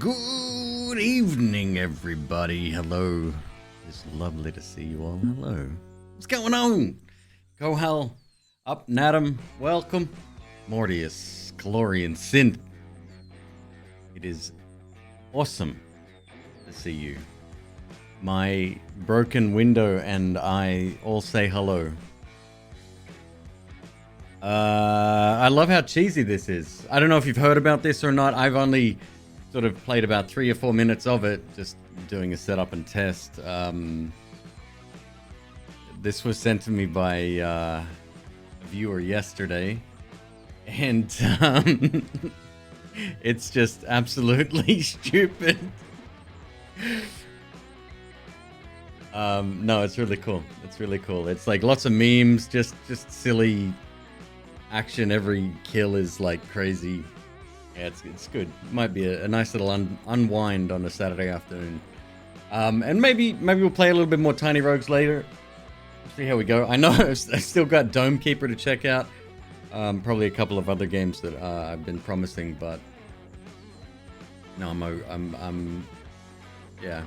Good evening, everybody. Hello. It's lovely to see you all. Hello. What's going on? Kohal, up, Nadam, welcome. Mortius, Calorian, Synth. It is awesome to see you. My broken window and I all say hello. I love how cheesy this is. I don't know if you've heard about this or not. I've only sort of played about 3 or 4 minutes of it, just doing a setup and test. This was sent to me by a viewer yesterday, and it's just absolutely stupid. No, it's really cool. It's really cool. It's like lots of memes, just silly action. Every kill is like crazy. Yeah, it's good. Might be a nice little unwind on a Saturday afternoon. And maybe we'll play a little bit more Tiny Rogues later. See how we go. I know I've still got Dome Keeper to check out. Probably a couple of other games that I've been promising, but no, I'm yeah.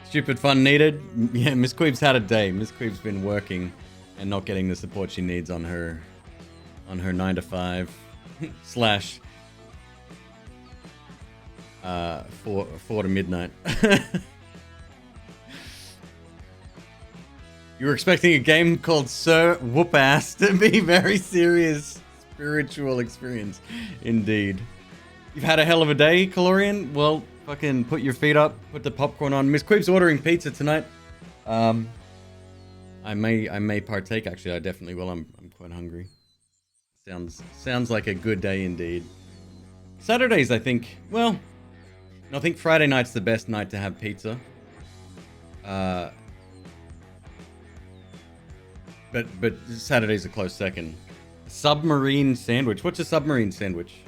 Stupid fun needed. Yeah, McQueeb's had a day. McQueeb's been working and not getting the support she needs on her 9 to 5 slash 4 to midnight. You were expecting a game called Sir Whoopass to be very serious spiritual experience. Indeed. You've had a hell of a day, Calorian? Well, fucking put your feet up, put the popcorn on. McQueeb's ordering pizza tonight. I may partake. Actually, I definitely will. I'm quite hungry. Sounds like a good day indeed. Saturdays, I think. Well, I think Friday night's the best night to have pizza. But Saturday's a close second. Submarine sandwich. What's a submarine sandwich?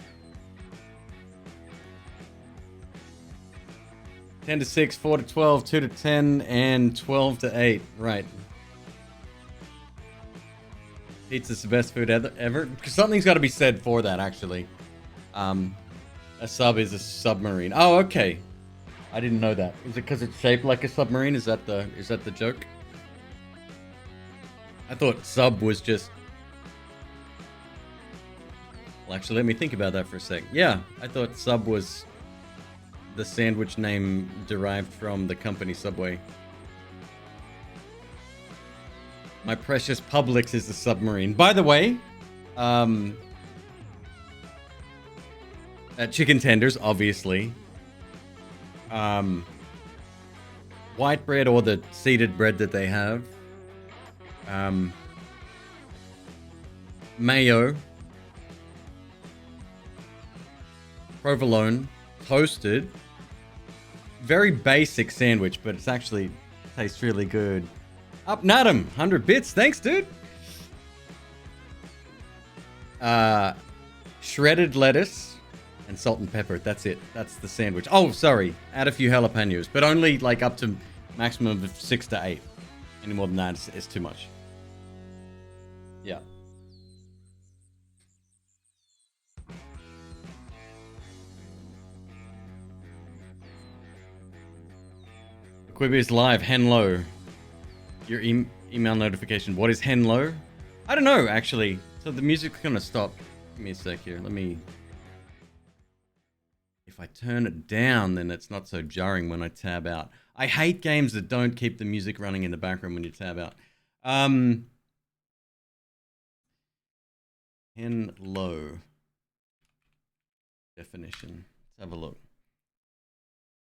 10 to 6, 4 to 12, 2 to 10, and 12 to 8. Right. Pizza's the best food ever. Something's got to be said for that, actually. A sub is a submarine. Oh, okay. I didn't know that. Is it because it's shaped like a submarine? Is that the joke? I thought sub was just... Well, actually, let me think about that for a sec. Yeah, I thought sub was the sandwich name derived from the company Subway. My precious Publix is a submarine. By the way, chicken tenders, obviously. White bread or the seeded bread that they have. Mayo. Provolone. Toasted. Very basic sandwich, but it's actually tastes really good. Up Nadam, 100 bits. Thanks, dude. Shredded lettuce and salt and pepper. That's it. That's the sandwich. Oh, sorry. Add a few jalapenos, but only like up to maximum of 6 to 8. Any more than that is too much. Yeah. McQueeb is live. Henlo. Your email notification. What is Henlo? I don't know, actually. So the music's gonna stop. Give me a sec here. Let me if I turn it down, then it's not so jarring when I tab out. I hate games that don't keep the music running in the background when you tab out. Hello. Definition. Let's have a look.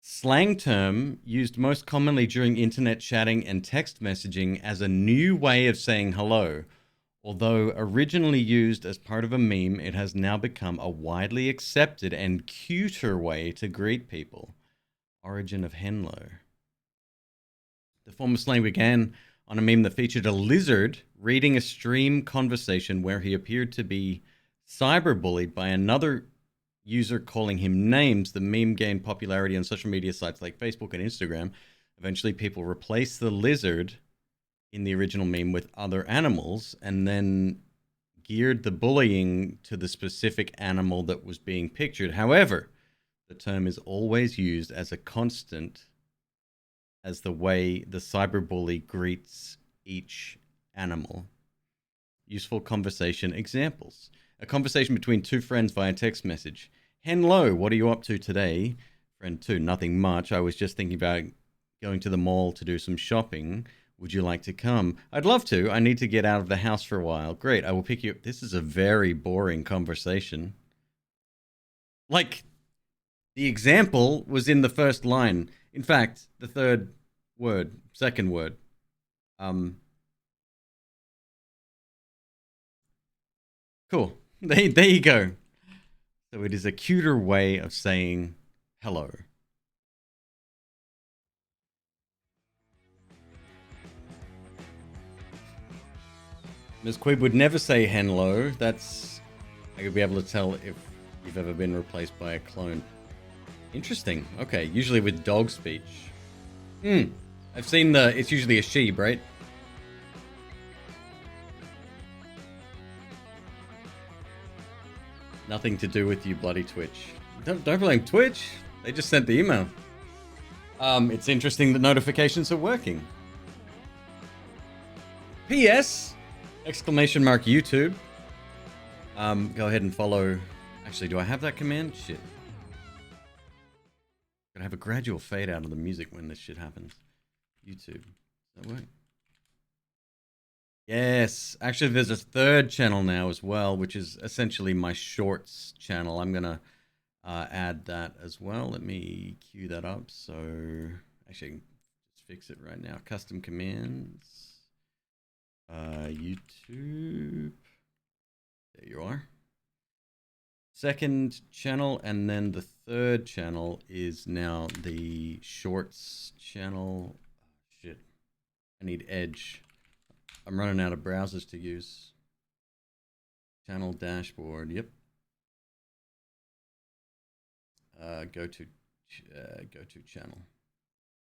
Slang term used most commonly during internet chatting and text messaging as a new way of saying hello. Although originally used as part of a meme, it has now become a widely accepted and cuter way to greet people. Origin of Henlo. The form of slang began on a meme that featured a lizard reading a stream conversation where he appeared to be cyberbullied by another user calling him names. The meme gained popularity on social media sites like Facebook and Instagram. Eventually, people replaced the lizard in the original meme with other animals and then geared the bullying to the specific animal that was being pictured. However, the term is always used as a constant as the way the cyberbully greets each animal. Useful conversation examples. A conversation between two friends via text message. Hello, what are you up to today? Friend 2, nothing much. I was just thinking about going to the mall to do some shopping. Would you like to come? I'd love to. I need to get out of the house for a while. Great, I will pick you up. This is a very boring conversation. Like, the example was in the first line. In fact, the second word. Cool. There you go. So it is a cuter way of saying hello. McQueeb would never say hello. That's... I could be able to tell if you've ever been replaced by a clone. Interesting. Okay, usually with dog speech. I've seen it's usually a she, right? Nothing to do with you, bloody Twitch. Don't blame Twitch. They just sent the email. It's interesting that notifications are working. P.S. Exclamation mark YouTube. Go ahead and follow. Actually, do I have that command? Shit. Gotta have a gradual fade out of the music when this shit happens. YouTube. Does that work? Yes. Actually, there's a third channel now as well, which is essentially my shorts channel. I'm gonna add that as well. Let me queue that up. So, actually, I can just fix it right now. Custom commands. YouTube. There you are. Second channel, and then the third channel is now the shorts channel. Shit. I need Edge. I'm running out of browsers to use. Channel dashboard. Yep. Go to channel.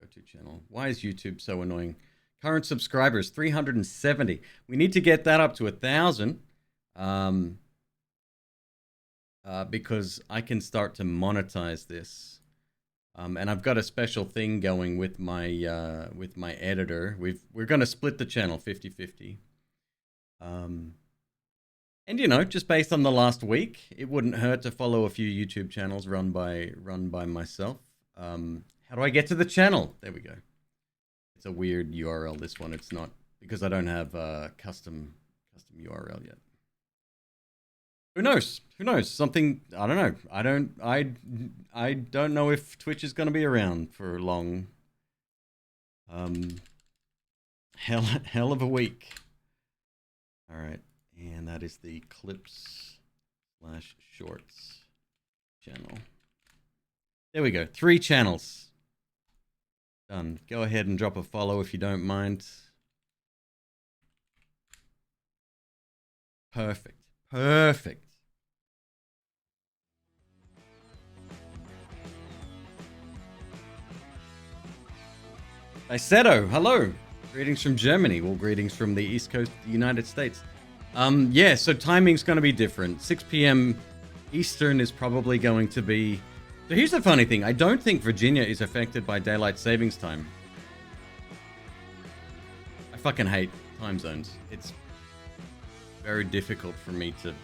Go to channel. Why is YouTube so annoying? Current subscribers 370. We need to get that up to 1,000. Because I can start to monetize this. And I've got a special thing going with my editor. We're going to split the channel 50-50. And you know, just based on the last week, it wouldn't hurt to follow a few YouTube channels run by myself. How do I get to the channel? There we go. It's a weird URL, this one. It's not, because I don't have a custom URL yet. Who knows? Who knows? Something, I don't know. I don't know if Twitch is going to be around for long. Hell of a week. All right. And that is the clips/shorts channel. There we go. 3 channels. Done. Go ahead and drop a follow if you don't mind. Perfect. Perfect. Iseto, hello. Greetings from Germany. Well, greetings from the East Coast of the United States. Yeah, so timing's going to be different. 6 p.m. Eastern is probably going to be... So here's the funny thing. I don't think Virginia is affected by daylight savings time. I fucking hate time zones. It's very difficult for me to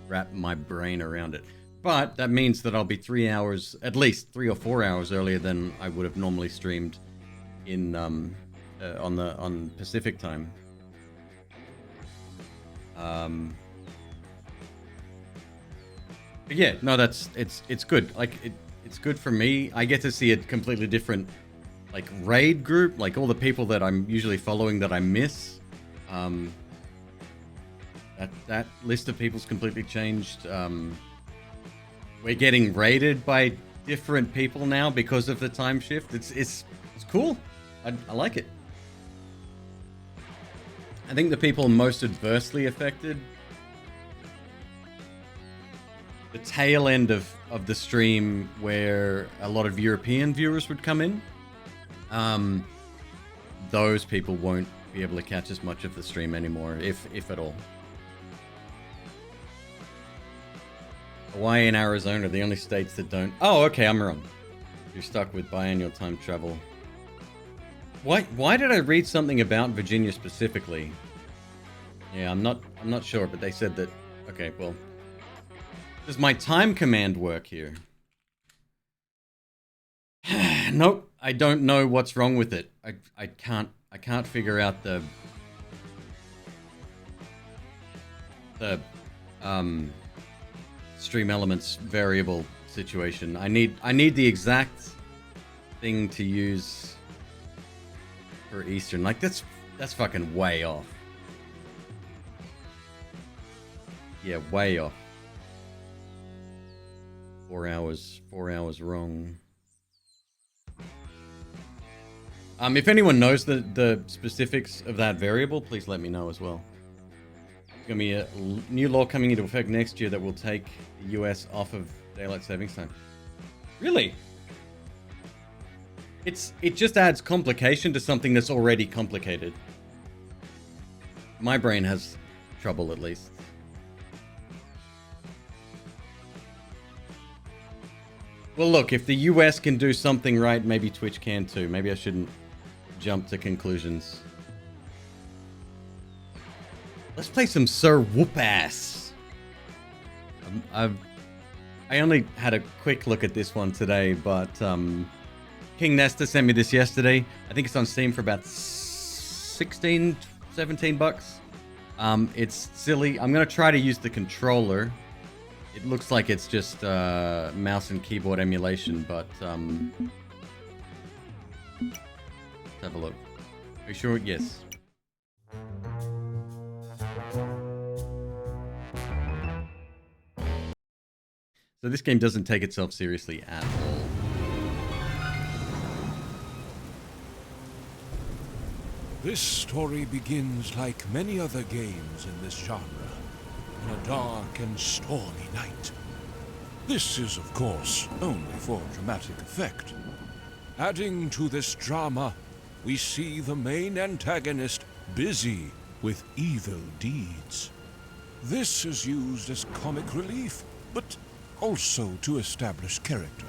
wrap my brain around it. But that means that I'll be 3 hours, at least 3 or 4 hours earlier than I would have normally streamed in on Pacific time. But yeah, no, it's good. Like it's good for me. I get to see a completely different like raid group, like all the people that I'm usually following that I miss. That list of people's completely changed. We're getting raided by different people now because of the time shift. It's cool. I like it. I think the people most adversely affected, the tail end of the stream where a lot of European viewers would come in, those people won't be able to catch as much of the stream anymore, if at all. Hawaii and Arizona are the only states that don't. Oh, okay, I'm wrong. You're stuck with biannual time travel. Why did I read something about Virginia specifically? Yeah, I'm not sure, but they said that. Okay, well, does my time command work here? Nope, I don't know what's wrong with it. I can't figure out the stream elements variable situation. I need the exact thing to use for Eastern. Like that's fucking way off. Yeah, way off. 4 hours wrong. If anyone knows the specifics of that variable, please let me know as well. There's gonna be a new law coming into effect next year that will take the US off of daylight savings time. Really? It just adds complication to something that's already complicated. My brain has trouble, at least. Well, look, if the US can do something right, maybe Twitch can too. Maybe I shouldn't jump to conclusions. Let's play some Sir Whoopass. I only had a quick look at this one today, but King Nesta sent me this yesterday. I think it's on Steam for about 16, 17 bucks. It's silly. I'm going to try to use the controller. It looks like it's just mouse and keyboard emulation, but let's have a look. Are you sure? Yes. So this game doesn't take itself seriously at all. This story begins like many other games in this genre, in a dark and stormy night. This is, of course, only for dramatic effect. Adding to this drama, we see the main antagonist busy with evil deeds. This is used as comic relief, but also to establish character.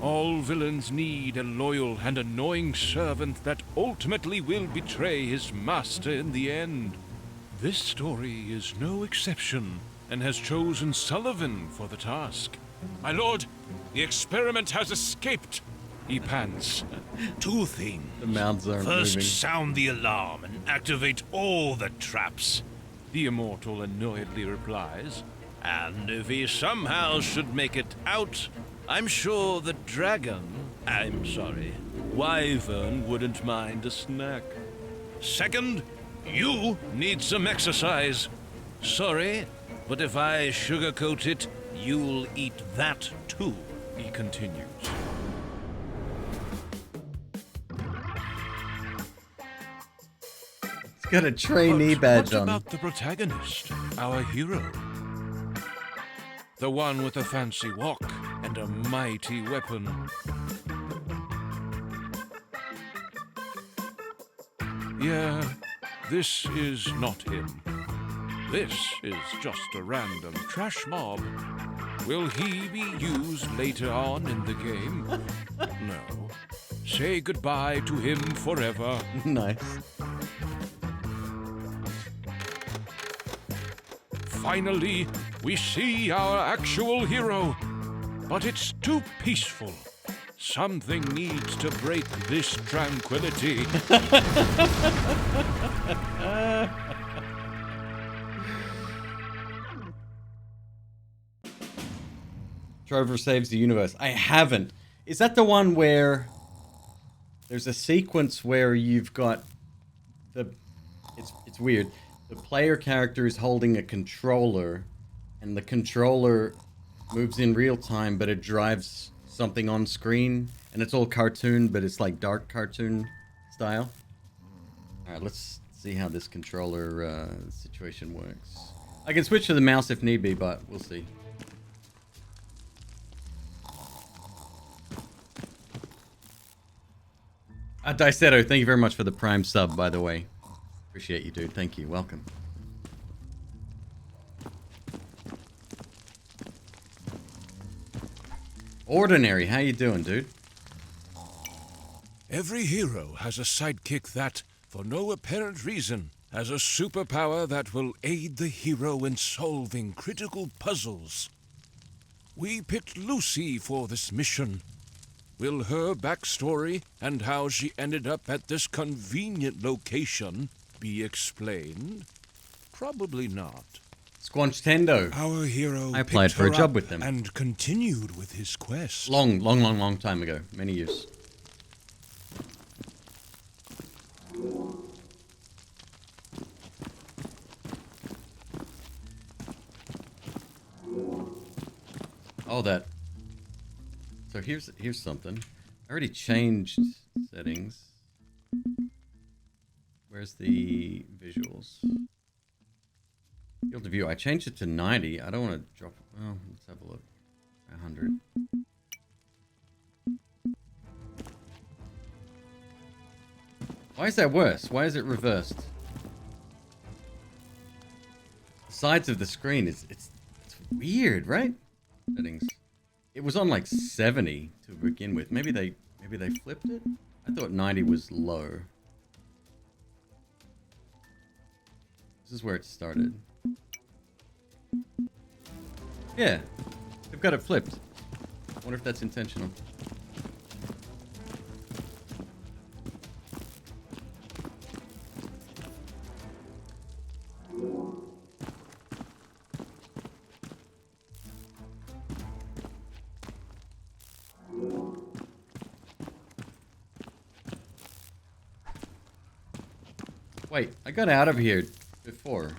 All villains need a loyal and annoying servant that ultimately will betray his master in the end. This story is no exception, and has chosen Sullivan for the task. My lord, the experiment has escaped, he pants. Two things. The mouths aren't First, moving. sound the alarm and activate all the traps. The immortal annoyedly replies. And if he somehow should make it out, I'm sure the wyvern wouldn't mind a snack. Second, you need some exercise. Sorry, but if I sugarcoat it, you'll eat that too, He continues. It's got a trainee badge on. What about the protagonist, our hero? The one with a fancy walk and a mighty weapon. Yeah, this is not him. This is just a random trash mob. Will he be used later on in the game? No. Say goodbye to him forever. Nice. finally, we see our actual hero. But it's too peaceful. Something needs to break this tranquility. Trover saves the universe. I haven't. Is that the one where there's a sequence where you've got the... It's weird. The player character is holding a controller, and the controller moves in real time, but it drives something on screen, and it's all cartoon, but it's like dark cartoon style. Alright, let's see how this controller situation works. I can switch to the mouse if need be, but we'll see. Diceto, thank you very much for the Prime sub, by the way. Appreciate you, dude. Thank you. Welcome. Ordinary, how you doing, dude? Every hero has a sidekick that, for no apparent reason, has a superpower that will aid the hero in solving critical puzzles. We picked Lucy for this mission. Will her backstory and how she ended up at this convenient location be explained? Probably not. Squanch Tendo. Our hero I applied for a job with them. And continued with his quest. Long time ago. Many years. Oh, that. So here's something. I already changed settings. Where's the visuals? Field of view. I changed it to 90. I don't want to drop. Oh, let's have a look. 100. Why is that worse? Why is it reversed? The sides of the screen it's weird, right? Settings. It was on like 70 to begin with. Maybe they flipped it. I thought 90 was low. This is where it started. Yeah, they've got it flipped. I wonder if that's intentional. Wait, I got out of here before.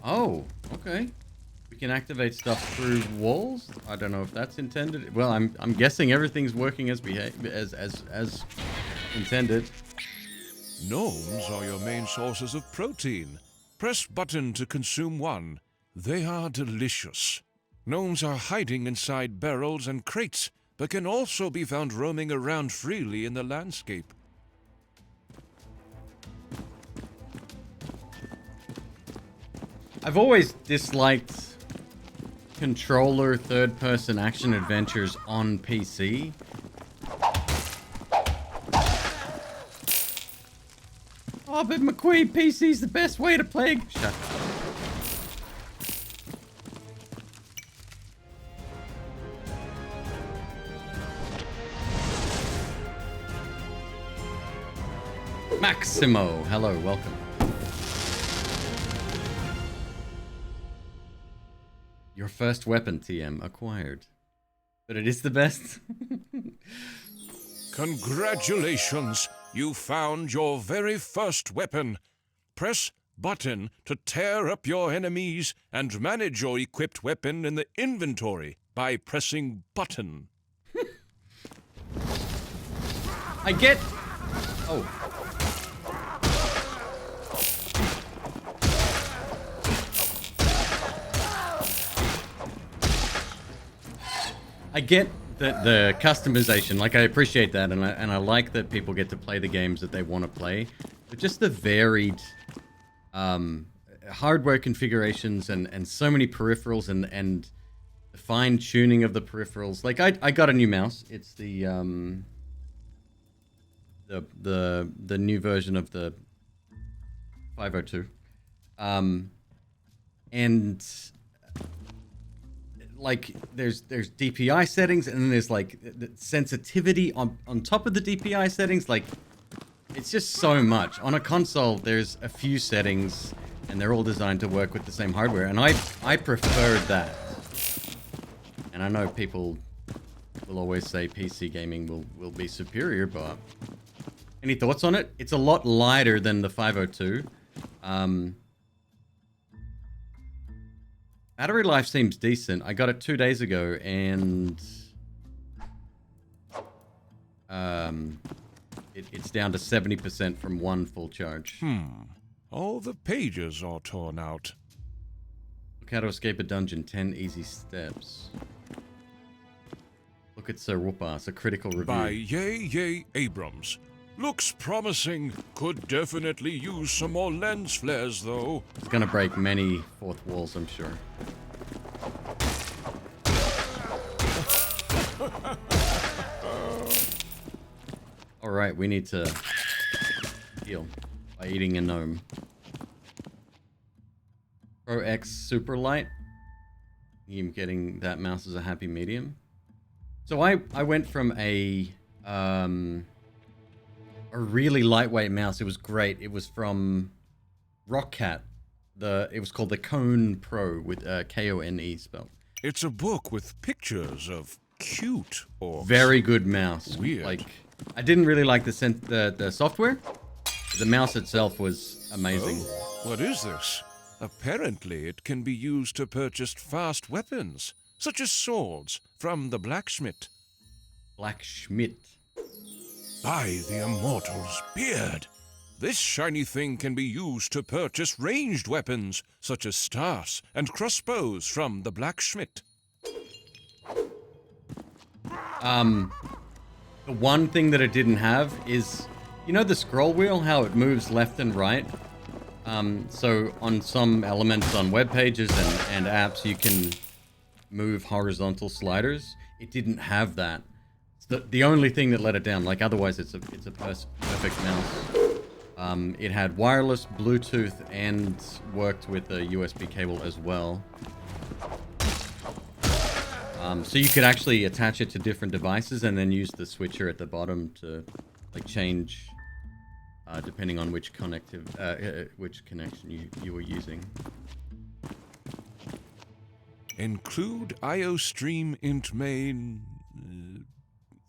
Oh, okay. We can activate stuff through walls. I don't know if that's intended. Well, I'm guessing everything's working as intended. Gnomes are your main sources of protein. Press button to consume one. They are delicious. Gnomes are hiding inside barrels and crates, but can also be found roaming around freely in the landscape. I've always disliked controller third-person action adventures on PC. Oh, but McQueeb, PC's the best way to play. Shut up. Maximo, hello, welcome. Your first weapon, TM, acquired. But it is the best. Congratulations! You found your very first weapon. Press button to tear up your enemies and manage your equipped weapon in the inventory by pressing button. I get... Oh. I get the customization, like I appreciate that, and I like that people get to play the games that they want to play, but just the varied hardware configurations and so many peripherals and fine tuning of the peripherals. Like I got a new mouse. It's the new version of the 502. And like there's DPI settings, and then there's like the sensitivity on top of the DPI settings. Like it's just so much. On a console, there's a few settings, and they're all designed to work with the same hardware, and I preferred that. And I know people will always say PC gaming will be superior, but any thoughts on it? It's a lot lighter than the 502. Battery life seems decent. I got it 2 days ago, and it's down to 70% from one full charge. All the pages are torn out. Look how to escape a dungeon. 10 easy steps. Look at Sir Whoopass, a critical review. By Yay Abrams. Looks promising. Could definitely use some more lens flares, though. It's gonna break many fourth walls, I'm sure. Alright, we need to heal by eating a gnome. Pro X Super Light. I'm getting that mouse as a happy medium. So I went from a really lightweight mouse. It was great. It was from Rockcat. It was called the Kone Pro with Kone spelled. It's a book with pictures of cute orcs. Very good mouse. Weird. Like, I didn't really like the software. The mouse itself was amazing. Oh, what is this? Apparently, it can be used to purchase fast weapons, such as swords, from the blacksmith. Blacksmith. By the Immortal's beard! This shiny thing can be used to purchase ranged weapons, such as staffs and crossbows from the blacksmith. The one thing that it didn't have is, you know the scroll wheel, how it moves left and right? So on some elements on web pages and apps, you can move horizontal sliders. It didn't have that. It's the only thing that let it down. Like otherwise, it's a perfect mouse. It had wireless, Bluetooth, and worked with a USB cable as well. So you could actually attach it to different devices and then use the switcher at the bottom to like change depending on which connection you were using. Include IOStream int main.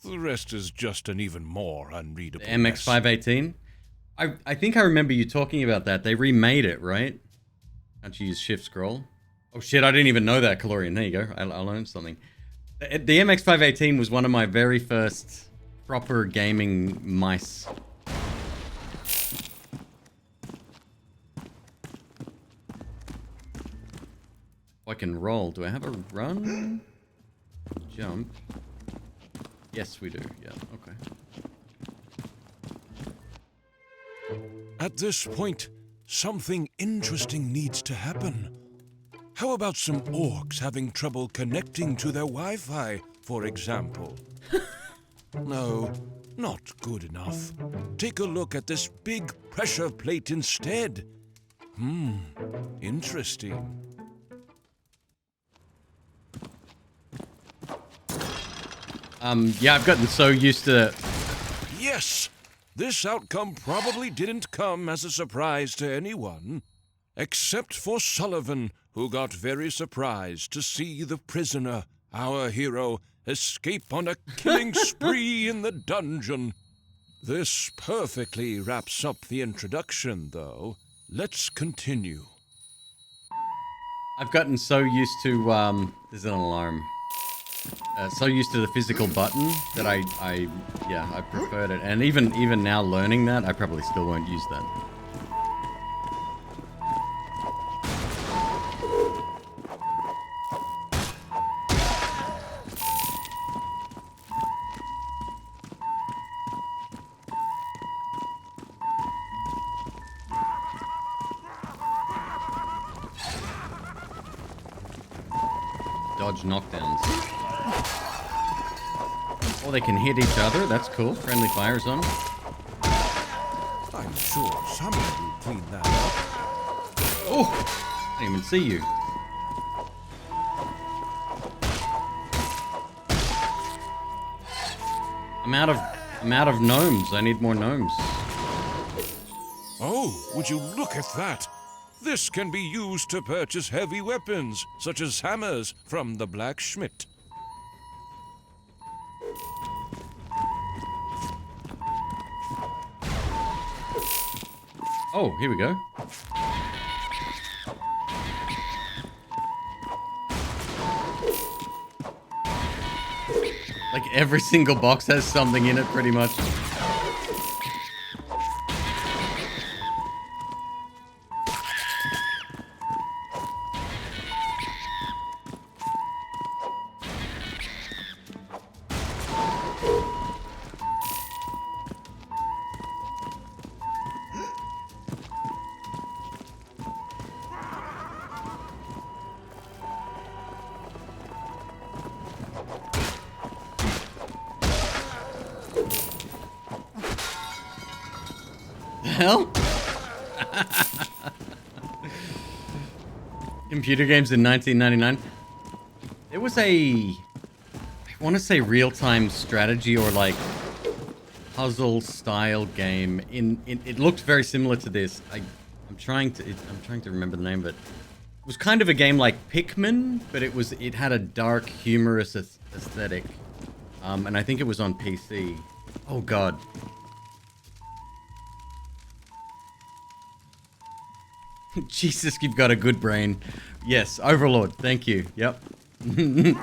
The rest is just an even more unreadable The MX518? I think I remember you talking about that. They remade it, right? Can't you use shift scroll? Oh shit, I didn't even know that, Calorian. There you go. I learned something. The MX518 was one of my very first proper gaming mice. I can roll. Do I have a run? Jump? Yes, we do. Yeah, okay. At this point, something interesting needs to happen. How about some orcs having trouble connecting to their Wi-Fi, for example? No, not good enough. Take a look at this big pressure plate instead. Interesting. Yeah, I've gotten so used to... Yes! This outcome probably didn't come as a surprise to anyone. Except for Sullivan, who got very surprised to see the prisoner, our hero, escape on a killing spree in the dungeon. This perfectly wraps up the introduction, though. Let's continue. I've gotten so used to, there's an alarm. So used to the physical button that I preferred it. And even now learning that, I probably still won't use that. dodge knockdowns. Or they can hit each other. That's cool. Friendly fire zone. I'm sure someone will clean that up. Oh! I didn't even see you. I'm out of gnomes. I need more gnomes. Oh, would you look at that? This can be used to purchase heavy weapons, such as hammers from the blacksmith. Oh, here we go. Like every single box has something in it, pretty much. Hell? Computer games in 1999. There was I want to say real-time strategy or like puzzle style game. It looked very similar to this. I'm trying to remember the name of it. It was kind of a game like Pikmin, but it had a dark, humorous aesthetic. And I think it was on PC. Oh god. Jesus, you've got a good brain. Yes, Overlord, thank you. Yep. I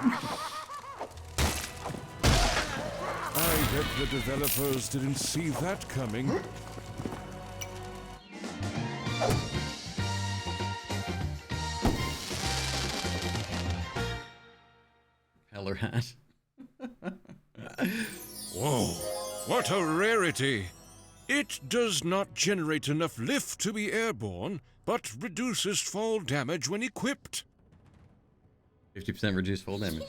bet the developers didn't see that coming. Peller hat. Whoa, what a rarity! It does not generate enough lift to be airborne, but reduces fall damage when equipped. 50% reduced fall damage.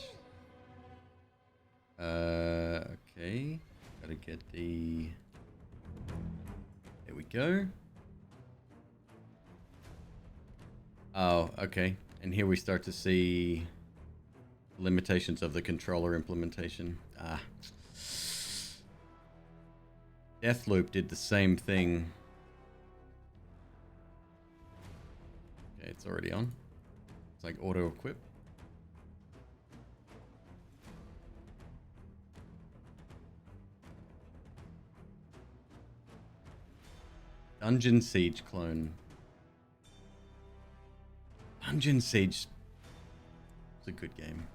Okay. Gotta get the... There we go. Oh, okay. And here we start to see limitations of the controller implementation. Ah. Deathloop did the same thing. Okay, it's already on. It's like auto-equip. Dungeon Siege clone. Dungeon Siege. It's a good game.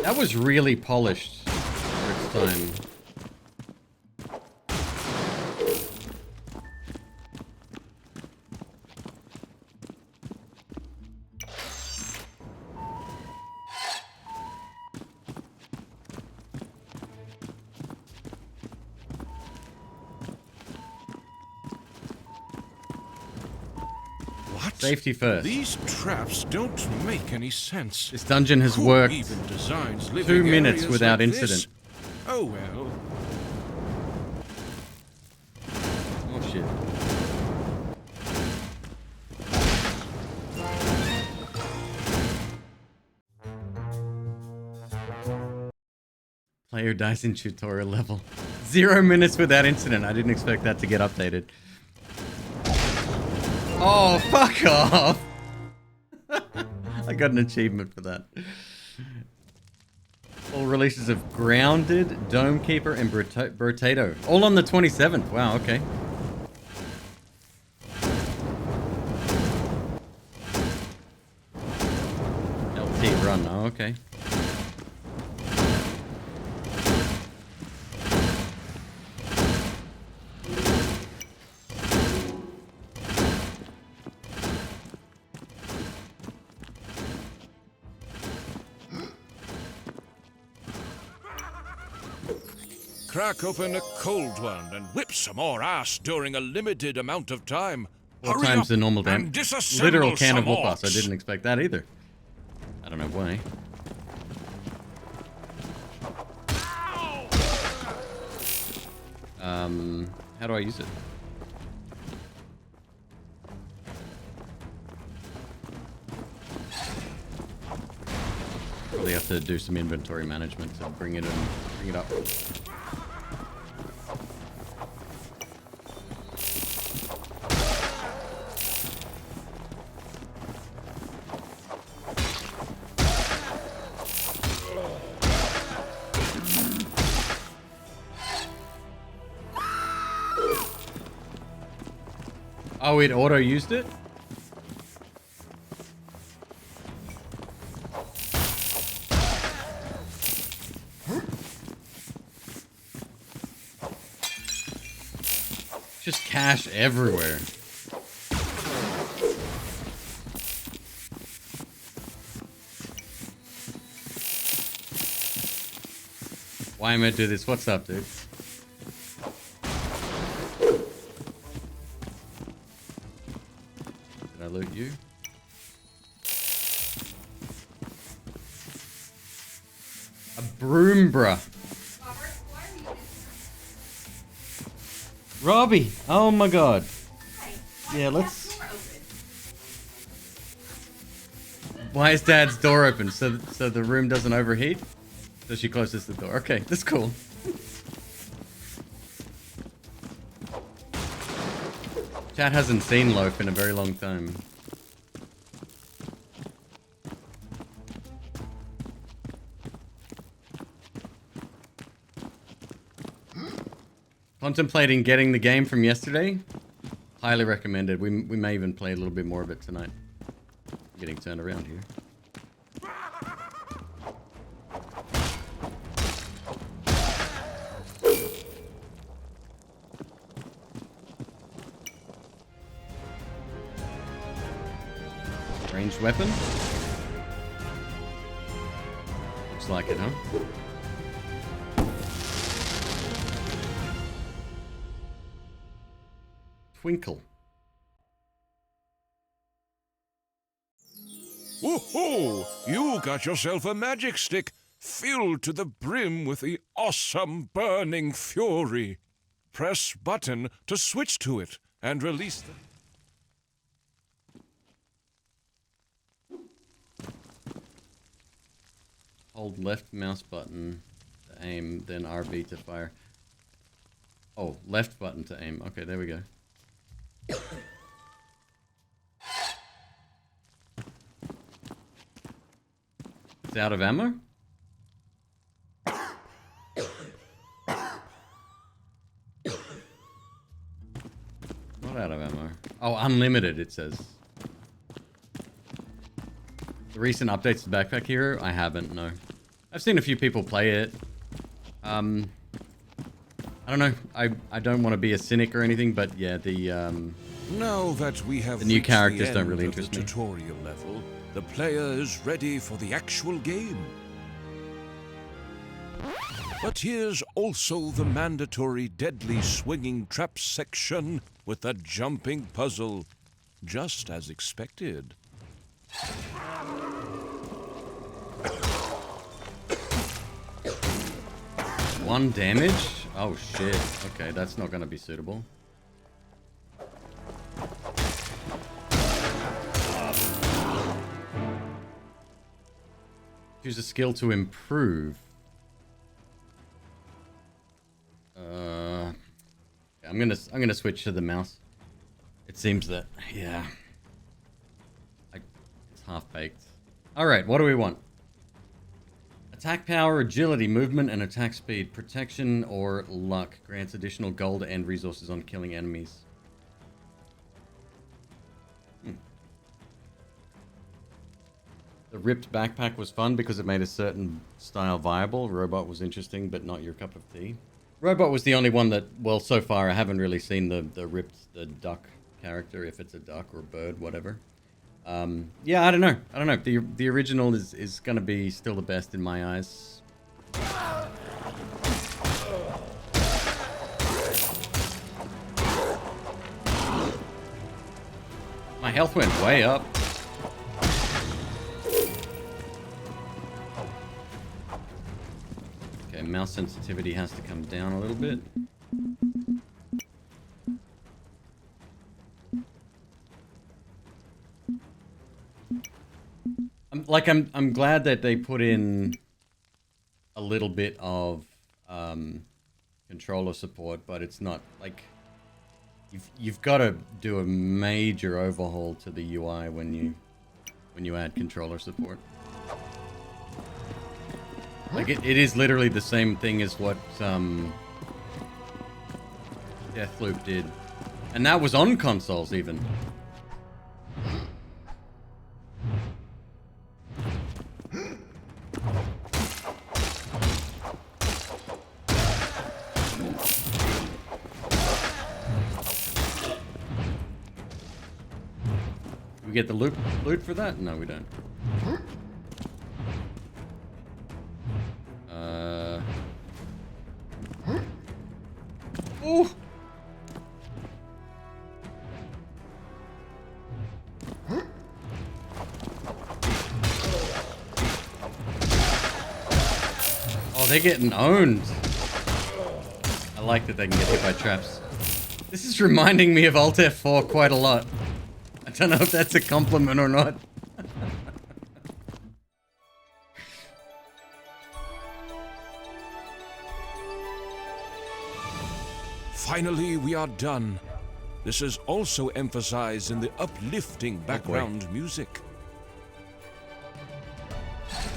That was really polished for its time. What? Safety first. These traps don't make any sense. This dungeon has Who worked even designs 2 living minutes areas without like incident. this? Oh well. Oh shit. Player dies in tutorial level. 0 minutes without incident. I didn't expect that to get updated. Oh, fuck off! I got an achievement for that. All releases of Grounded, Dome Keeper, and Brotato. All on the 27th. Wow, okay. LT run. Oh, okay. crack open a cold one and whip some more ass during a limited amount of time. 4 Hurry times up the normal and damage. disassemble Literal can of some Whoopass. I orcs. didn't expect that either. I don't know why. How do I use it? Probably have to do some inventory management to bring it up. Oh, it auto used it? Just cash everywhere. Why am I do this? What's up, dude? Did I loot you? A broom, bruh. Robbie! Oh my god. Yeah, let's... Why is Dad's door open? So the room doesn't overheat? So she closes the door. Okay, that's cool. Chat hasn't seen Loaf in a very long time. Contemplating getting the game from yesterday. Highly recommended. We may even play a little bit more of it tonight. I'm getting turned around here. Ranged weapon. Looks like it, huh? Twinkle. Woohoo! You got yourself a magic stick filled to the brim with the awesome burning fury. Press button to switch to it and release the... Hold left mouse button to aim, then RB to fire. Oh, left button to aim. Okay, there we go. It's out of ammo? Not out of ammo. Oh, unlimited, it says. The recent updates to Backpack Hero? I haven't, no. I've seen a few people play it. I don't know. I don't want to be a cynic or anything, but yeah, Now that we have the new reached characters the don't end really of the interest me. tutorial level, the player is ready for the actual game. But here's also the mandatory deadly swinging trap section with the jumping puzzle, just as expected. One damage? Oh shit. Okay, that's not gonna be suitable. Choose a skill to improve. I'm gonna switch to the mouse. It seems that, yeah. It's half-baked. Alright, what do we want? Attack power, agility, movement, and attack speed. Protection or luck. Grants additional gold and resources on killing enemies. The ripped backpack was fun because it made a certain style viable. Robot was interesting, but not your cup of tea. Robot was the only one that, well, so far I haven't really seen the duck character, if it's a duck or a bird, whatever. Yeah, I don't know. The original is gonna be still the best in my eyes. health went way up. Okay, mouse sensitivity has to come down a little bit. I'm glad that they put in a little bit of controller support, but it's not like you've got to do a major overhaul to the UI when you add controller support. Like it is literally the same thing as what Deathloop did, and that was on consoles even. We get the loot for that? No, we don't. Ooh! Oh, they're getting owned. I like that they can get hit by traps. This is reminding me of Alt F4 quite a lot. I don't know if that's a compliment or not. Finally, we are done. This is also emphasized in the uplifting background music.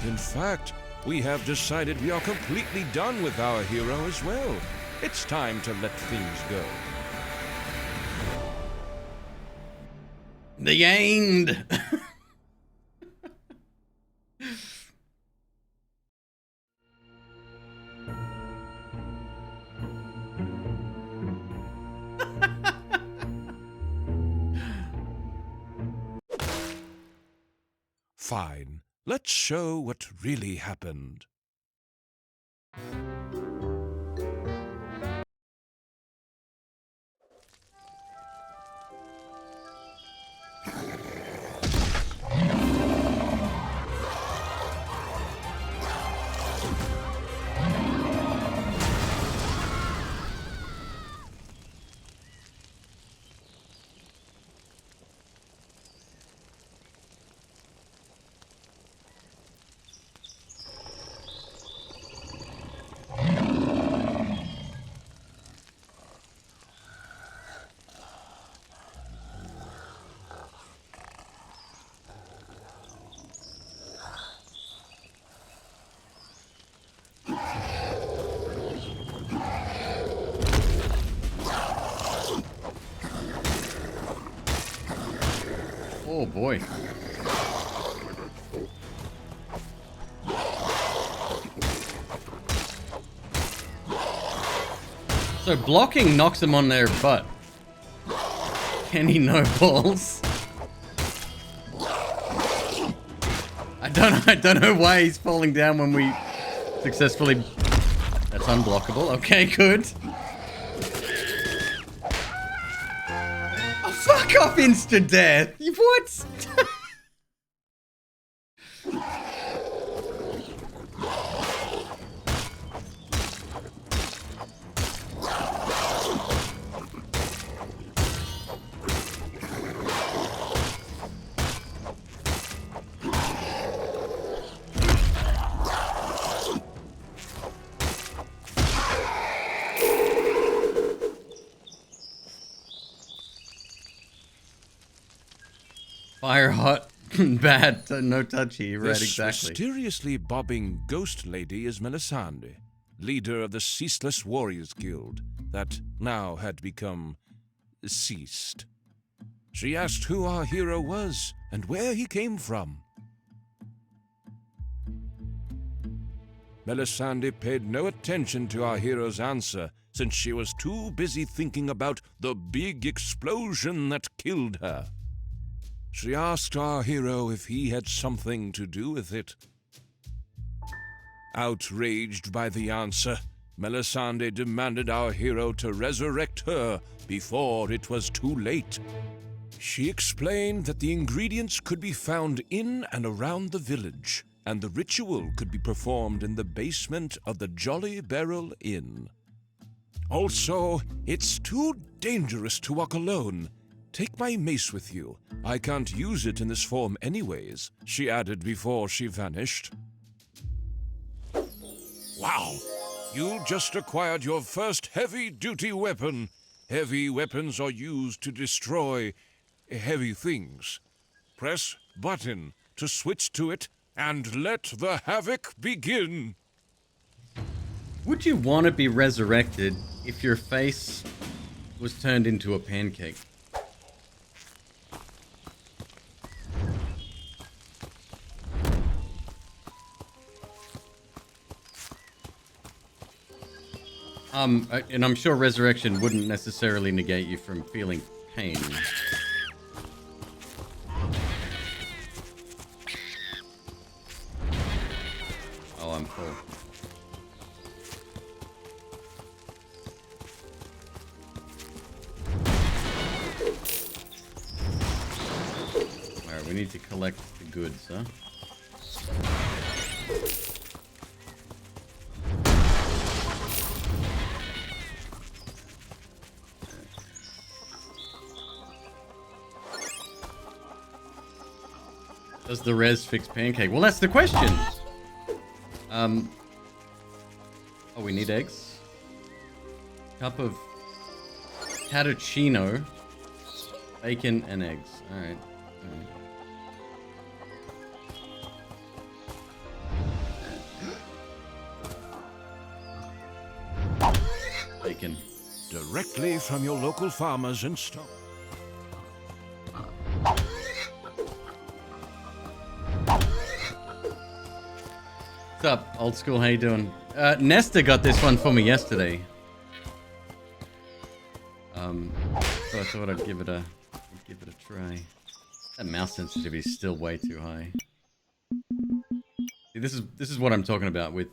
In fact, we have decided we are completely done with our hero as well. It's time to let things go. The end. Fine. Let's show what really happened. Oh boy. So blocking knocks them on their butt. Kenny no balls. I don't know why he's falling down when we successfully. That's unblockable. Okay, good. Oh, fuck off, insta death. What? Fire hot, bad, no touchy, right? This Exactly. mysteriously bobbing ghost lady is Melisande, leader of the Ceaseless Warriors Guild, that now had become ceased. She asked who our hero was and where he came from. Melisande paid no attention to our hero's answer, since she was too busy thinking about the big explosion that killed her. She asked our hero if he had something to do with it. Outraged by the answer, Melisande demanded our hero to resurrect her before it was too late. She explained that the ingredients could be found in and around the village, and the ritual could be performed in the basement of the Jolly Barrel Inn. Also, it's too dangerous to walk alone. Take my mace with you. I can't use it in this form anyways, she added before she vanished. Wow! You just acquired your first heavy-duty weapon. Heavy weapons are used to destroy heavy things. Press button to switch to it and let the havoc begin. Would you want to be resurrected if your face was turned into a pancake? And I'm sure resurrection wouldn't necessarily negate you from feeling pain. Oh, I'm full. Alright, we need to collect the goods, huh? Does the res fix pancake? Well, that's the question. Oh, we need eggs. Cup of cappuccino, bacon, and eggs. All right. Bacon. Directly from your local farmers and store. What's up, old school? How you doing? Nesta got this one for me yesterday. So I thought I'd give it a try. That mouse sensitivity is still way too high. See, this is what I'm talking about with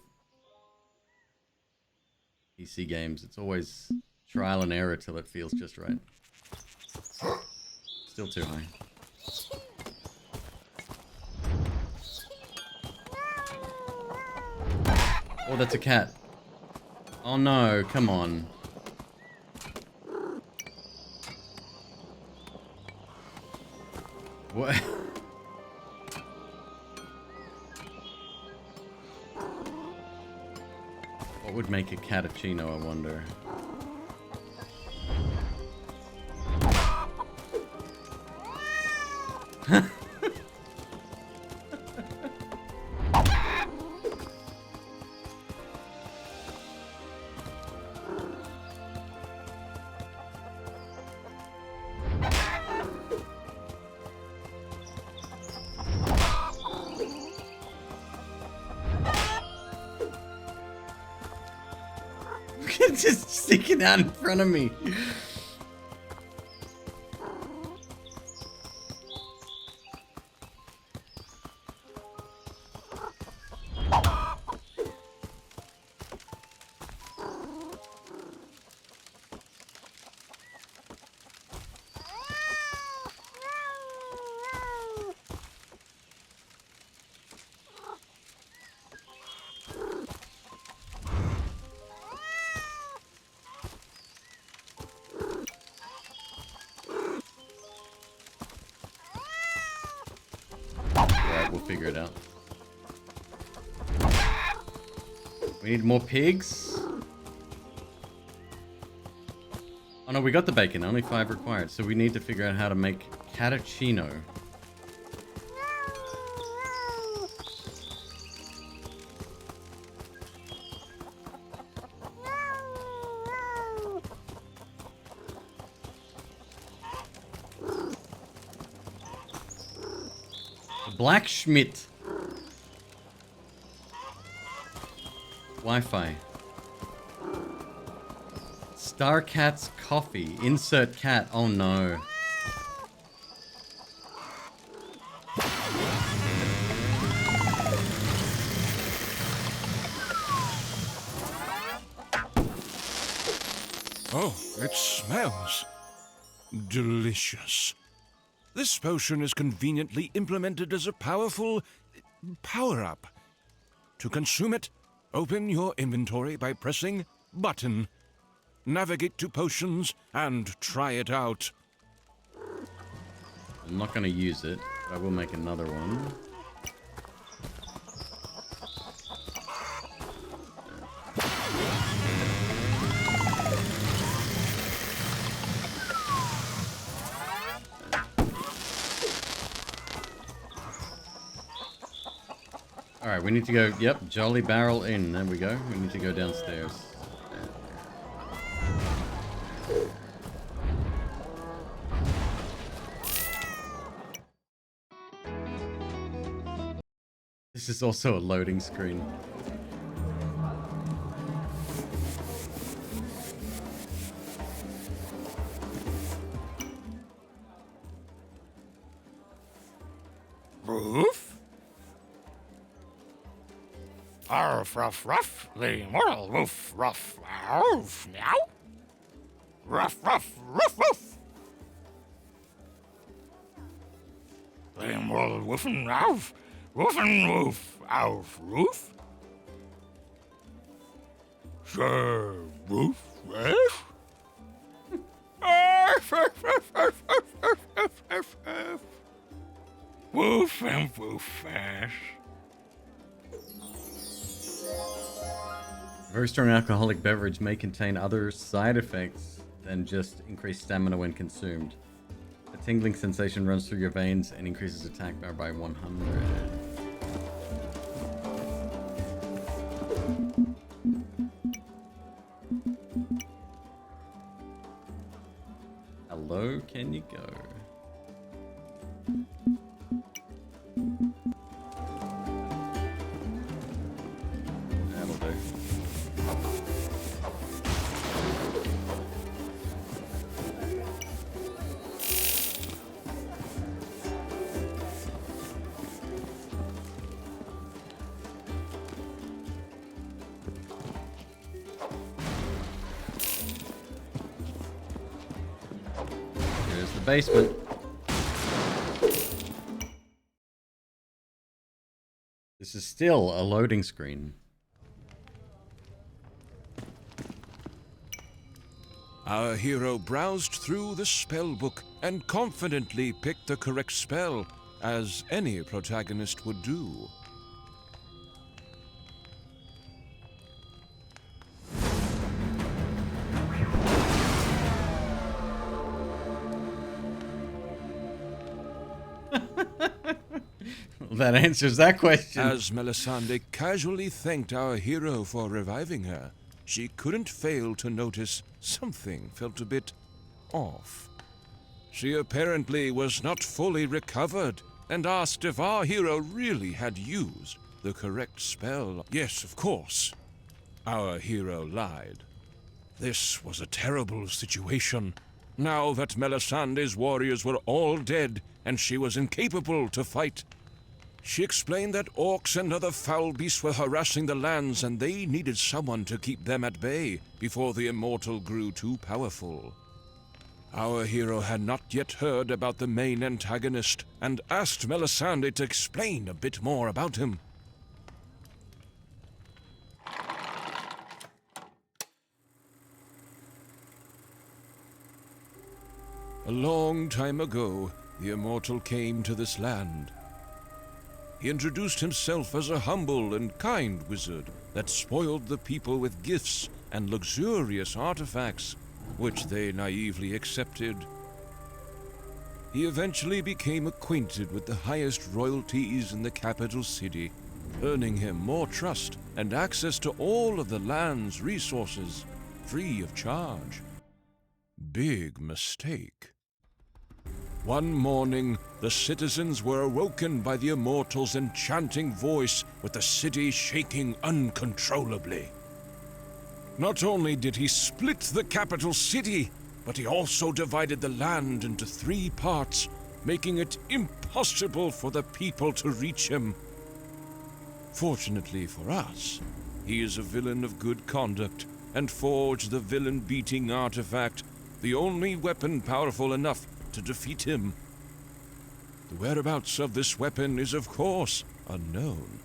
PC games. It's always trial and error till it feels just right. Still too high. Oh, that's a cat. Oh no, come on. What? What would make a cappuccino, I wonder? It's just sticking out in front of me. We'll figure it out. We need more pigs. Oh no, we got the bacon. Only 5 required. So we need to figure out how to make cappuccino. Blackschmidt. Wi-Fi. Star Cat's coffee. Insert cat. Oh no. Oh, it smells delicious. This potion is conveniently implemented as a powerful power-up. To consume it, open your inventory by pressing button. Navigate to potions and try it out. I'm not going to use it, but I will make another one. Alright, we need to go, yep, Jolly Barrel Inn. There we go. We need to go downstairs. This is also a loading screen. Roof? Arf, ruff, ruff, the moral woof, ruff, arf, meow. Ruff, ruff, ruff, ruff. The moral woofin, arf, woofin, woof, arf, roof. Sure, roof, roof. Arf, arf, arf, arf, arf, arf, arf, arf, arf. Woof and woof ass. A very strong alcoholic beverage may contain other side effects than just increased stamina when consumed. A tingling sensation runs through your veins and increases attack power by 100. Hello, can you go? That'll do. Here's the basement. This is still a loading screen. Our hero browsed through the spell book and confidently picked the correct spell, as any protagonist would do. That answers that question. As Melisande casually thanked our hero for reviving her, she couldn't fail to notice something felt a bit off. She apparently was not fully recovered and asked if our hero really had used the correct spell. Yes, of course. Our hero lied. This was a terrible situation. Now that Melisande's warriors were all dead and she was incapable to fight, she explained that orcs and other foul beasts were harassing the lands and they needed someone to keep them at bay before the immortal grew too powerful. Our hero had not yet heard about the main antagonist and asked Melisande to explain a bit more about him. A long time ago, the immortal came to this land. He introduced himself as a humble and kind wizard that spoiled the people with gifts and luxurious artifacts, which they naively accepted. He eventually became acquainted with the highest royalties in the capital city, earning him more trust and access to all of the land's resources, free of charge. Big mistake. One morning, the citizens were awoken by the immortal's enchanting voice, with the city shaking uncontrollably. Not only did he split the capital city, but he also divided the land into 3 parts, making it impossible for the people to reach him. Fortunately for us, he is a villain of good conduct and forged the villain-beating artifact, the only weapon powerful enough to defeat him. The whereabouts of this weapon is, of course, unknown.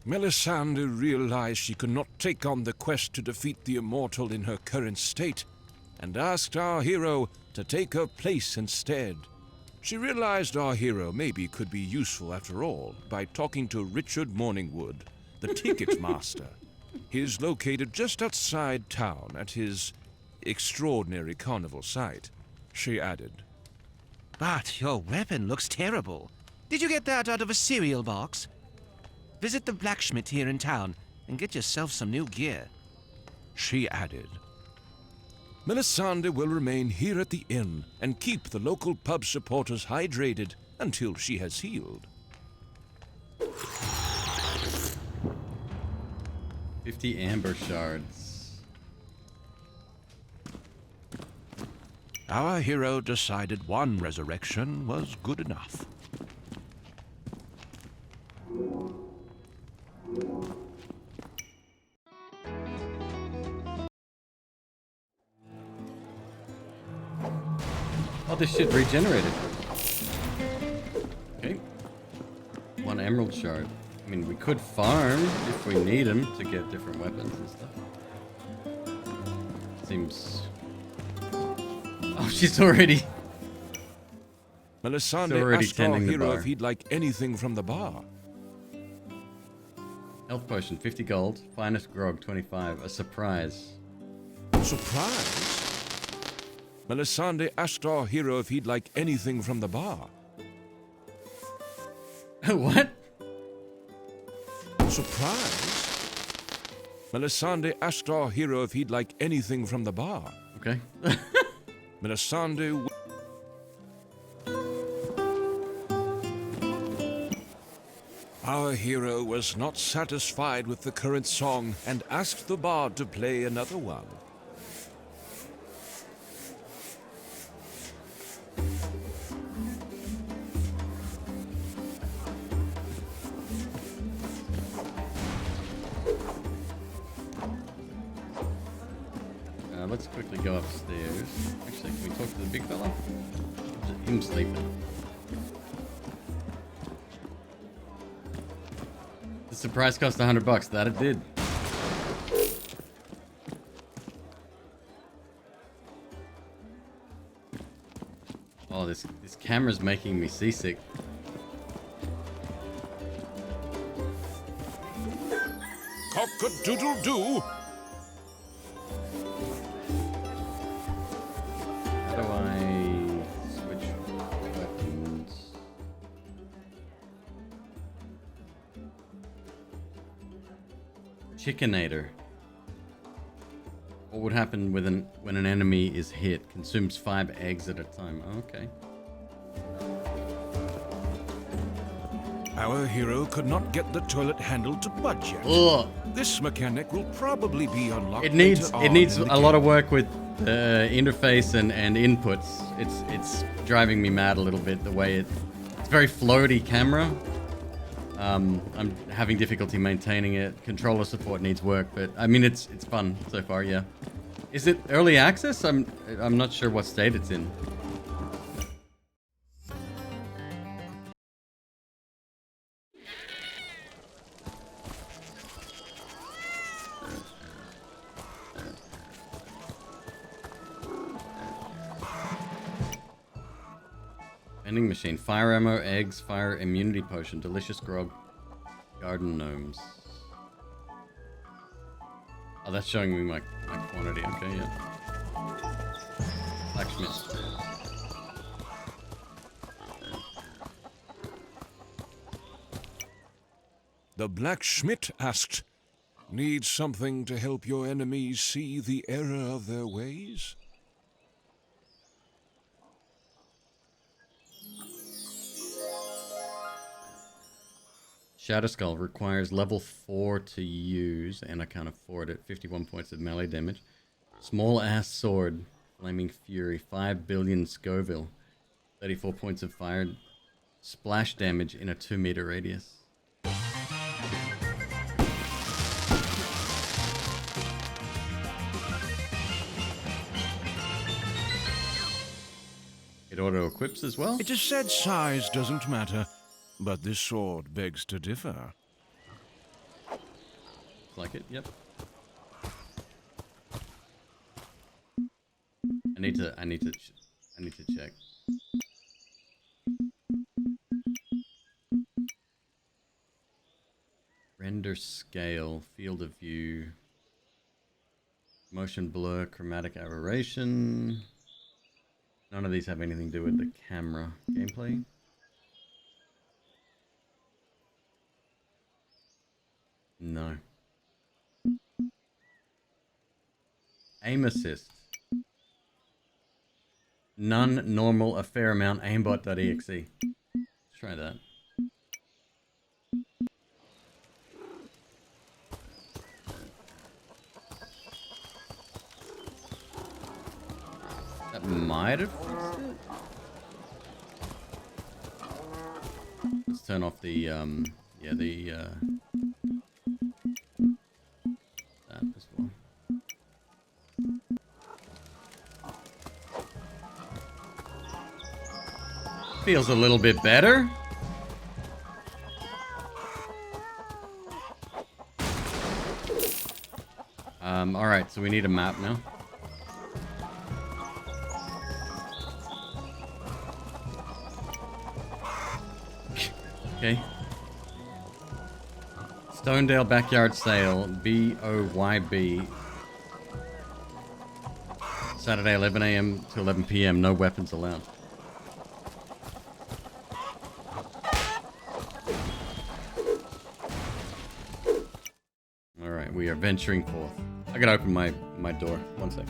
Melisande realized she could not take on the quest to defeat the immortal in her current state, and asked our hero to take her place instead. She realized our hero maybe could be useful after all by talking to Richard Morningwood, the ticket master. He is located just outside town at his extraordinary carnival site. She added, But your weapon looks terrible. Did you get that out of a cereal box? Visit the blacksmith here in town and get yourself some new gear. She added, Melisande will remain here at the inn and keep the local pub supporters hydrated until she has healed. 50 amber shards. Our hero decided one resurrection was good enough. Oh, this shit regenerated. Okay. 1 emerald shard. I mean, we could farm if we need them to get different weapons and stuff. Seems... Oh, she's already... Melisande already asked our tending the hero bar. if he'd like anything from the bar. Health potion, 50 gold. Finest grog, 25. A surprise. Surprise! Melisande asked our hero if he'd like anything from the bar. What? Surprise! Melisande asked our hero if he'd like anything from the bar. Okay. Melisande... Our hero was not satisfied with the current song and asked the bard to play another one. Let's quickly go upstairs. Actually, can we talk to the big fella? Is it him sleeping? The surprise cost $100. That it did. Oh, this camera's making me seasick. Cock-a-doodle-doo! How do I switch weapons? Chickenator. What would happen with when an enemy is hit? Consumes 5 eggs at a time. Oh, okay. Our hero could not get the toilet handle to budge yet. Ugh. This mechanic will probably be unlocked It needs later on a in the lot of game. work with interface and inputs. It's driving me mad a little bit the way it's very floaty camera. I'm having difficulty maintaining it. Controller support needs work, but I mean it's fun so far. Yeah. Is it early access? I'm not sure what state it's in. Vending machine. Fire ammo, eggs, fire immunity potion, delicious grog, garden gnomes. Oh, that's showing me my quantity. Okay, yeah. Blacksmith. The blacksmith asked, "Need something to help your enemies see the error of their ways?" Shadow Skull requires level 4 to use, and I can't afford it. 51 points of melee damage. Small ass sword, Flaming Fury, 5 billion Scoville, 34 points of fire, splash damage in a 2-meter radius. auto equips as well. It is said size doesn't matter, but this sword begs to differ. Like it, yep. I need to check. Render scale, field of view, motion blur, chromatic aberration. None of these have anything to do with the camera gameplay. No. Aim assist. None, normal, a fair amount, aimbot.exe. Let's try that. That might have fixed it. Let's turn off the, that as well. Feels a little bit better. Alright, so we need a map now. Okay. Stonedale Backyard Sale, BOYB. Saturday, 11 a.m. to 11 p.m. No weapons allowed. Alright, we are venturing forth. I gotta open my door. One sec.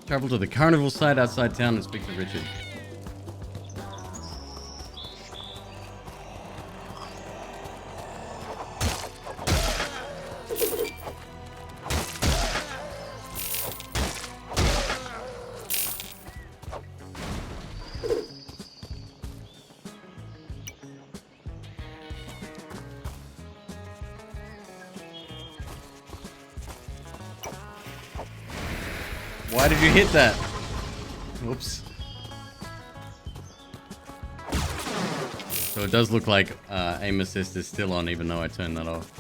Travel to the carnival site outside town and speak to Richard. Why did you hit that? Whoops. So it does look like aim assist is still on even though I turned that off.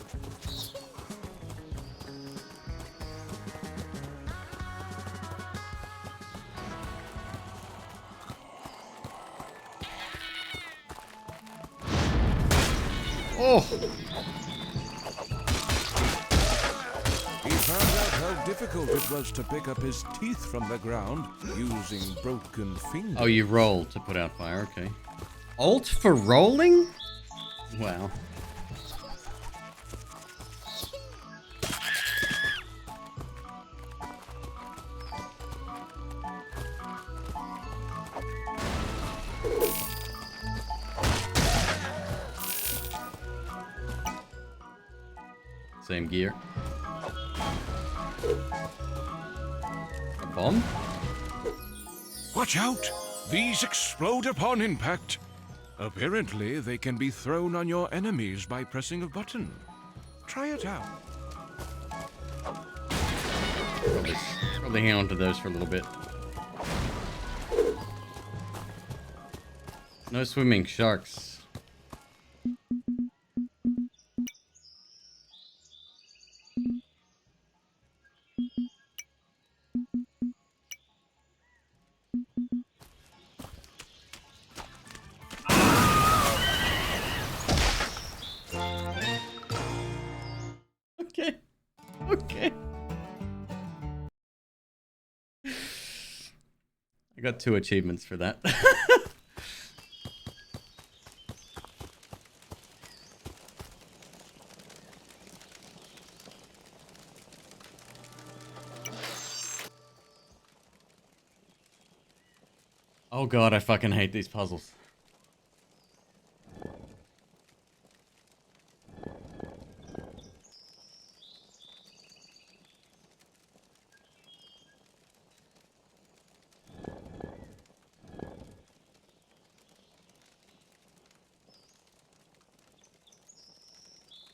Oh! He found out how difficult it was to pick up his teeth from the ground using broken fingers. Oh, you roll to put out fire, okay. Alt for rolling? Wow. Same gear. A bomb? Watch out! These explode upon impact. Apparently, they can be thrown on your enemies by pressing a button. Try it out. Probably hang on to those for a little bit. No swimming, sharks. Okay. Okay. I got 2 achievements for that. Oh god, I fucking hate these puzzles.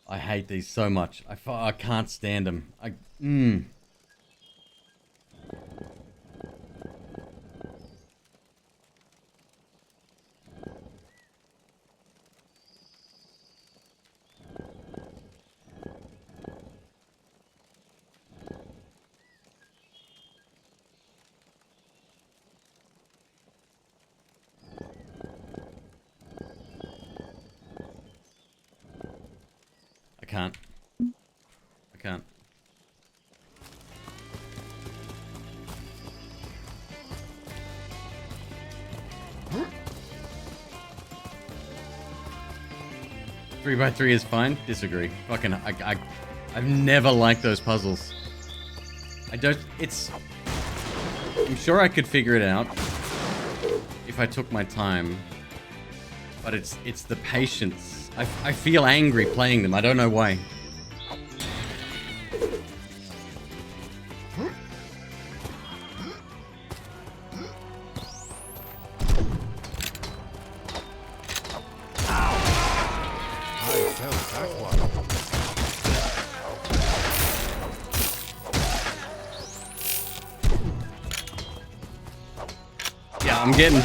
I hate these so much. I can't stand them. I can't. 3x3 is fine. Disagree. Fucking, I've never liked those puzzles. I'm sure I could figure it out if I took my time. But it's the patience. I feel angry playing them. I don't know why. Yeah, I'm getting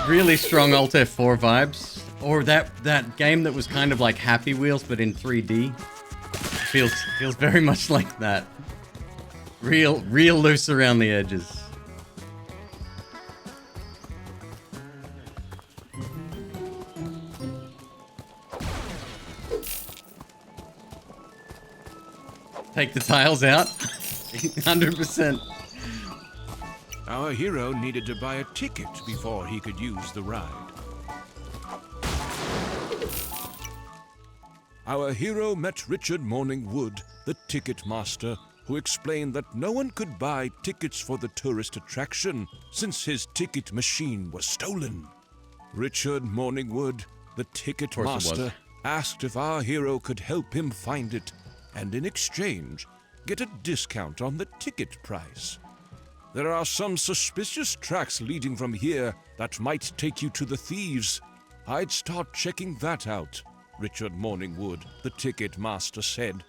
really strong Alt F4 vibes. Or that game that was kind of like Happy Wheels but in 3D. Feels very much like that. Real loose around the edges. Take the tiles out. 100%. Our hero needed to buy a ticket before he could use the ride. Our hero met Richard Morningwood, the ticket master, who explained that no one could buy tickets for the tourist attraction since his ticket machine was stolen. Richard Morningwood, the ticket master, asked if our hero could help him find it, and in exchange, get a discount on the ticket price. There are some suspicious tracks leading from here that might take you to the thieves. I'd start checking that out, Richard Morningwood, the ticket master, said.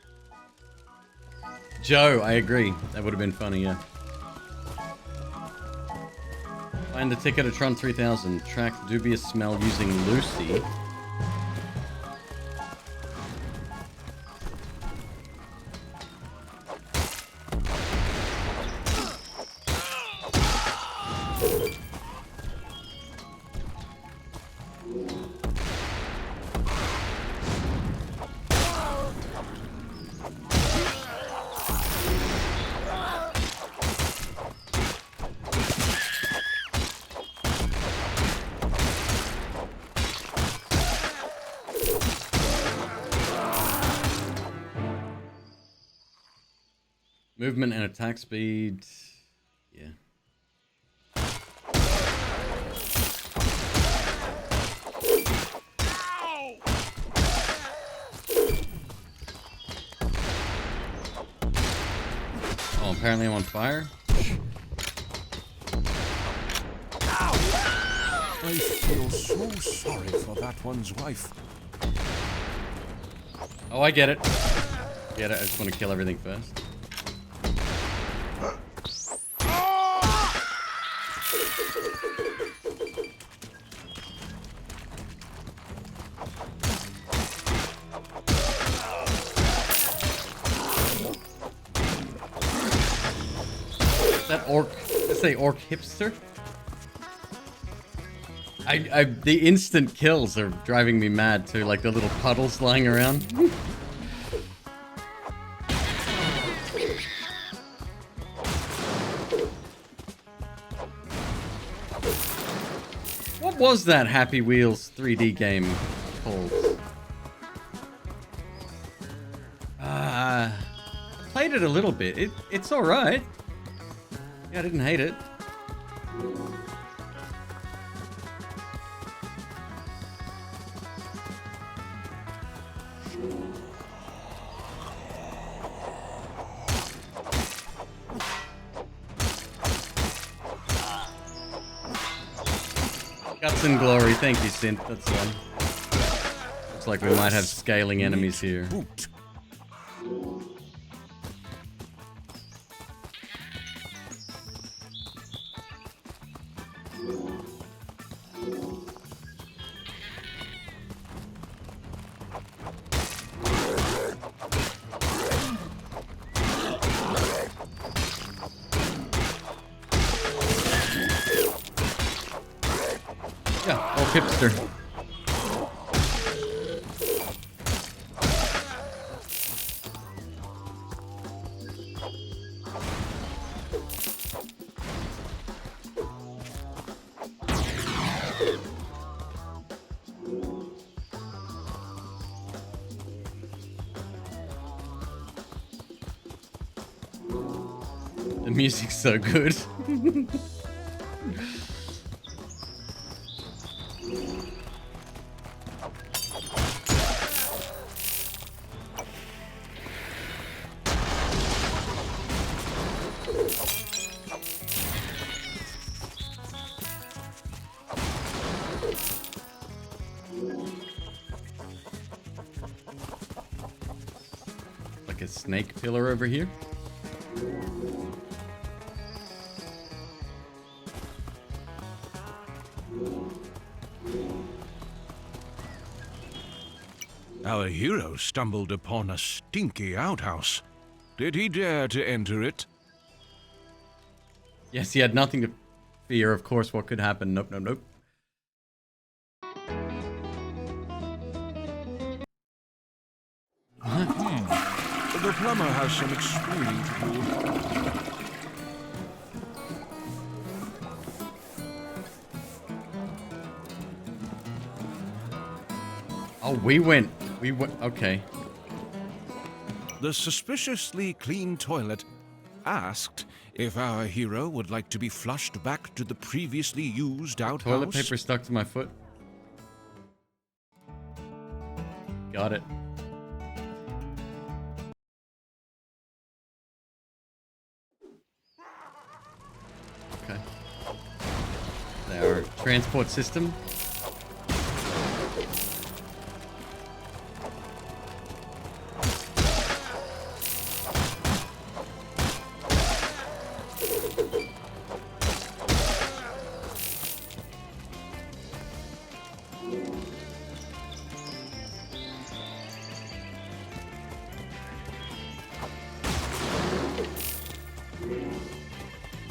Joe, I agree. That would have been funny, yeah. Find the ticket at Tron 3000. Track dubious smell using Lucy. Movement and attack speed. Yeah. Oh, apparently I'm on fire. I feel so sorry for that one's wife. Oh, I get it. Get it. I just want to kill everything first. That orc, let's say orc hipster. The instant kills are driving me mad too, like the little puddles lying around. What was that Happy Wheels 3D game called? I played it a little bit. It's alright. Yeah, I didn't hate it. Glitz and glory. Thank you, Synth. That's one. Looks like we might have scaling enemies here. Boot. Yeah, oh, hipster. The music's so good. Like a snake pillar over here. Our hero stumbled upon a stinky outhouse. Did he dare to enter it? Yes, he had nothing to fear. Of course, what could happen? Nope, nope, nope. The plumber has some explaining to do. Oh, we went, okay. The suspiciously clean toilet asked if our hero would like to be flushed back to the previously used outhouse. Toilet paper stuck to my foot. Got it. Okay. Our transport system.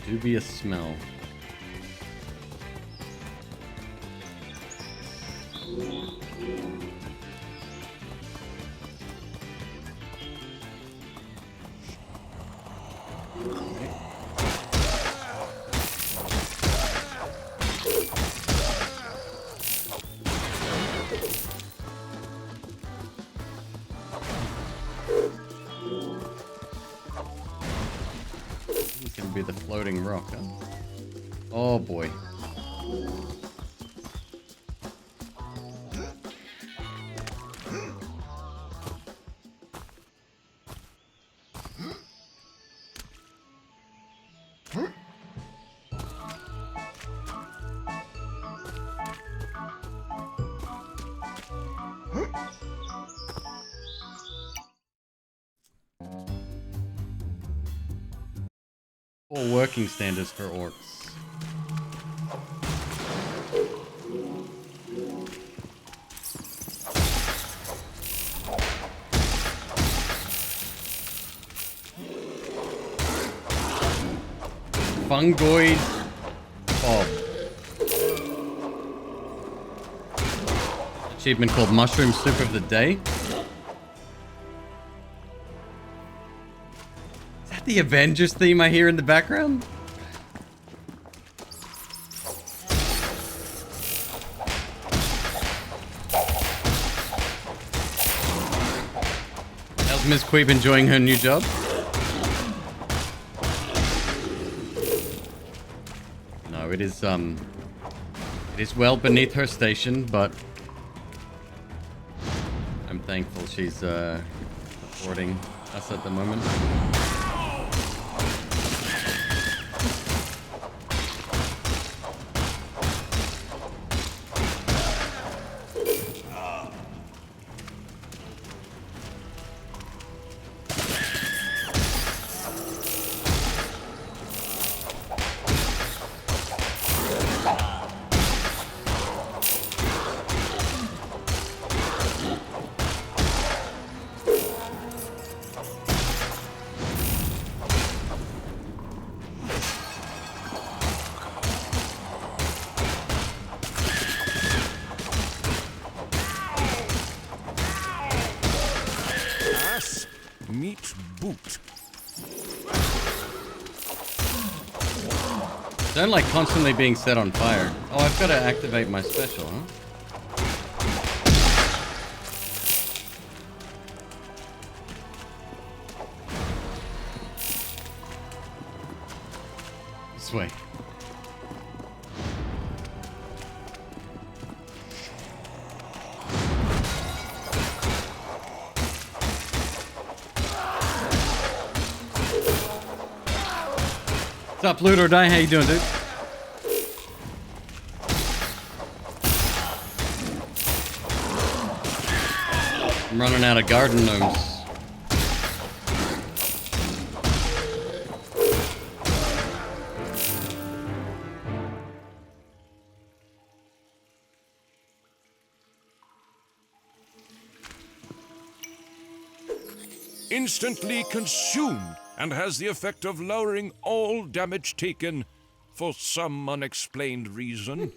Dubious smell. It's gonna be the floating rock, huh? Oh boy. Poor working standards for orcs. Fungoid Bob. Achievement called Mushroom Soup of the Day. Is that the Avengers theme I hear in the background? How's McQueeb enjoying her new job? No, it is well beneath her station, but I'm thankful she's supporting us at the moment. meet boot. Don't like constantly being set on fire. Oh, I've got to activate my special, huh? This way. What's up, Loot or Die? How you doing, dude? I'm running out of garden gnomes. Instantly consumed and has the effect of lowering all damage taken for some unexplained reason.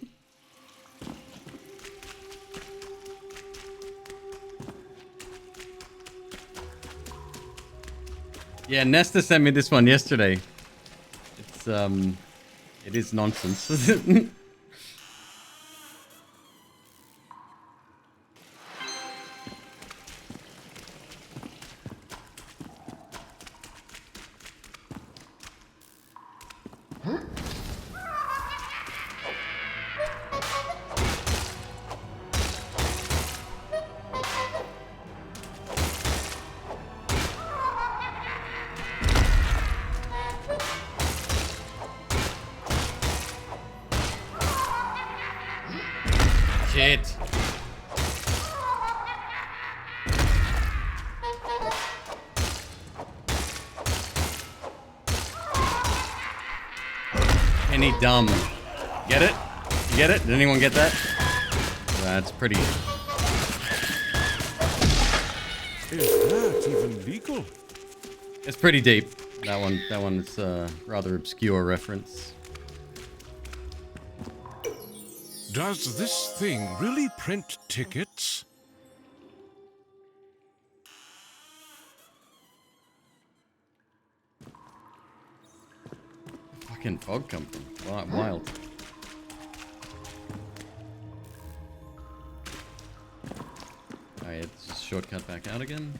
Yeah, Nesta sent me this one yesterday. It's it is nonsense. Shit. Penny dumb. Get it? You get it? Did anyone get that? That's pretty. Is that even legal? It's pretty deep. That one is a rather obscure reference. Does this thing really print tickets? Fucking fog come from? Wild. Alright, let's just shortcut back out again.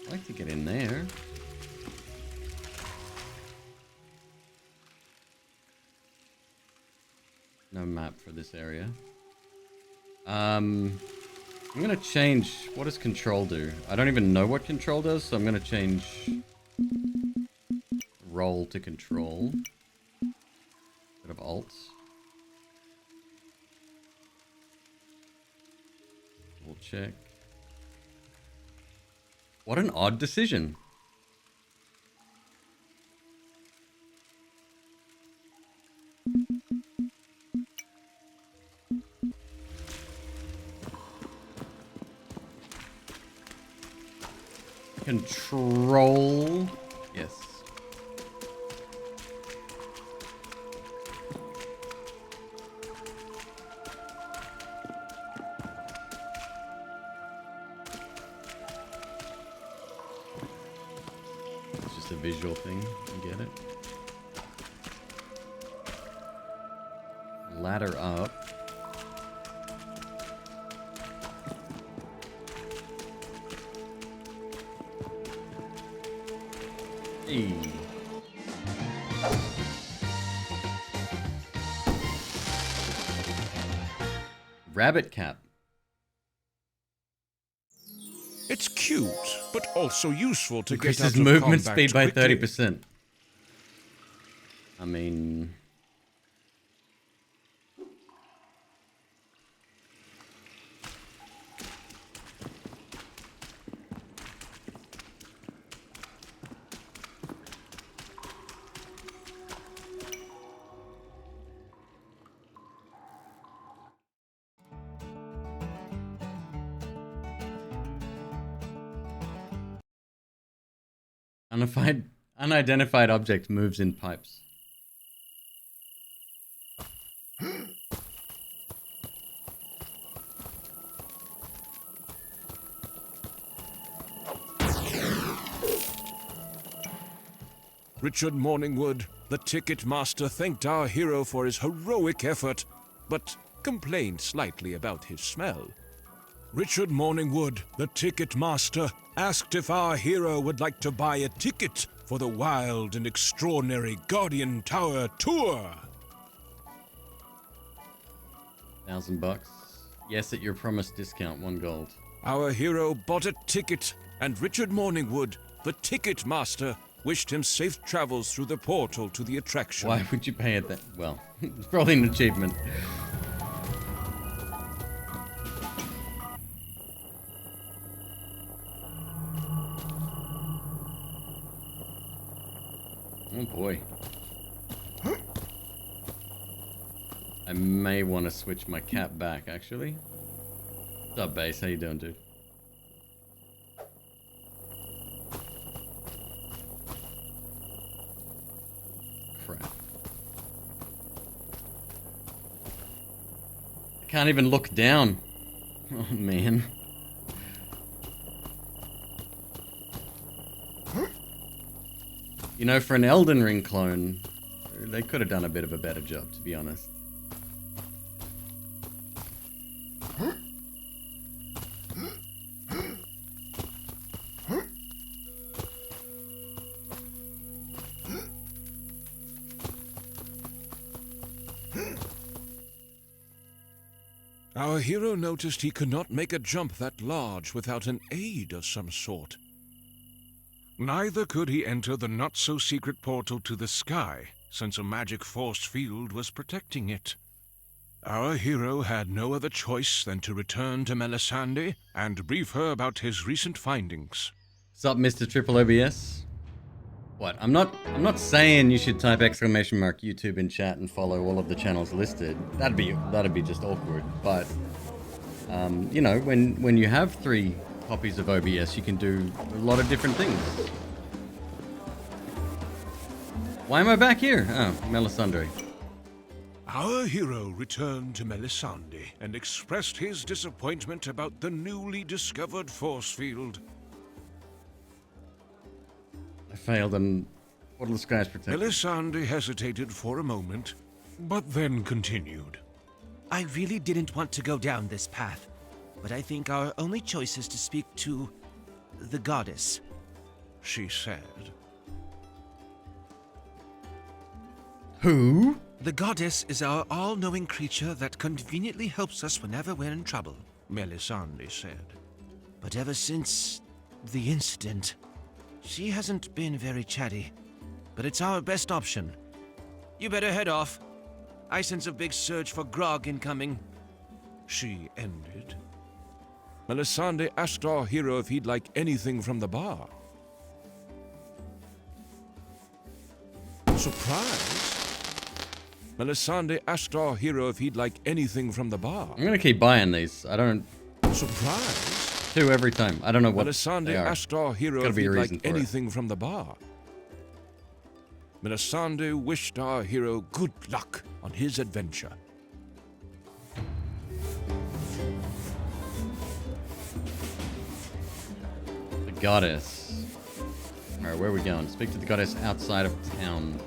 I'd like to get in there. No map for this area. I'm gonna change. What does control do? I don't even know what control does, so I'm gonna change roll to control. Bit of alts. We'll check. What an odd decision. Control. Yes. It's just a visual thing. You get it? Ladder up. Hey. Rabbit cap. It's cute, but also useful to get out Increases of movement combat speed by quickly. 30%. I mean... Unidentified object moves in pipes. Richard Morningwood, the ticket master, thanked our hero for his heroic effort, but complained slightly about his smell. Richard Morningwood, the ticket master, asked if our hero would like to buy a ticket for the wild and extraordinary Guardian Tower tour. $1,000. Yes, at your promised discount, 1 gold. Our hero bought a ticket, and Richard Morningwood, the ticket master, wished him safe travels through the portal to the attraction. Why would you pay it that? Well, it's probably an achievement. Oh boy. I may want to switch my cap back, actually. What's up, Base? How you doing, dude? Crap. I can't even look down. Oh, man. You know, for an Elden Ring clone, they could have done a bit of a better job, to be honest. Our hero noticed he could not make a jump that large without an aid of some sort. Neither could he enter the not-so-secret portal to the sky, since a magic force field was protecting it. Our hero had no other choice than to return to Melisande and brief her about his recent findings. What's up, Mr. Triple OBS? What? I'm not saying you should type !YouTube in chat and follow all of the channels listed. That'd be just awkward. But you know, when you have 3 copies of OBS, you can do a lot of different things. Why am I back here? Oh, Melisandre. Our hero returned to Melisande and expressed his disappointment about the newly discovered force field. I failed and Portal of Sky is protected. Melisande hesitated for a moment, but then continued. I really didn't want to go down this path, but I think our only choice is to speak to the goddess, She said. Who? The goddess is our all-knowing creature that conveniently helps us whenever we're in trouble. Melisande said. But ever since the incident, she hasn't been very chatty. But it's our best option. You better head off. I sense a big surge for grog incoming. She ended. Melisande asked our hero if he'd like anything from the bar. Surprised? Melisande asked our hero if he'd like anything from the bar. I'm gonna keep buying these. I don't... Surprised? 2 every time. I don't know what Melisande they are. asked our hero Gotta if be a he'd reason like for it. anything from the bar. Melisande wished our hero good luck on his adventure. The goddess. Alright, where are we going? Speak to the goddess outside of town.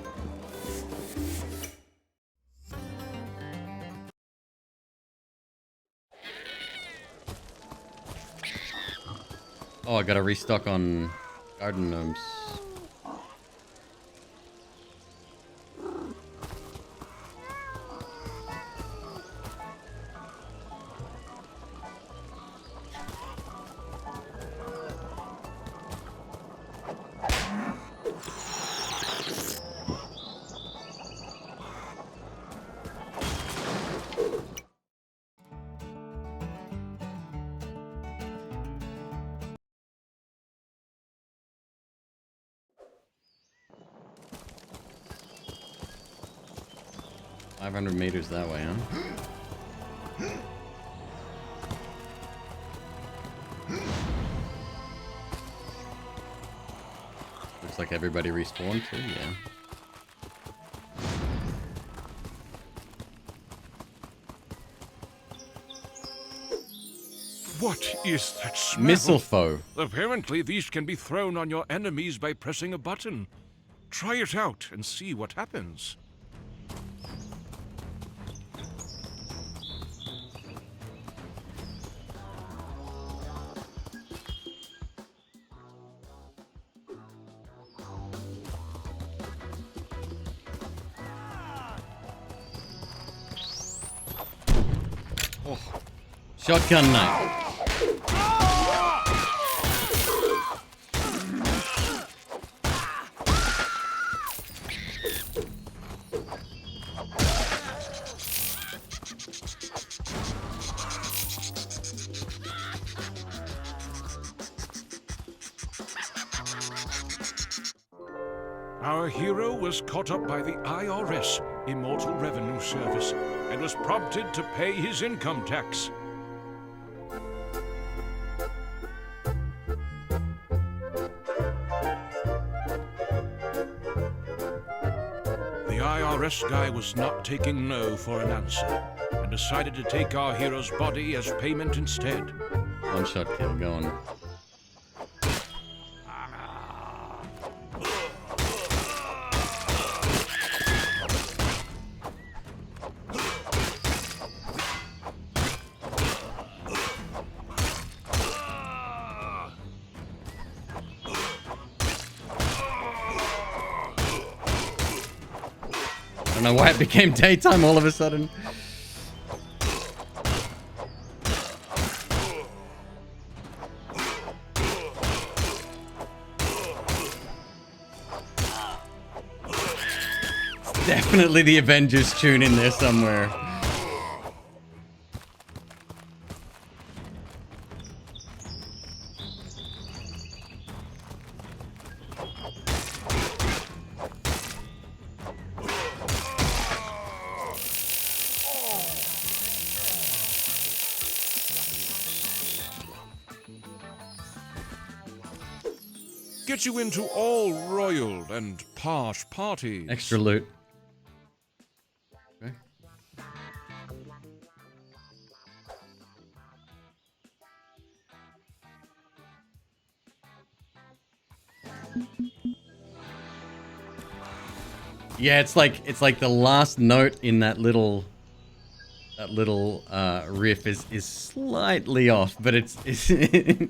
Oh, I gotta restock on garden gnomes. $500 meters that way, huh? Looks like everybody respawned too, yeah. What is that smell? Missile foe. Apparently these can be thrown on your enemies by pressing a button. try it out and see what happens. Shotgun knife. Our hero was caught up by the IRS, Immortal Revenue Service, and was prompted to pay his income tax. The IRS guy was not taking no for an answer, and decided to take our hero's body as payment instead. One shot kill going. I don't know why it became daytime all of a sudden. Definitely the Avengers tune in there somewhere. Get you into all royal and posh parties. Extra loot. Okay. Yeah, it's like the last note in that little riff is slightly off, but it's it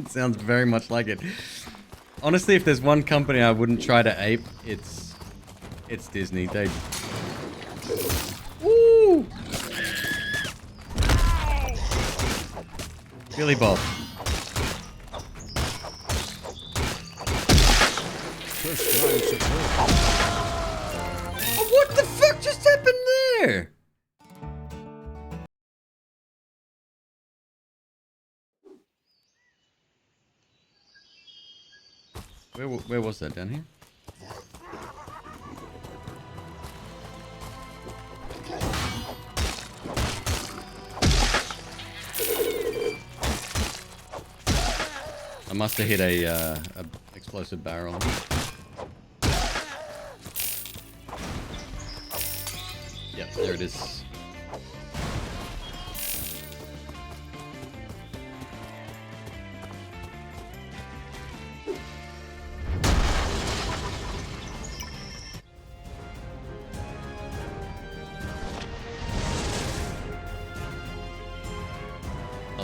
sounds very much like it. Honestly, if there's one company I wouldn't try to ape, it's Disney. They woo! Billy Bob. What the fuck just happened there? Where was that? Down here? I must have hit a explosive barrel. Yep, there it is.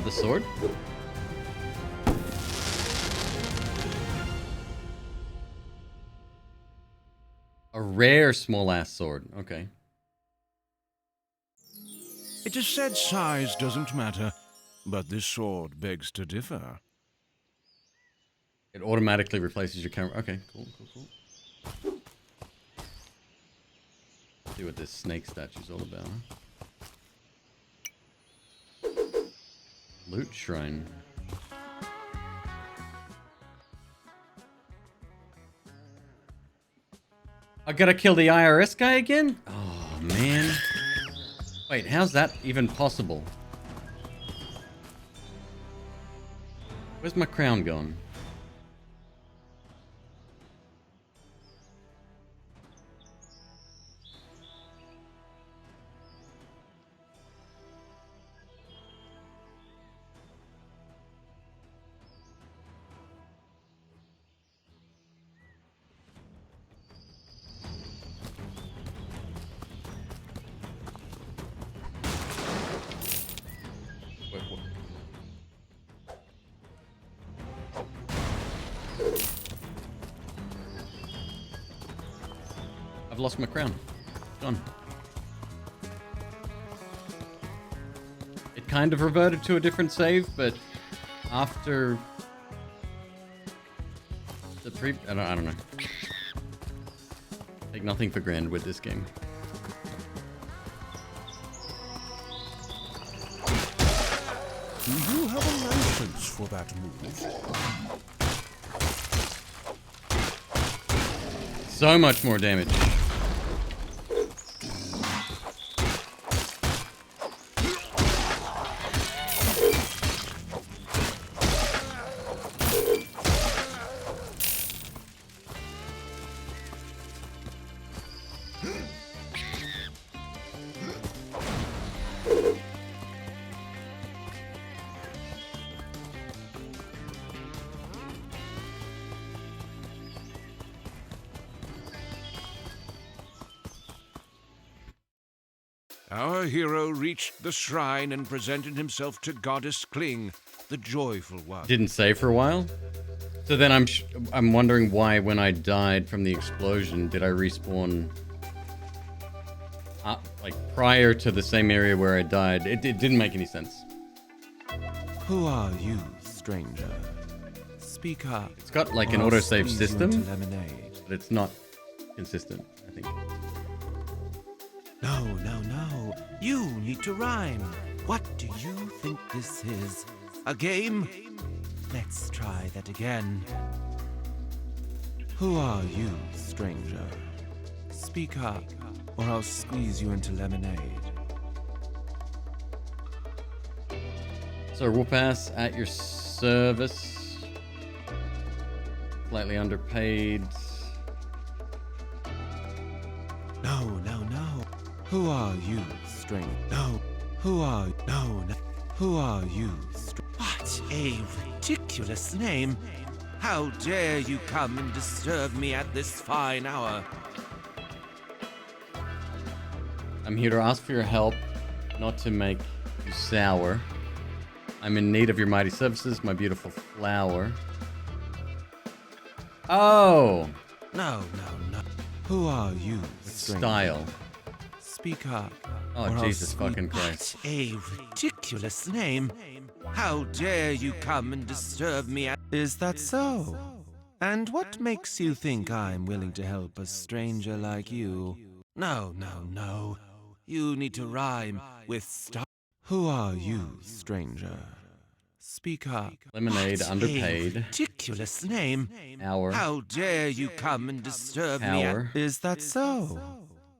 The sword? A rare small ass sword. Okay. It is said size doesn't matter, but this sword begs to differ. It automatically replaces your camera. Okay, cool. See what this snake statue's all about, huh? Loot shrine. I gotta kill the IRS guy again? Oh, man. Wait, how's that even possible? Where's my crown going? I've lost my crown. Gone. It kind of reverted to a different save, but after the I don't know. Take nothing for granted with this game. Do you have a license for that move? So much more damage. Our hero reached the shrine and presented himself to Goddess Kling, the joyful one. Didn't save for a while. So then I'm wondering why when I died from the explosion, did I respawn like prior to the same area where I died? It didn't make any sense. Who are you, stranger? Speak up. It's got like an or I'll autosave squeeze you system, into lemonade. but it's not consistent, I think. No, no, no. You need to rhyme. What do you think this is? A game? Let's try that again. Who are you, stranger? Speak up, or I'll squeeze you into lemonade. So Whoopass at your service. Slightly underpaid. No, no, no. Who are you, stranger? No. Who are... No, no. Who are you, What a ridiculous name. How dare you come and disturb me at this fine hour? I'm here to ask for your help, not to make you sour. I'm in need of your mighty services, my beautiful flower. Oh! No, no, no. Who are you, stranger? Style. Speak up. Oh, or I'll Jesus squeeze- fucking Christ. What a ridiculous name. How dare you come and disturb me at... Is that so? And what makes you think I'm willing to help a stranger like you? No, no, no. You need to rhyme with stop. Who are you, stranger? Speak up. Lemonade, What underpaid. A ridiculous name. Hour. How dare you come and disturb me Power. at... Is that so?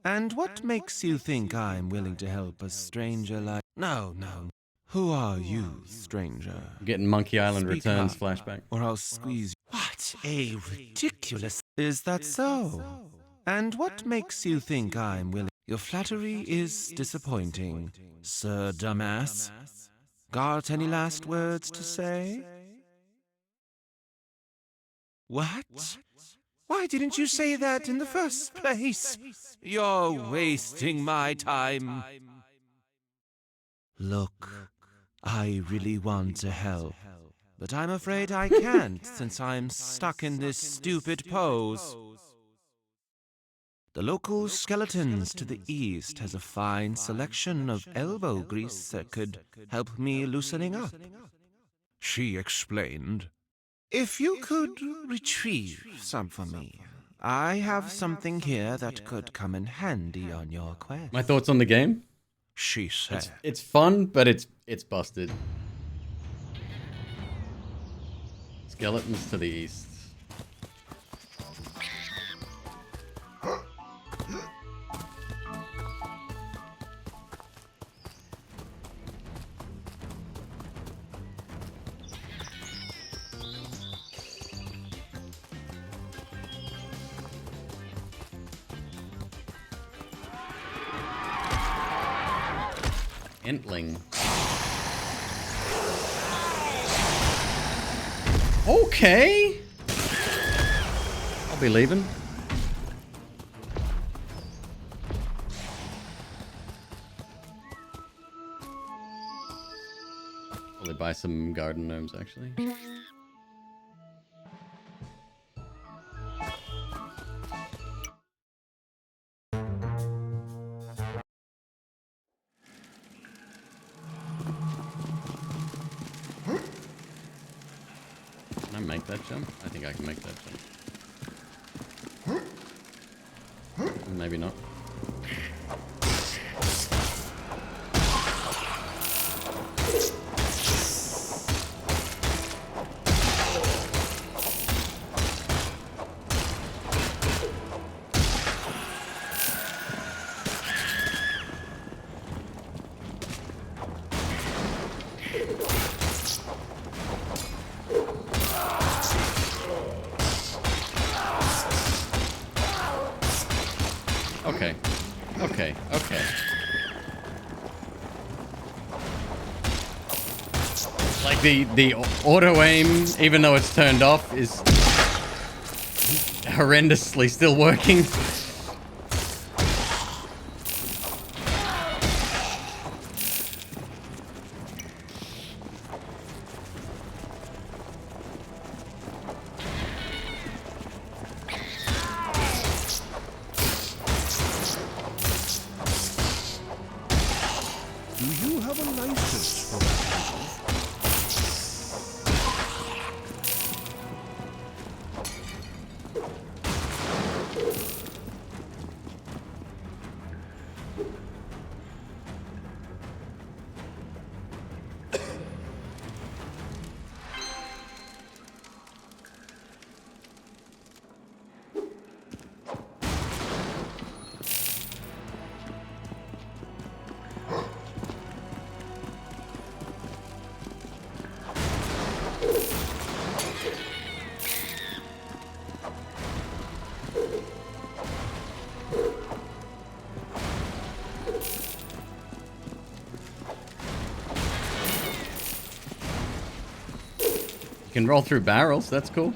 And what makes you think I'm willing to help a stranger like... No, no. Who are you, stranger? I'm getting Monkey Island Speak Returns up, flashback. or I'll squeeze you. What a ridiculous... Is that so? And what makes you think I'm willing... Your flattery is disappointing, Sir Dumbass. Got any last words to say? What? Why didn't you say that in the first place? You're wasting my time. Look, I really want to help, but I'm afraid I can't since I'm stuck in this stupid pose. The local skeletons to the east has a fine selection of elbow grease that could help me loosening up. She explained. If you could retrieve some for me, I have something here that could come in handy on your quest. My thoughts on the game? She said. It's fun, but it's busted. Skeletons to the east. Entling. Okay. I'll be leaving. Probably buy some garden gnomes actually. Can I make that jump? I think I can make that jump. Maybe not. Okay. Okay. Okay. Like the auto aim, even though it's turned off, is horrendously still working. Do you have a license for that? You can roll through barrels, that's cool.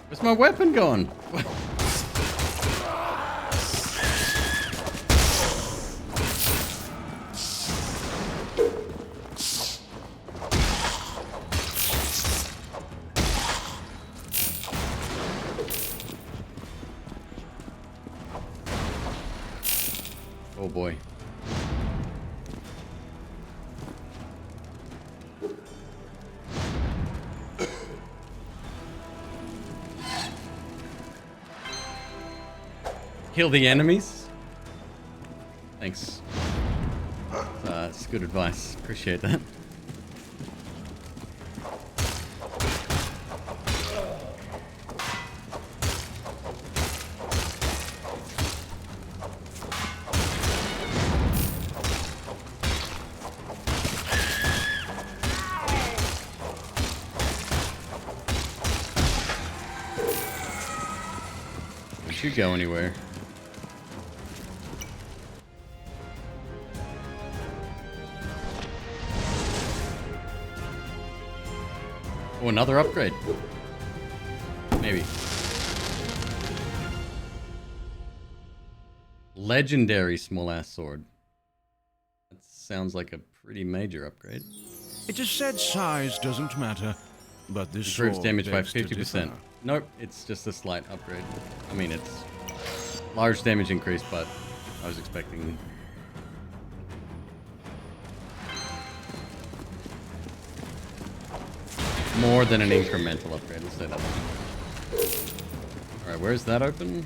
Where's my weapon gone? Oh boy. Kill the enemies? Thanks. It's good advice. Appreciate that. Don't you go anywhere. Oh, another upgrade. Maybe. Legendary small ass sword. That sounds like a pretty major upgrade. It is said size doesn't matter, but this Improves sword damage by begs to 50%. differ. Nope, it's just a slight upgrade. I mean, it's large damage increase, but I was expecting... more than an incremental upgrade, let's say that. Alright, where's that open?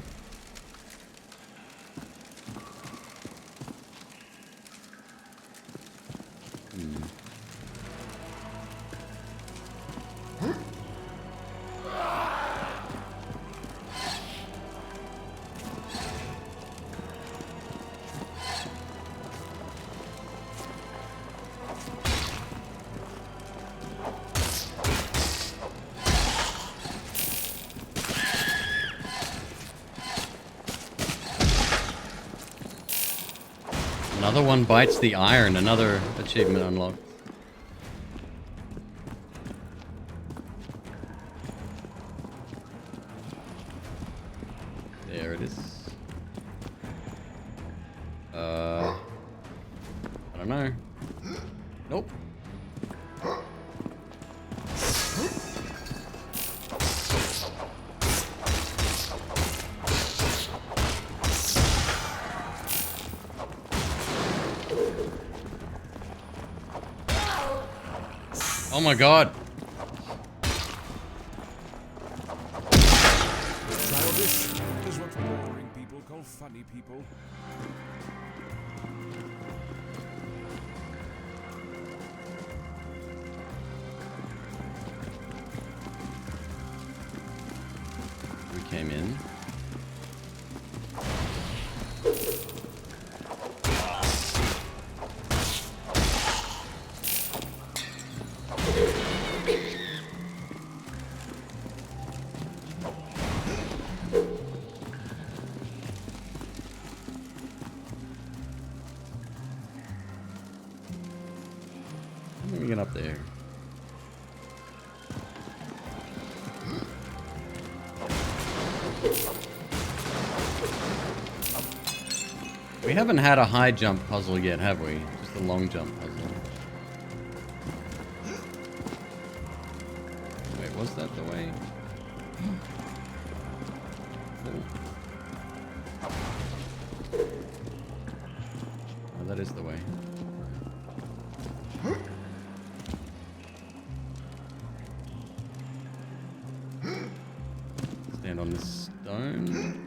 Another one bites the iron, another achievement unlocked. There it is. Oh my god. Childish is what boring people call funny people. We came in. Let me get up there. We haven't had a high jump puzzle yet, have we? Just a long jump puzzle. Wait, was that the way? Oh, that is the way. Stand on this stone.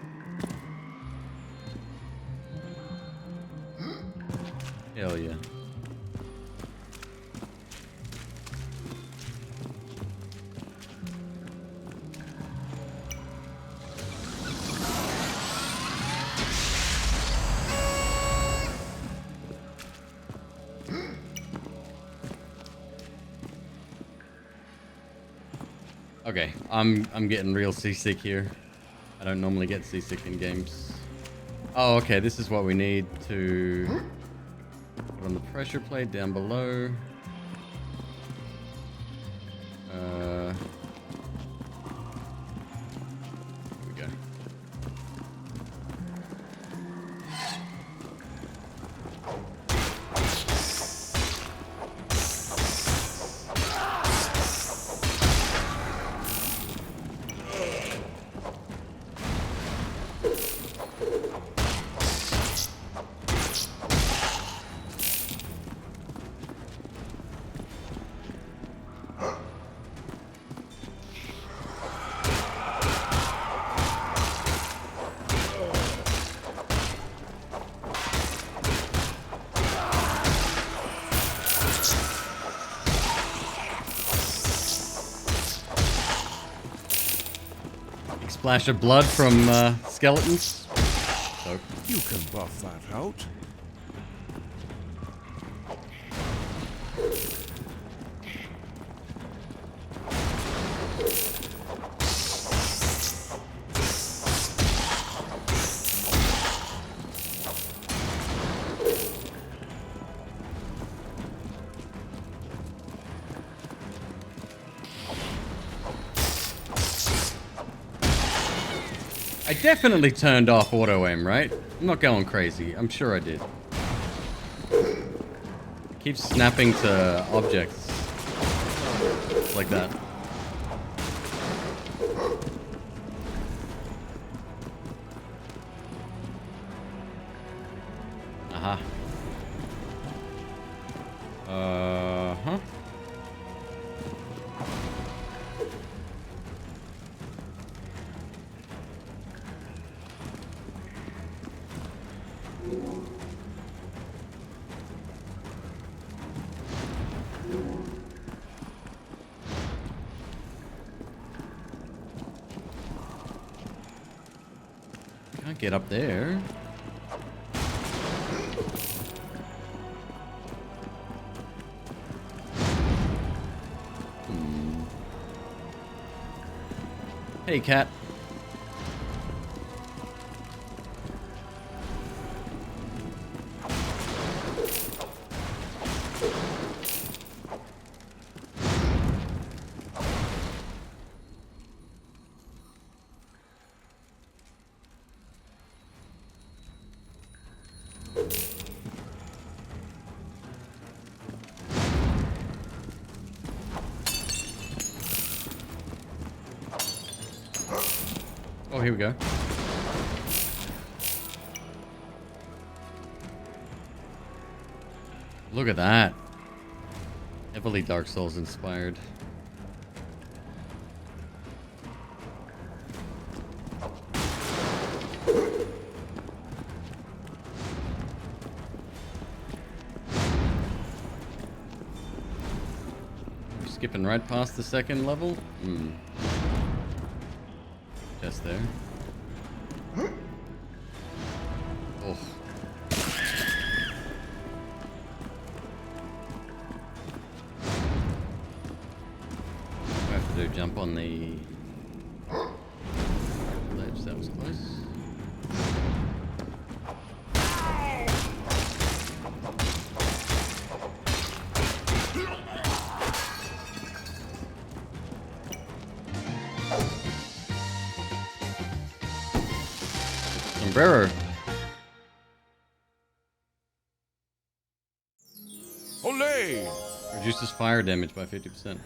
Hell yeah. Okay, I'm getting real seasick here. I don't normally get seasick in games. Oh, okay, this is what we need to put on the pressure plate down below. Here we go. Splash of blood from skeletons. So. You can buff that out. I definitely turned off auto aim, right? I'm not going crazy. I'm sure I did. Keep snapping to objects like that. Aha. Uh-huh. Can't get up there. Hey, cat. Oh, here we go. Look at that. Heavily Dark Souls inspired. We're skipping right past the second level? Just there. Oh. I have to do jump on the ledge. That was close. Sombrero. Olay! Reduces fire damage by 50%.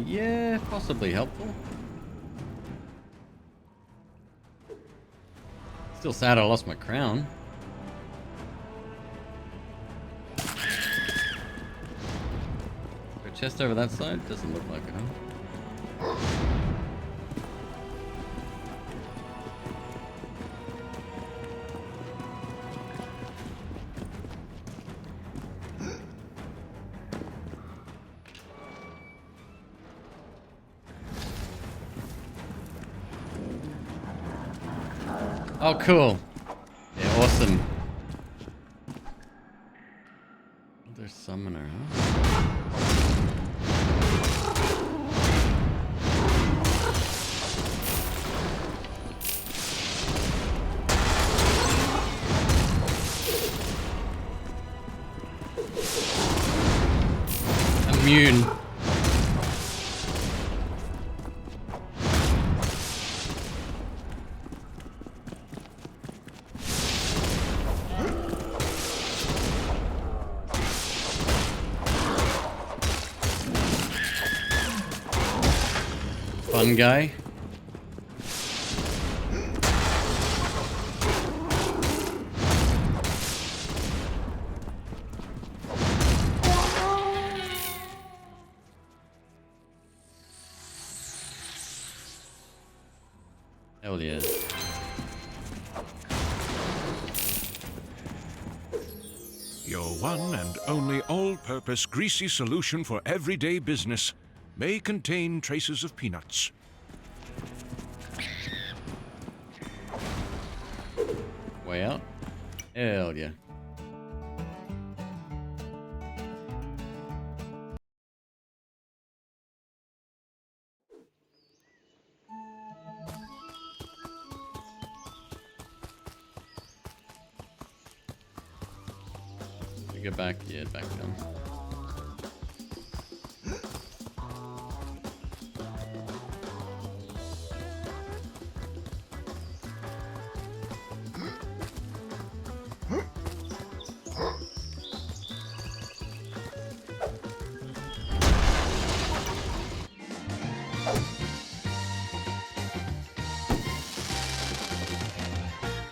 Yeah, possibly helpful. Still sad I lost my crown. Is there a chest over that side? Doesn't look like it, huh? Oh, cool. Yeah, awesome. Another summoner, huh? Immune. Fun guy. Hell yeah. Your one and only all-purpose greasy solution for everyday business may contain traces of peanuts. Way out? Hell yeah. Get back, yeah, back down.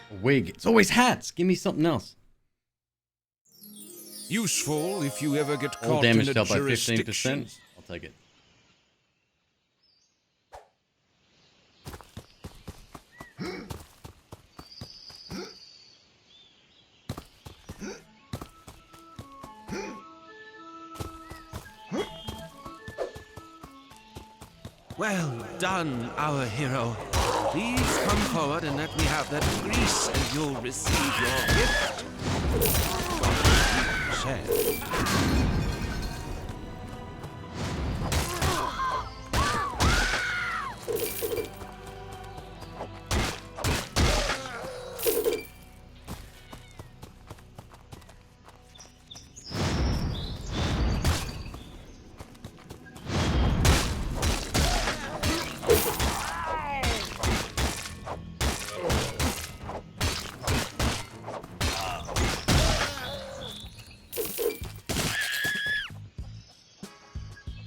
A wig. It's always hats. Give me something else. Useful if you ever get All caught damage in a dealt by jurisdiction. 15%. I'll take it. Well done, our hero. Please come forward and let me have that grease, and you'll receive your gift. Said.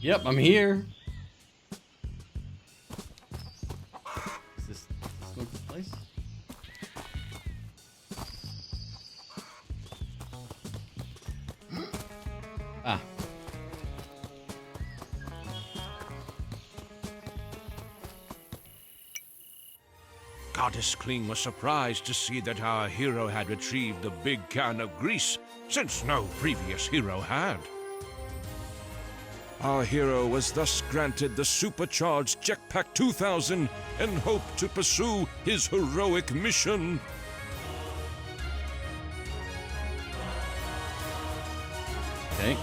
Yep, I'm here. Is this look the place? Goddess Kling was surprised to see that our hero had retrieved the big can of grease, since no previous hero had. Our hero was thus granted the supercharged Jetpack 2000 and hoped to pursue his heroic mission. Okay.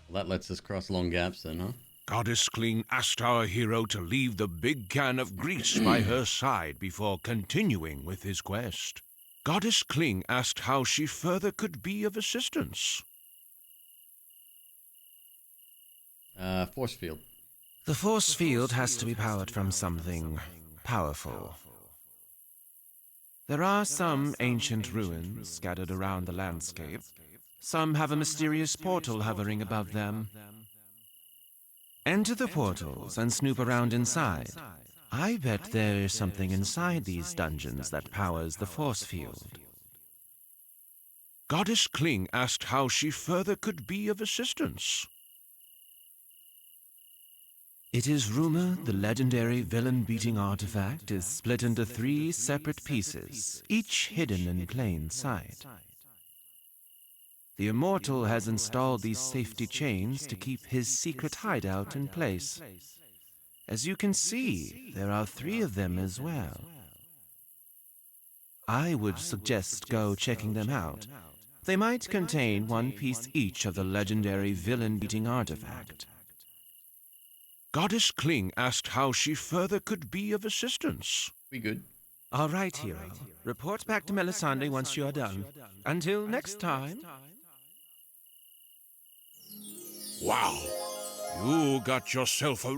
Well, that lets us cross long gaps then, huh? Goddess Kling asked our hero to leave the big can of grease by her side before continuing with his quest. Goddess Kling asked how she further could be of assistance. Force field. The force field has to be powered from something powerful. There are some ancient ruins scattered around the landscape. Some have a mysterious portal hovering above them. Enter the portals and snoop around inside. I bet there is something inside these dungeons that powers the force field. Goddess Kling asked how she further could be of assistance. It is rumored the legendary villain-beating artifact is split into 3 separate pieces, each hidden in plain sight. The Immortal has installed these safety chains to keep his secret hideout in place. As you can see, there are 3 of them as well. I would suggest go checking them out. They might contain 1 piece each of the legendary villain-beating artifact. Goddess Kling asked how she further could be of assistance. We good? All right, hero. Report back to Melisande once you are done. Until next time. Wow, you got yourself a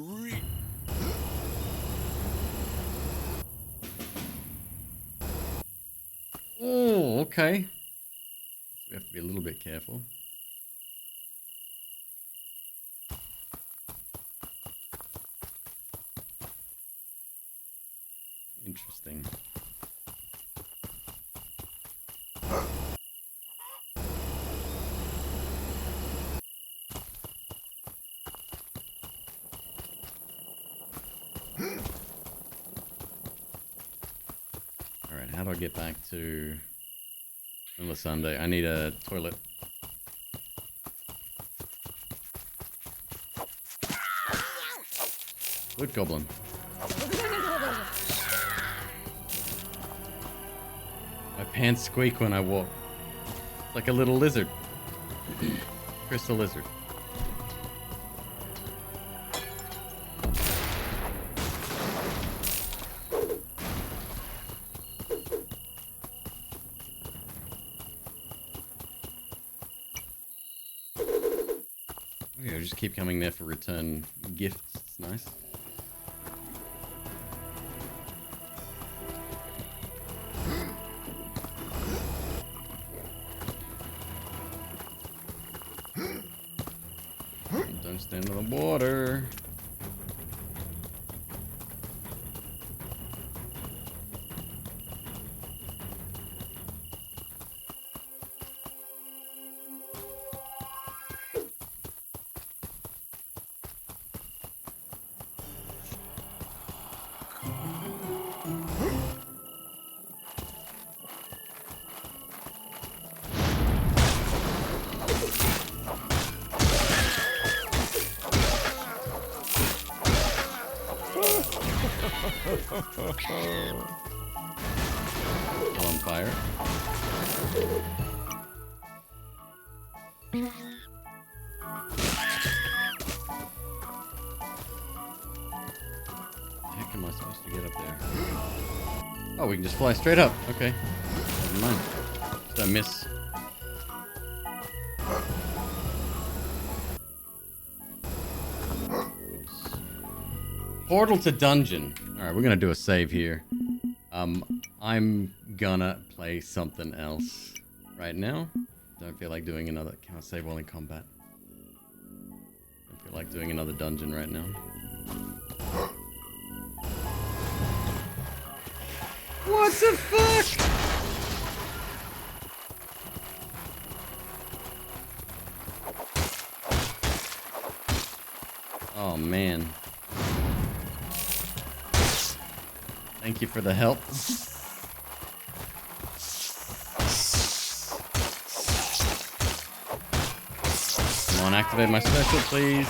Oh, okay. We have to be a little bit careful. Interesting. Alright, how do I get back to Melisande? I need a toilet. Good goblin. My pants squeak when I walk. It's like a little lizard. Crystal lizard. Okay, I just keep coming there for return gifts. It's nice. Don't stand in the water. Still on fire. How the heck am I supposed to get up there? Oh, we can just fly straight up. Okay. Never mind. Did I miss? Portal to dungeon. Alright, we're gonna do a save here. I'm gonna play something else right now. Don't feel like doing another. Can I save while in combat? Don't feel like doing another dungeon right now. What the fuck? Oh man. Thank you for the help. Come on, activate my special, please.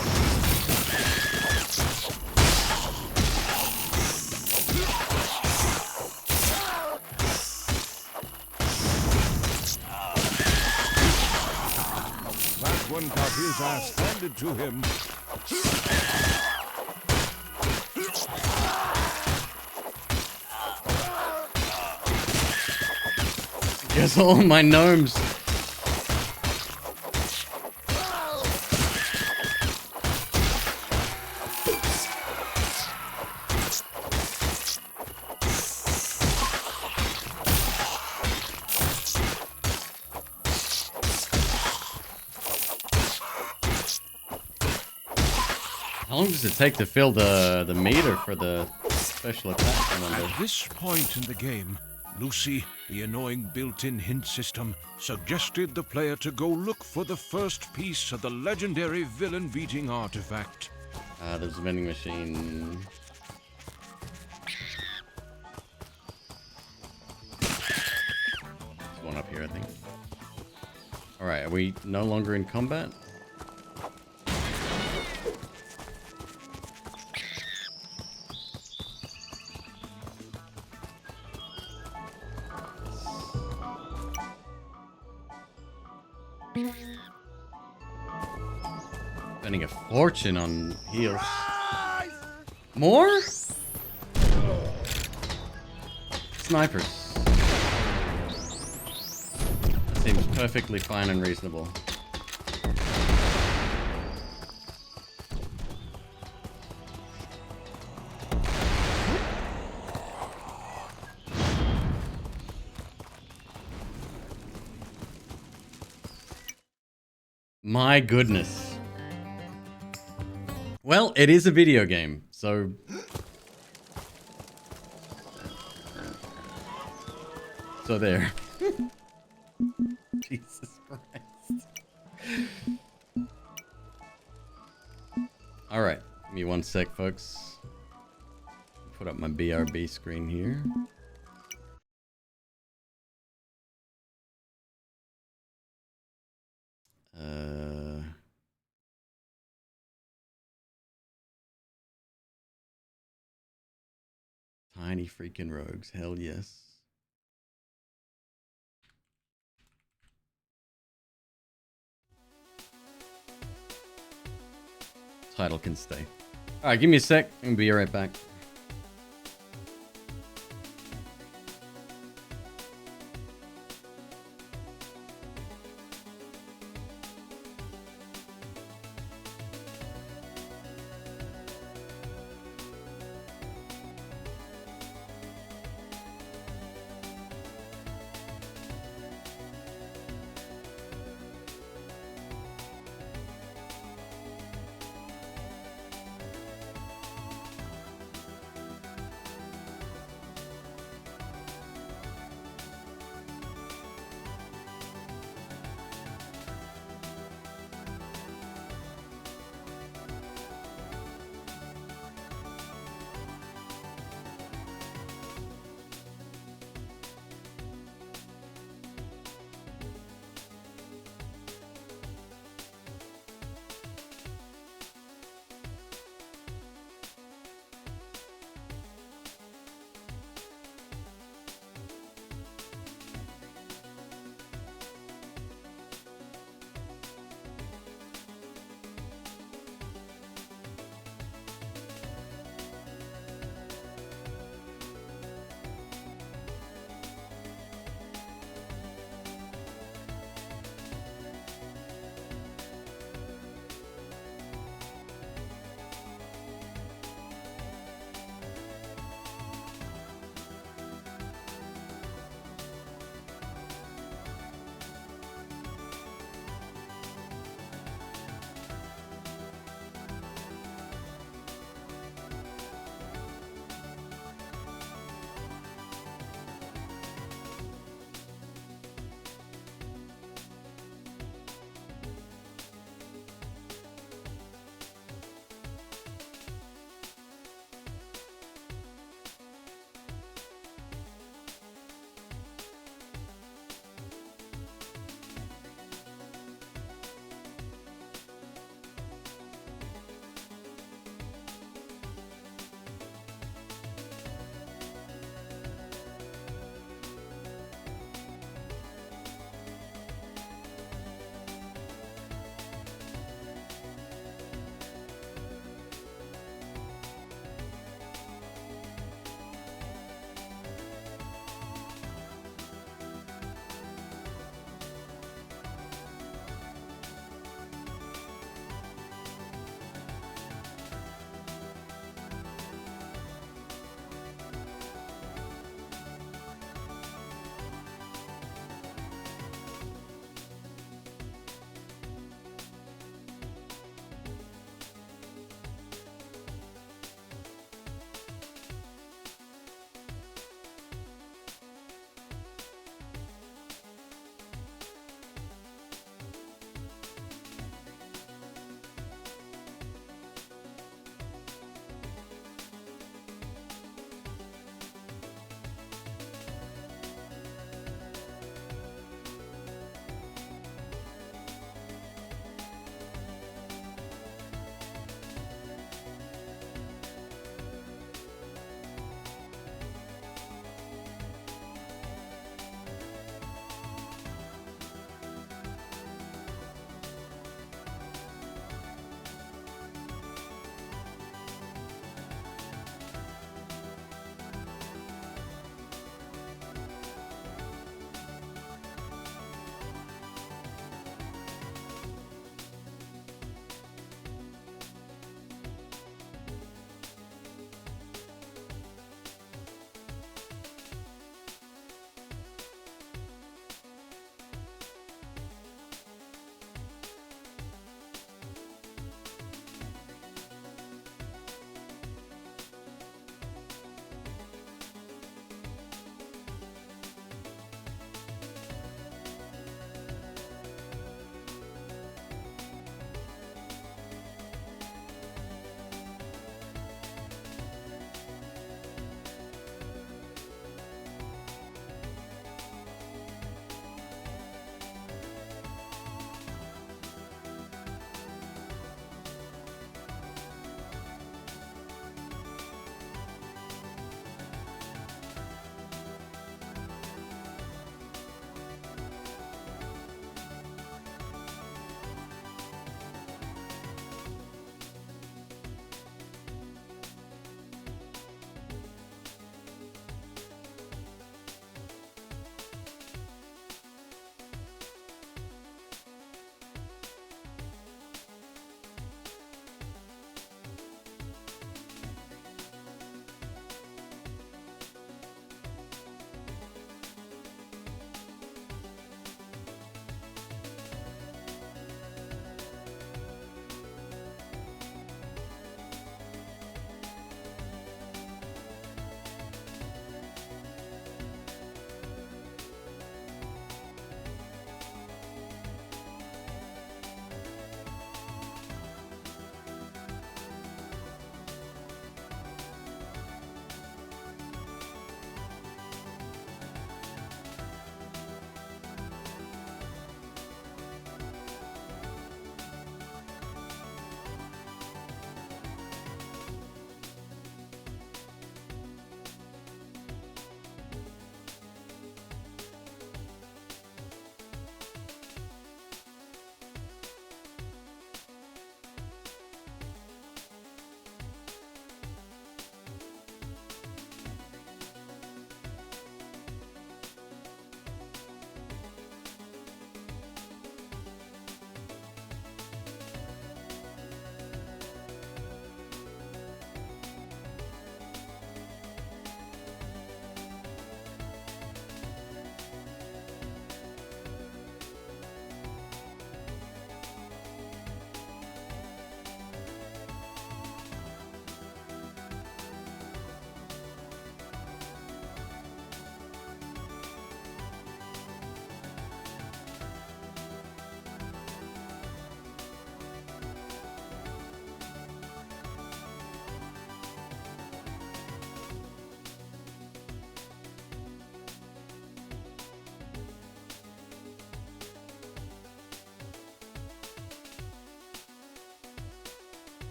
That one got his ass handed to him. Guess all my gnomes. How long does it take to fill the meter for the special attack? At this point in the game, Lucy, the annoying built-in hint system, suggested the player to go look for the first piece of the legendary villain-beating artifact. There's a vending machine. There's one up here, I think. Alright, are we no longer in combat? Spending a fortune on heals. More? Snipers. That seems perfectly fine and reasonable. My goodness. Well, it is a video game, so... So there. Jesus Christ. Alright, give me one sec, folks. Put up my BRB screen here. Tiny freaking rogues, hell yes. Title can stay. Alright, give me a sec. I'm gonna be right back.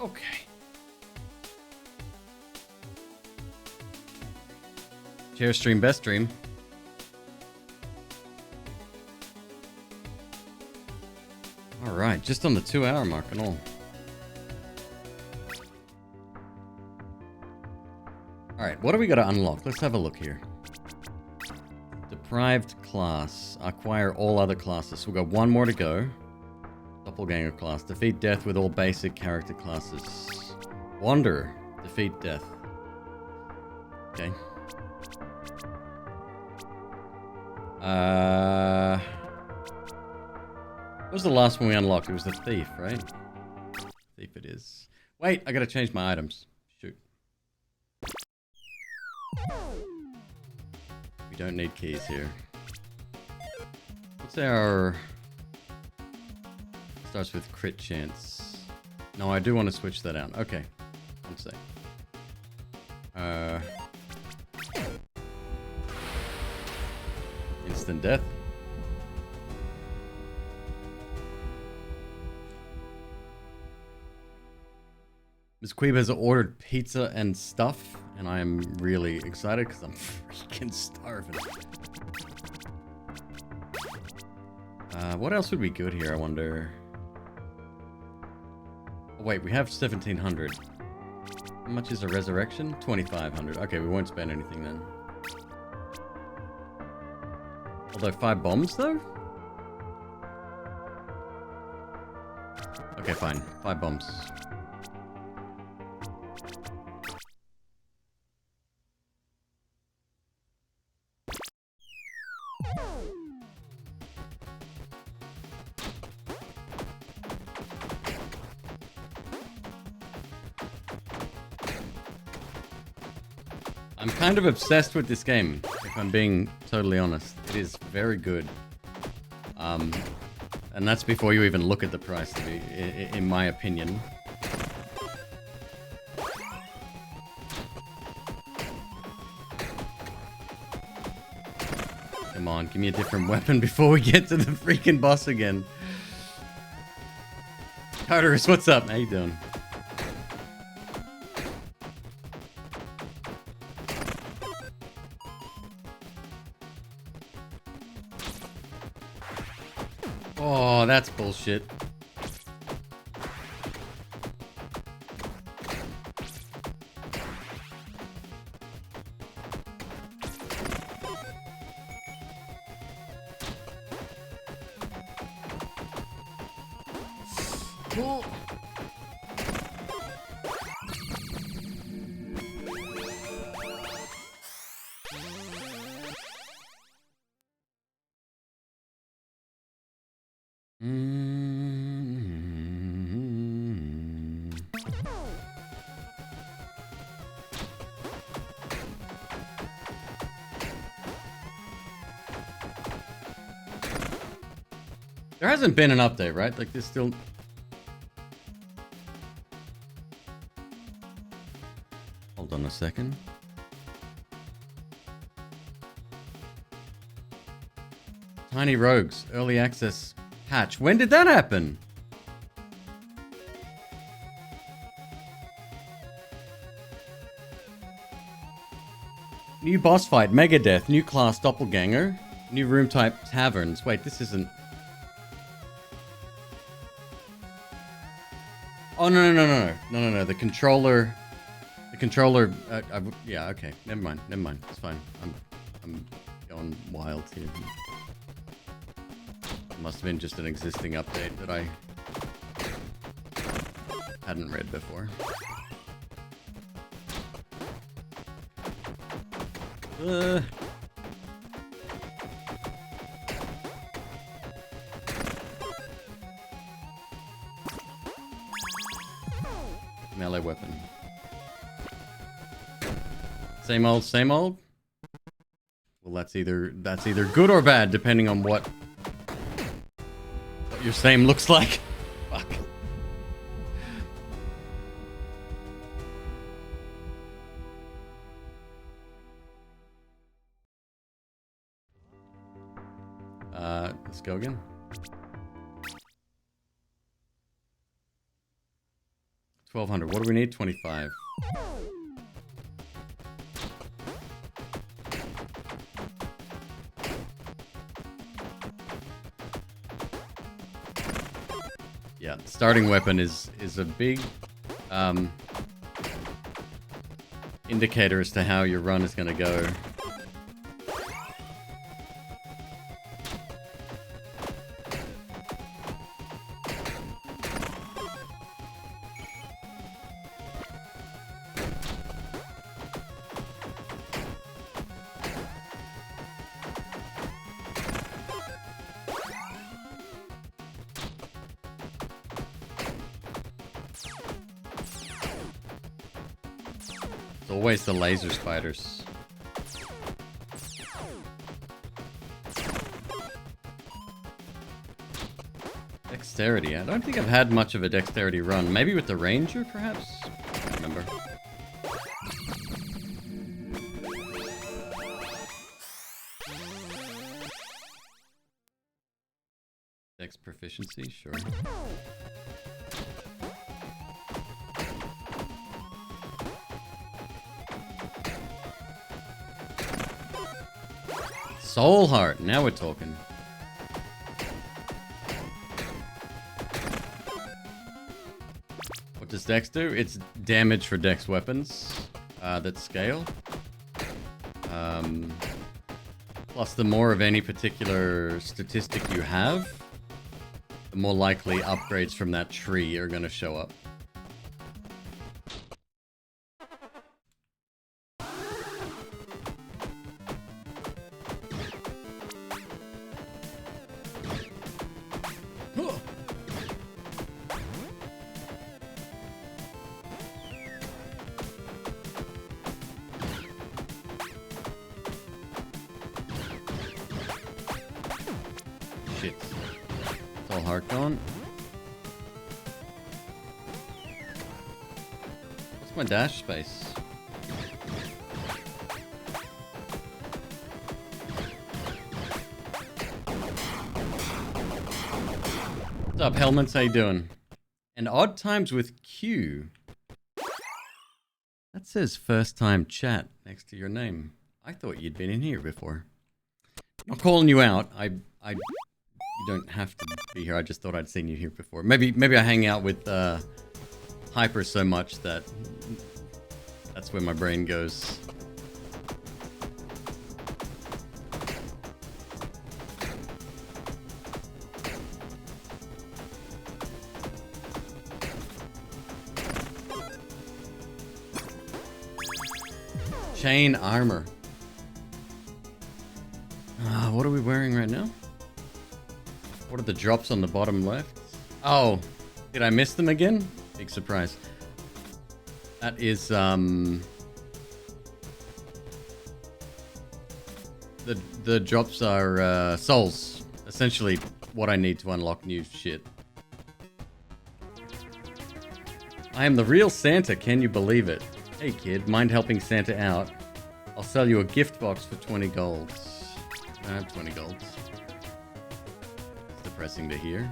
Okay. Share stream, best stream. All right, just on the 2-hour mark and all. All right, what do we got to unlock? Let's have a look here. Deprived class. Acquire all other classes. So we've got one more to go. Doppelganger class. Defeat death with all basic character classes. Wander. Defeat death. Okay. What was the last one we unlocked? It was the thief, right? Thief it is. Wait, I gotta change my items. Shoot. We don't need keys here. What's our... Starts with crit chance. No, I do want to switch that out. Okay. One sec. Instant death. McQueeb has ordered pizza and stuff, and I am really excited because I'm freaking starving. What else would be good here, I wonder? Oh, wait, we have 1,700. How much is a resurrection? 2,500. Okay, we won't spend anything then. Although 5 bombs, though? Okay, fine. 5 bombs. I'm kind of obsessed with this game, if I'm being totally honest. It is very good. And that's before you even look at the price, in my opinion. Come on, give me a different weapon before we get to the freaking boss again. Carterus, what's up? How you doing? Oh, that's bullshit. Cool. There hasn't been an update, right? Like, there's still... Hold on a second. Tiny Rogues, early access patch. When did that happen? New boss fight, Megadeth, new class Doppelganger, new room type Taverns. Wait, this isn't... Oh, no, the controller... yeah, okay, never mind, it's fine. I'm going wild here. Must have been just an existing update that I hadn't read before. Melee weapon. Same old, same old? Well, that's either good or bad, depending on what your same looks like. Fuck. Let's go again. 1200. What do we need? 25. Yeah, starting weapon is a big indicator as to how your run is going to go. It's always the laser spiders. Dexterity. I don't think I've had much of a dexterity run. Maybe with the ranger, perhaps? I can't remember. Dex proficiency, sure. Soul Heart, now we're talking. What does Dex do? It's damage for Dex weapons that scale. Plus, the more of any particular statistic you have, the more likely upgrades from that tree are going to show up. Shit. It's all heart gone. What's my dash space? What's up, Helmets? How you doing? And odd times with Q. That says first time chat next to your name. I thought you'd been in here before. I'm calling you out. You don't have to be here. I just thought I'd seen you here before. Maybe I hang out with Hyper so much that that's where my brain goes. Chain armor. What are we wearing right now? What are the drops on the bottom left? Oh, did I miss them again? Big surprise. That is, the drops are, souls. Essentially what I need to unlock new shit. I am the real Santa, can you believe it? Hey kid, mind helping Santa out? I'll sell you a gift box for 20 golds. I have 20 golds. Depressing to hear.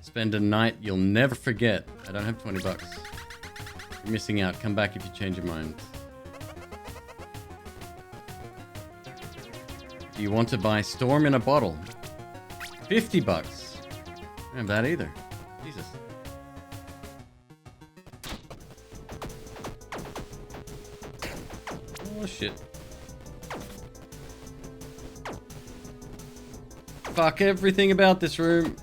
Spend a night you'll never forget. I don't have 20 bucks. You're missing out. Come back if you change your mind. Do you want to buy Storm in a bottle? 50 bucks. I don't have that either. Jesus. Oh shit. Fuck everything about this room.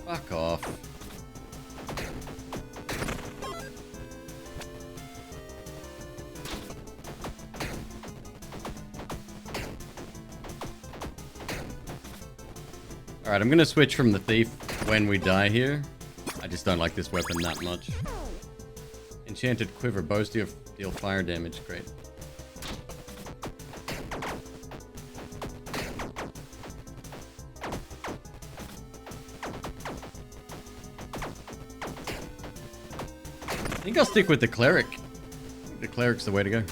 Fuck off. Alright, I'm gonna switch from the thief when we die here. I just don't like this weapon that much. Enchanted quiver. Bows deal fire damage. Great. I think I'll stick with the cleric. I think the cleric's the way to go.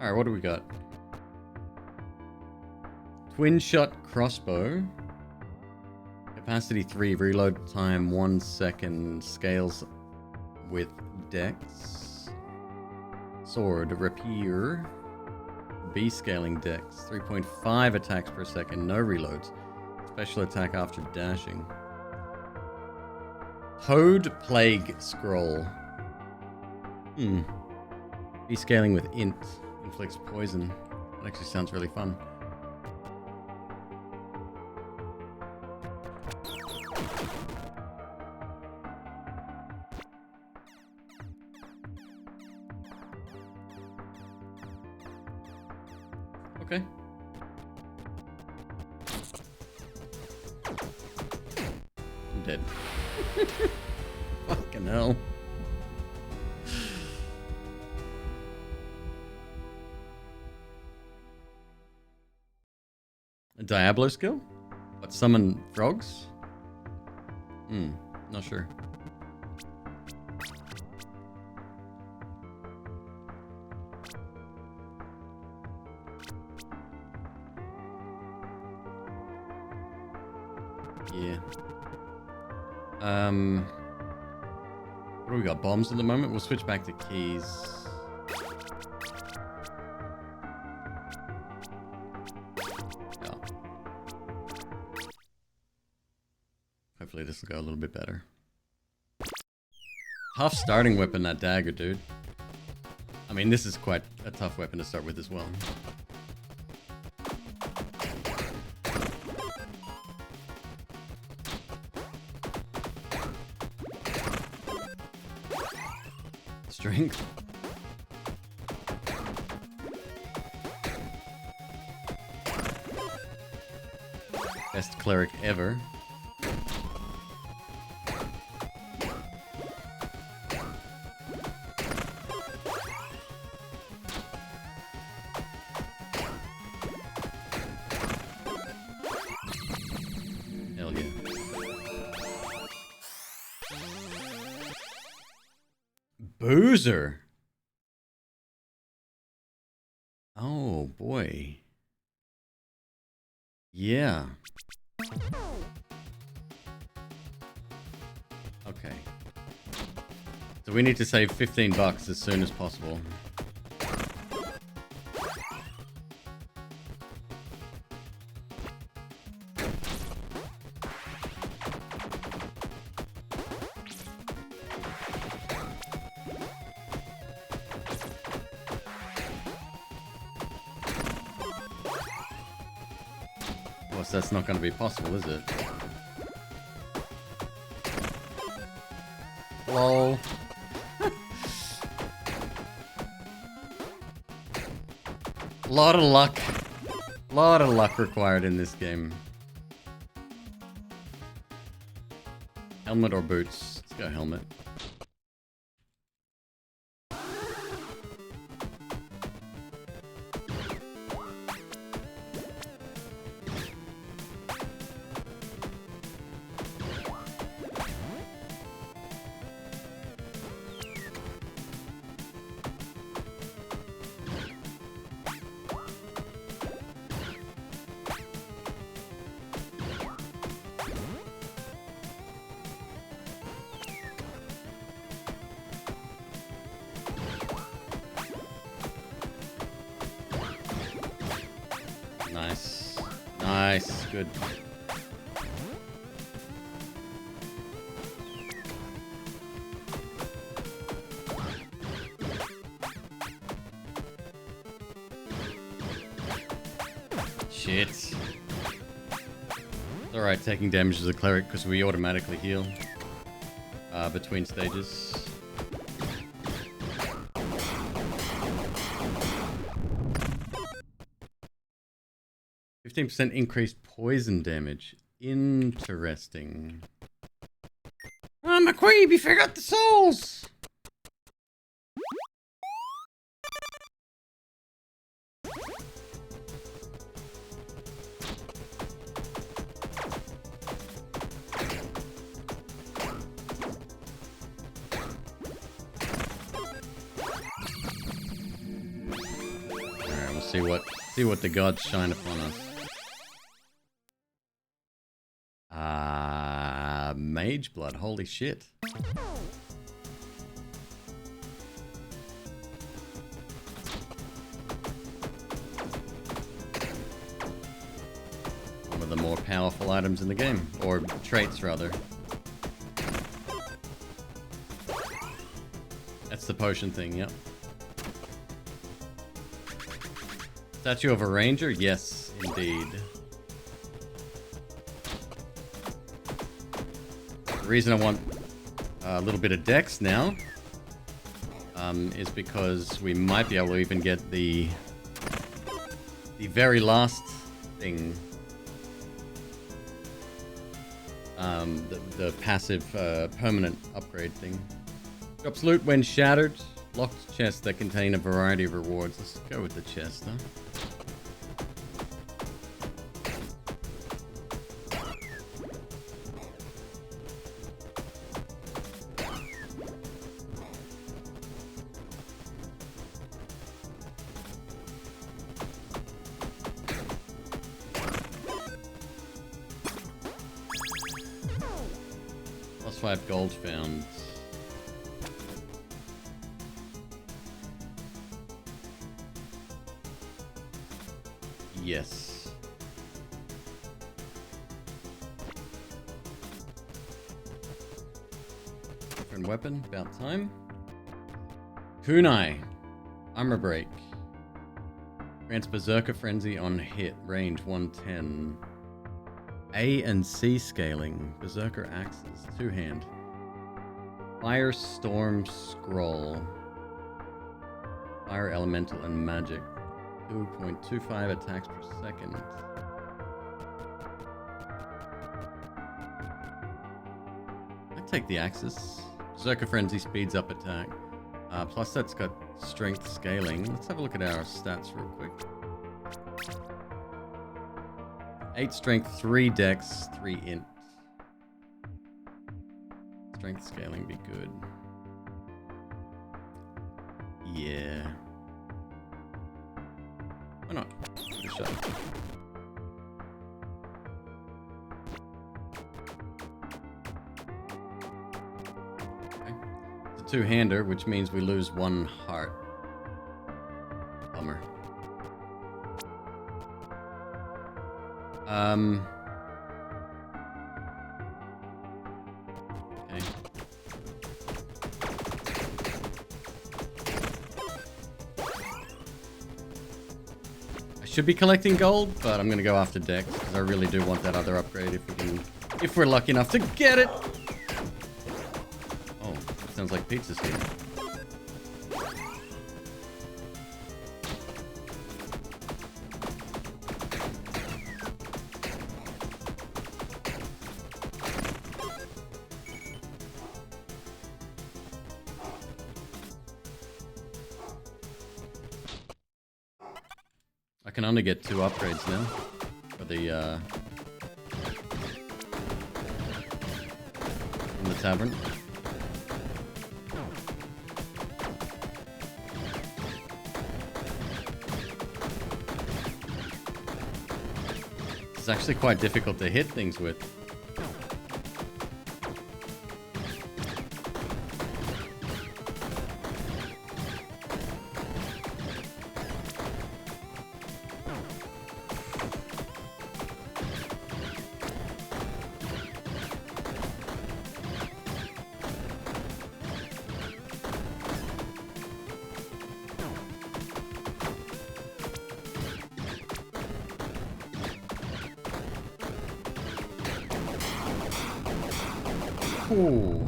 Alright, what do we got? Twin shot crossbow. Capacity 3, reload time 1 second, scales with dex. Sword, rapier. B scaling dex, 3.5 attacks per second, no reloads. Special attack after dashing. Toad Plague Scroll. B scaling with int, inflicts poison. That actually sounds really fun. Okay. I'm dead. Fucking hell. A Diablo skill? What, summon frogs? Not sure. Yeah. What do we got? Bombs at the moment? We'll switch back to keys. Yeah. Hopefully this will go a little bit better. Tough starting weapon, that dagger, dude. I mean, this is quite a tough weapon to start with as well. Strength. Best cleric ever. Hell yeah. Boozer. Oh boy. Yeah. Okay. So we need to save $15 as soon as possible. Of course, that's not going to be possible, is it? Lol. Lot of luck. Lot of luck required in this game. Helmet or boots? Let's go helmet. Nice. Nice. Good. Shit. It's alright taking damage as a cleric because we automatically heal between stages. 15% increased poison damage. Interesting. Oh, McQueeb, you forgot the souls! Alright, we'll see what the gods shine upon us. Mage blood. Holy shit. One of the more powerful items in the game. Or traits, rather. That's the potion thing, yep. Statue of a ranger? Yes, indeed. The reason I want a little bit of dex now is because we might be able to even get the very last thing. The passive permanent upgrade thing. Drops loot when shattered. Locked chests that contain a variety of rewards. Let's go with the chest, huh? Plus 5 gold found. Yes. Different weapon, about time. Kunai. Armor break. Grants Berserker Frenzy on hit. Range 110. A and C scaling. Berserker axes. Two-hand. Firestorm Scroll. Fire Elemental and Magic. 2.25 attacks per second. I'd take the axis. Berserker Frenzy speeds up attack. Plus that's got strength scaling. Let's have a look at our stats real quick. 8 strength, 3 dex, 3 int. Strength scaling be good. Yeah. Why not? Give it a shot. Okay. It's a two-hander, which means we lose 1 heart. Bummer. Okay. Should be collecting gold, but I'm gonna go after dex because I really do want that other upgrade if we're lucky enough to get it. Oh, sounds like pizza's here. I can only get 2 upgrades now for the in the tavern. It's actually quite difficult to hit things with. Ooh.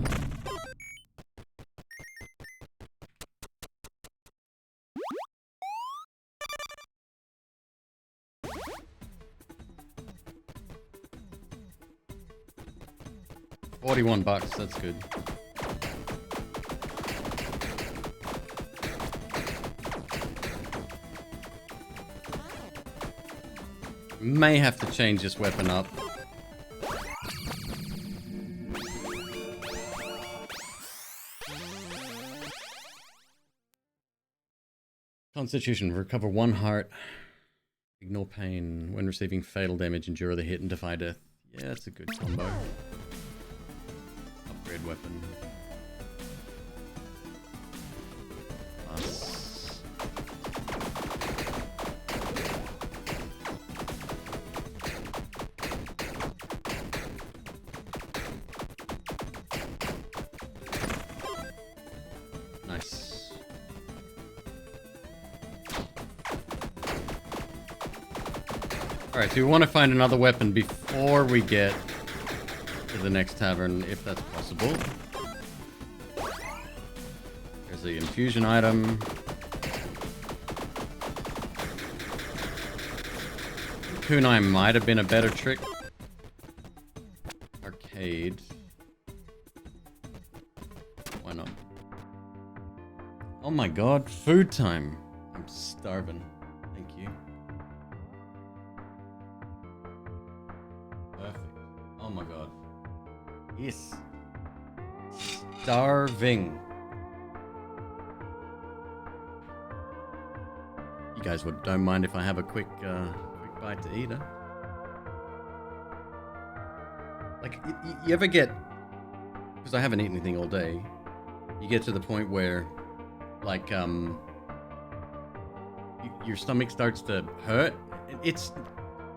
$41, that's good. May have to change this weapon up. Constitution, recover 1 heart. Ignore pain. When receiving fatal damage, endure the hit and defy death. Yeah, that's a good combo. Upgrade weapon. Plus. Nice. Alright, so we want to find another weapon before we get to the next tavern, if that's possible. There's the infusion item. Kunai might have been a better trick. Arcade. Why not? Oh my god, food time. I'm starving. Thank you. Perfect. Oh my god. Yes. Starving. You guys don't mind if I have a quick bite to eat, huh? Like, you ever get... Because I haven't eaten anything all day. You get to the point where, like, your stomach starts to hurt. It's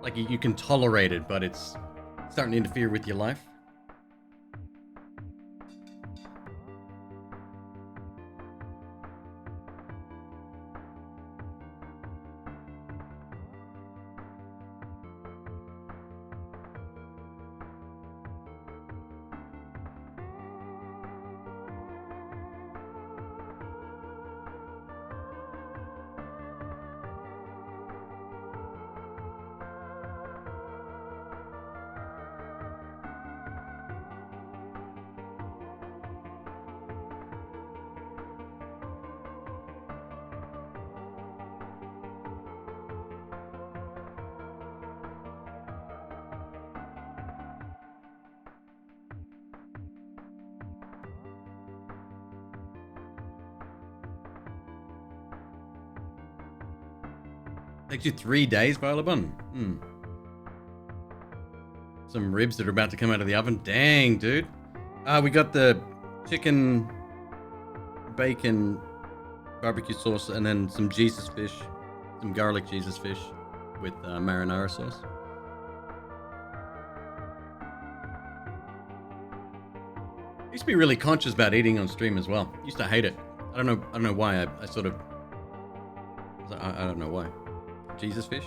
like you can tolerate it, but it's starting to interfere with your life. Takes you 3 days, Bun. Some ribs that are about to come out of the oven. Dang, dude. We got the chicken, bacon, barbecue sauce, and then some Jesus fish. Some garlic Jesus fish with marinara sauce. I used to be really conscious about eating on stream as well. Used to hate it. I don't know why. I sort of... I don't know why. Jesus fish?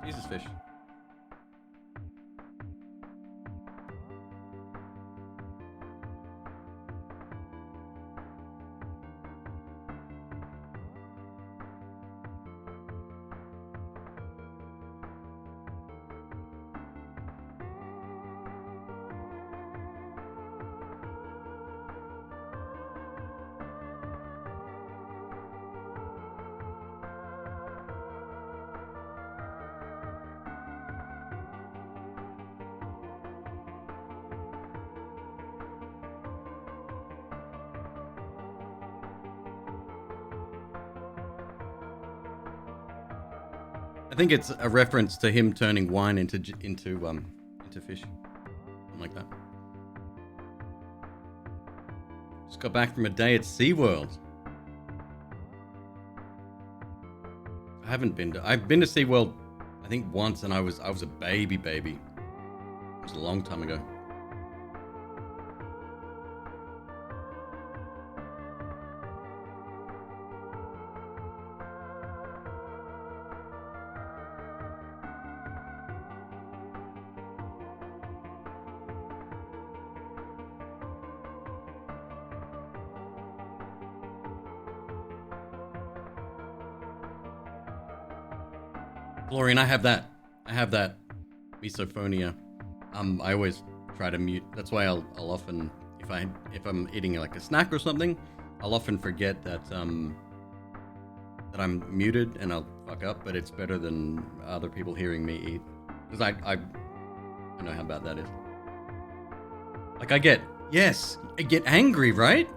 Jesus fish. I think it's a reference to him turning wine into fish, something like that. Just got back from a day at SeaWorld. I've been to SeaWorld, I think once, and I was a baby. It was a long time ago. Florian, I have that misophonia. I always try to mute. That's why I'll often, if I'm eating like a snack or something, I'll often forget that that I'm muted and I'll fuck up. But it's better than other people hearing me eat, because I know how bad that is. Like I get angry, right?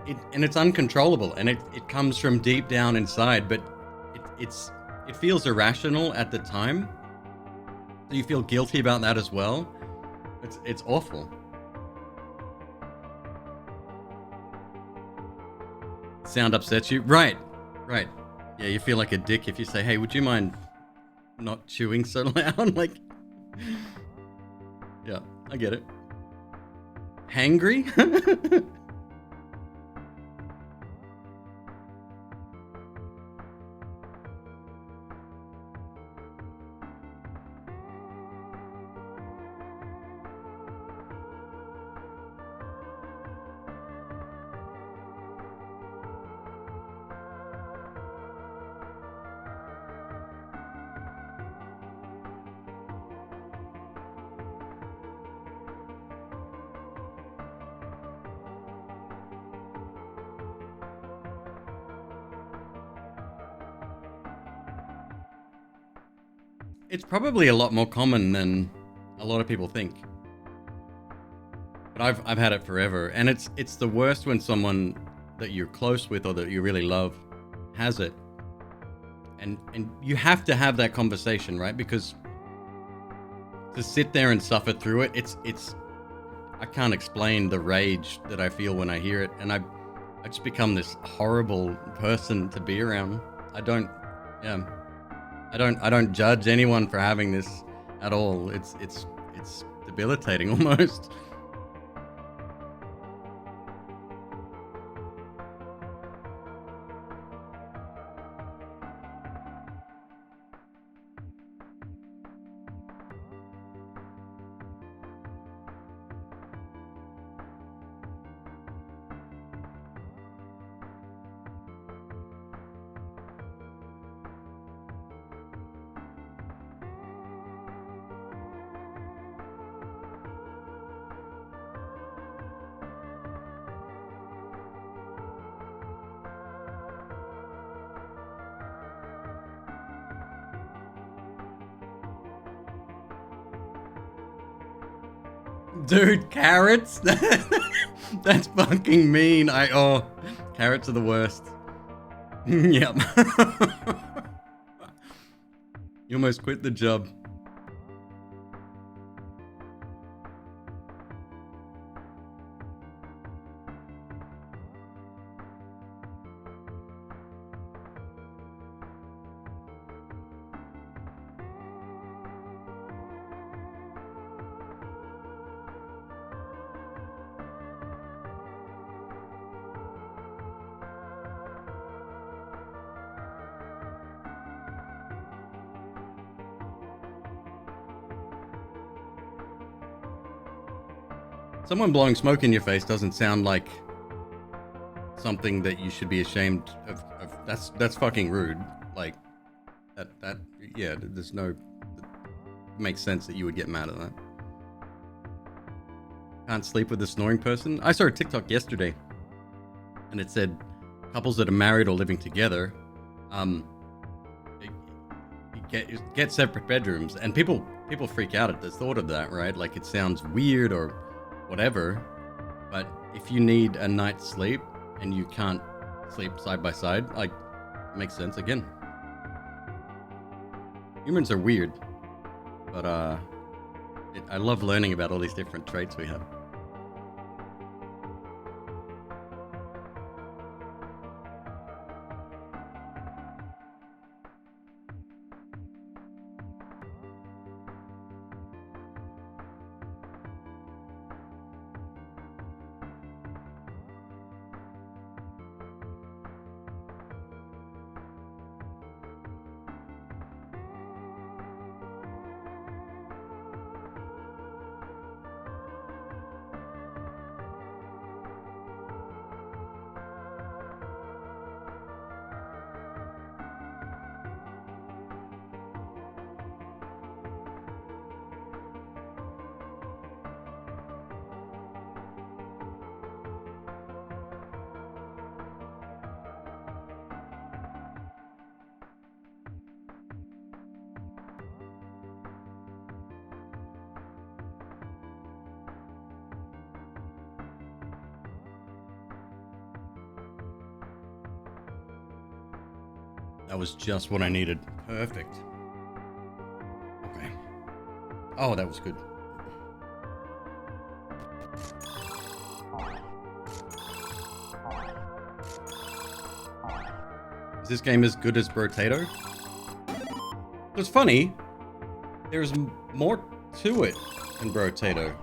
And it's uncontrollable, and it comes from deep down inside. But it's it feels irrational at the time. So you feel guilty about that as well. It's awful. Sound upsets you? Right. Yeah, you feel like a dick if you say, hey, would you mind not chewing so loud? Like, yeah, I get it. Hangry? It's probably a lot more common than a lot of people think. But I've had it forever, and it's the worst when someone that you're close with or that you really love has it. And you have to have that conversation, right? Because to sit there and suffer through it, it's I can't explain the rage that I feel when I hear it, and I just become this horrible person to be around. I don't judge anyone for having this at all. It's debilitating almost. Dude, carrots? That's fucking mean. Carrots are the worst. Yep. You almost quit the job. Someone blowing smoke in your face doesn't sound like something that you should be ashamed of. That's fucking rude. Like, yeah, there's no... It makes sense that you would get mad at that. Can't sleep with a snoring person? I saw a TikTok yesterday, and it said couples that are married or living together, get separate bedrooms, and people freak out at the thought of that, right? Like, it sounds weird or whatever, but if you need a night's sleep and you can't sleep side by side, like, it makes sense. Again, humans are weird, but I love learning about all these different traits we have. That was just what I needed. Perfect. Okay. Oh, that was good. Is this game as good as Brotato? It's funny. There's more to it than Brotato.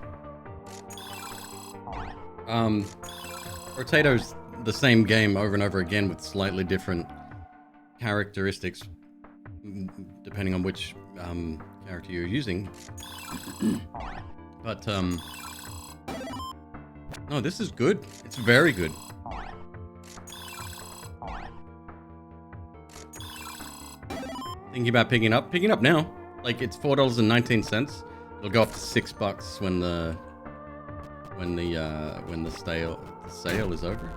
Brotato's the same game over and over again with slightly different characteristics depending on which character you're using. But no, this is good. It's very good. Thinking about picking up now. Like, it's $4.19. It'll go up to $6 when the sale is over.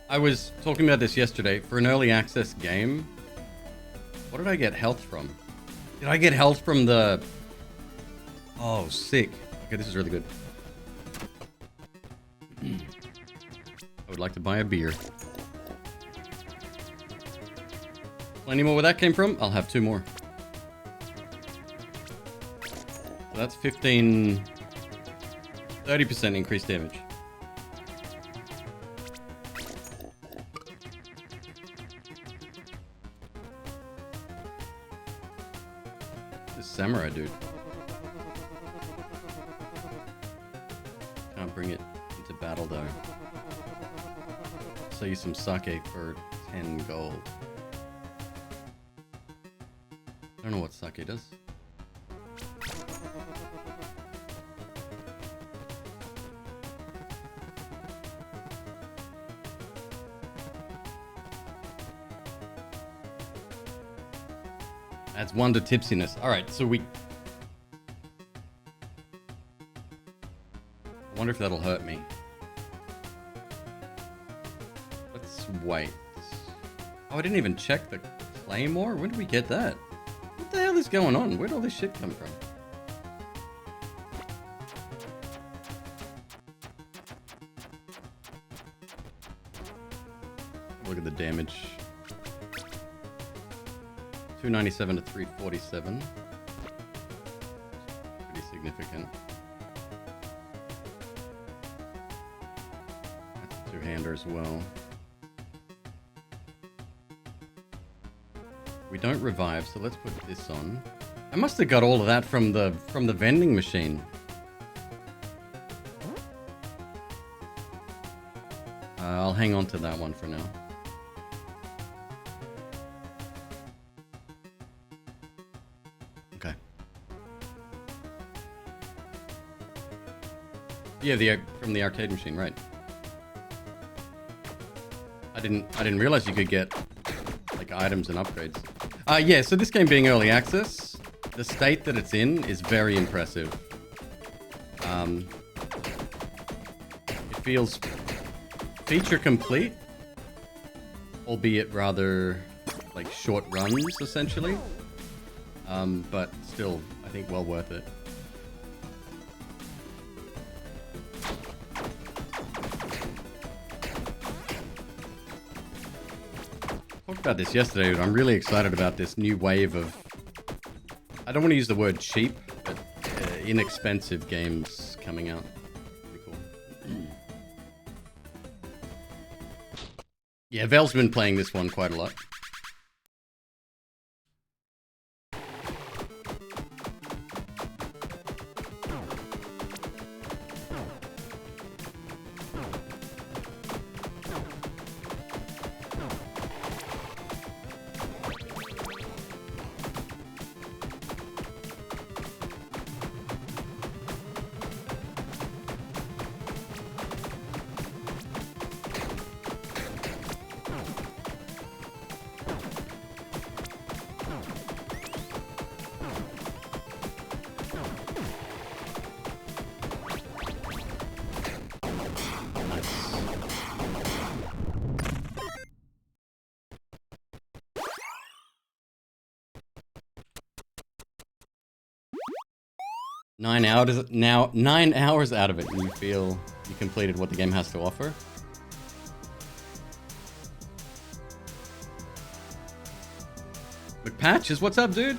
I was talking about this yesterday. For an early access game, what did I get health from? Did I get health from the... Oh, sick. Okay, this is really good. I would like to buy a beer. Plenty more where that came from? I'll have 2 more. So that's 30% increased damage. Samurai dude. Can't bring it into battle though. Sell you some sake for 10 gold. I don't know what sake does. Adds 1 to tipsiness. Alright, so we... I wonder if that'll hurt me. Let's wait. Oh, I didn't even check the claymore? When did we get that? What the hell is going on? Where'd all this shit come from? Look at the damage. 297 to 347. Pretty significant. That's a 2-hander as well. We don't revive, so let's put this on. I must have got all of that from the vending machine. I'll hang on to that one for now. Yeah, from the arcade machine, right? I didn't realize you could get like items and upgrades. Yeah, so this game being early access, the state that it's in is very impressive. It feels feature complete, albeit rather like short runs essentially. But still, I think well worth it. About this yesterday, but I'm really excited about this new wave of, I don't want to use the word cheap, but inexpensive games coming out. Pretty cool. Yeah, Vel's been playing this one quite a lot. 9 hours out of it, and you feel you completed what the game has to offer. McPatches, what's up, dude?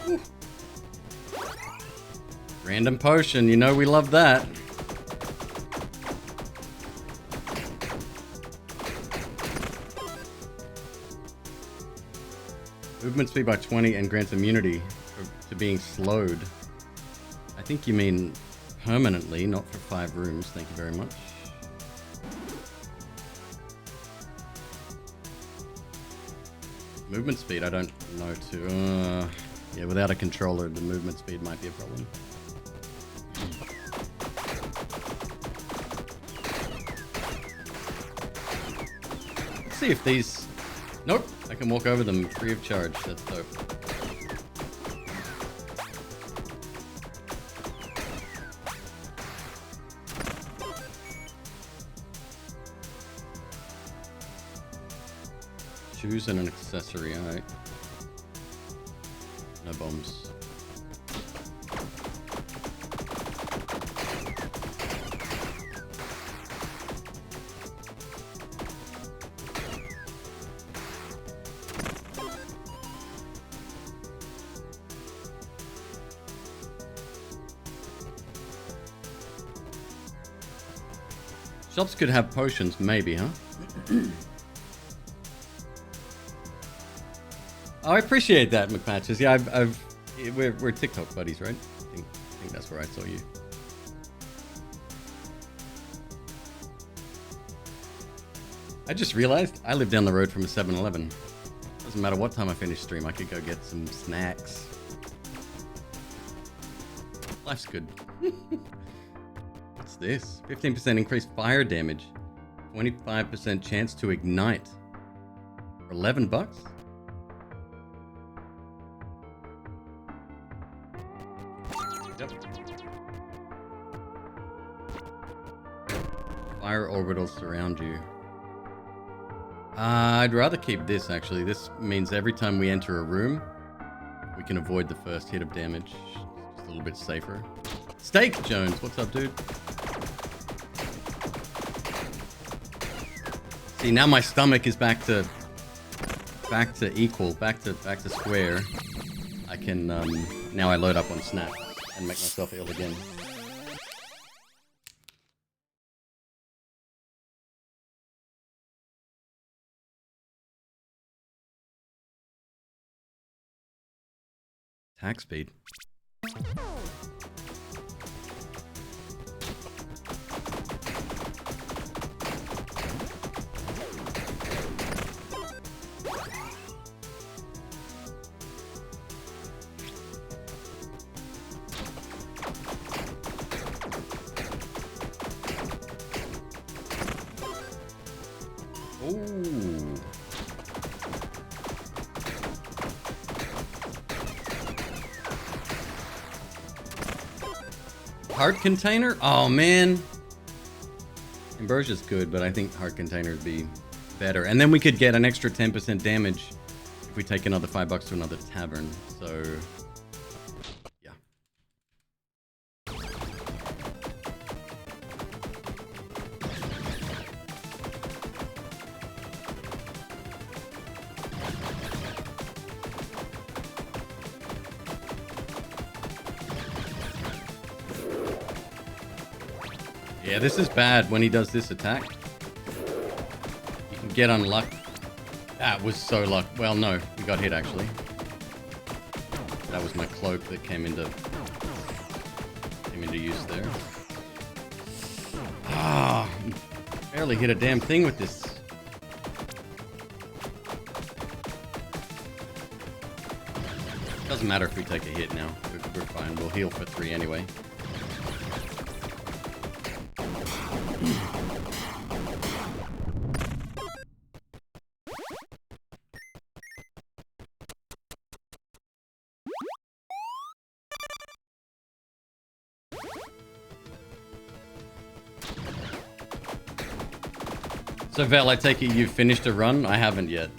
Whew. Random potion, you know we love that. Movement speed by 20 and grants immunity to being slowed. I think you mean permanently, not for 5 rooms. Thank you very much. Movement speed, I don't know too. Yeah, without a controller, the movement speed might be a problem. Let's see if these... Nope, I can walk over them free of charge. That's dope. Shoes and an accessory, alright. No bombs. Shops could have potions, maybe, huh? Oh, I appreciate that, McPatches. Yeah, we're TikTok buddies, right? I think that's where I saw you. I just realized I live down the road from a 7-Eleven. Doesn't matter what time I finish stream, I could go get some snacks. Life's good. What's this? 15% increased fire damage. 25% chance to ignite. For $11? Yep. Fire orbitals surround you. I'd rather keep this, actually. This means every time we enter a room, we can avoid the first hit of damage. Just a little bit safer. Steak Jones, what's up, dude? See, now my stomach is back to equal, back to square. I can now I load up on snacks and make myself ill again. Attack speed. Ooh. Heart container? Oh man. Ambrosia's good, but I think heart container would be better. And then we could get an extra 10% damage if we take another $5 to another tavern. So yeah. Yeah, this is bad when he does this attack. You can get unlucky. That was so luck. Well, no, we got hit actually. That was my cloak that came into use there. Ah, barely hit a damn thing with this. Doesn't matter if we take a hit now. We're fine. We'll heal for 3 anyway. So Vel, I take it you've finished a run? I haven't yet.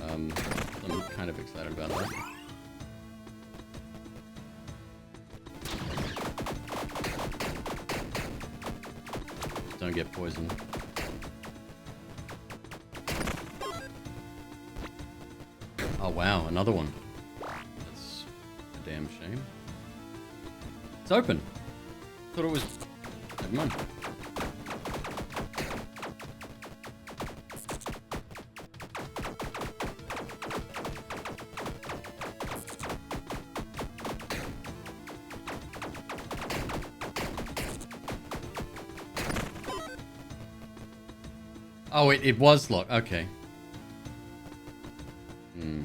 I'm kind of excited about that. Don't get poisoned. Oh wow, another one. That's a damn shame. It's open. Thought it was... Never mind. Oh, it was locked. Okay. Hmm.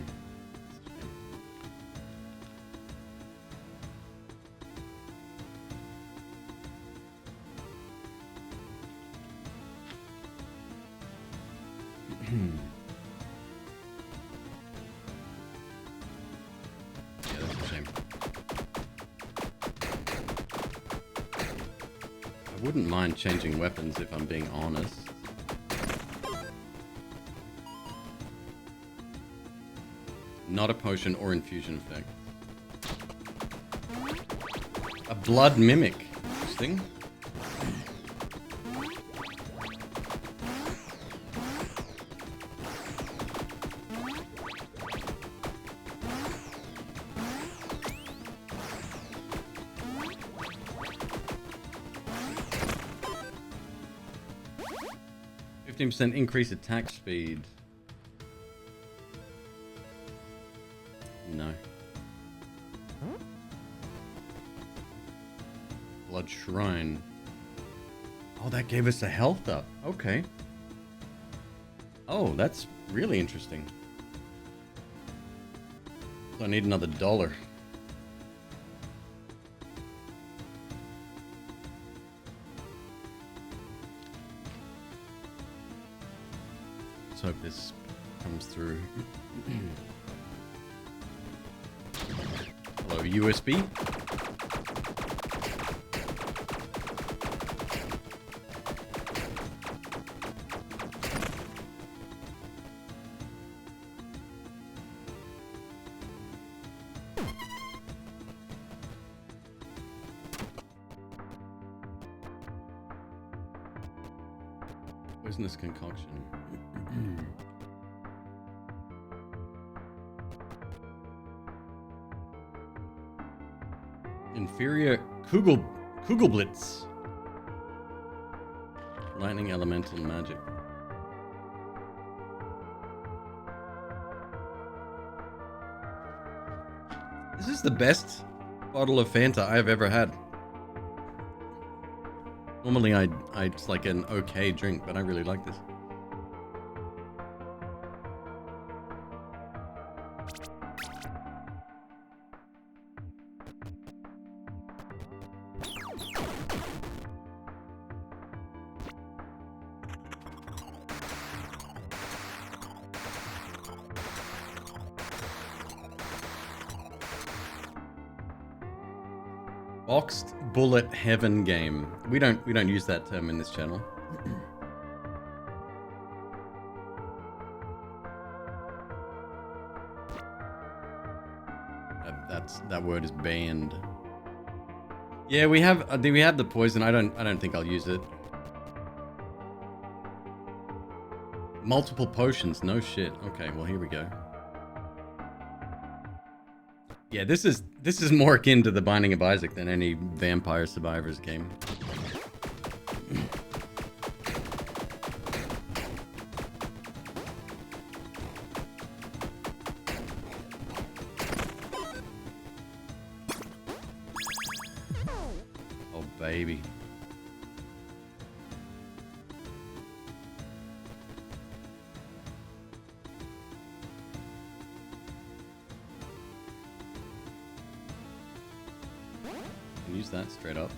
Yeah, that's a shame. I wouldn't mind changing weapons if I'm being honest. Not a potion or infusion effect. A blood mimic. Interesting. %15 increase attack speed. No. Blood Shrine. Oh, that gave us a health up. Okay. Oh, that's really interesting. So I need another $1. Let's hope this comes through. Hello, USB. Poisonous concoction. Inferior Kugelblitz. Lightning elemental magic. This is the best bottle of Fanta I've ever had. Normally it's like an okay drink, but I really like this. Boxed bullet heaven game. We don't use that term in this channel. That word is banned. Yeah, we have the poison. I don't think I'll use it. Multiple potions. No shit. Okay, well here we go. Yeah, this is more akin to the Binding of Isaac than any Vampire Survivors game. Oh, baby. Use that straight up.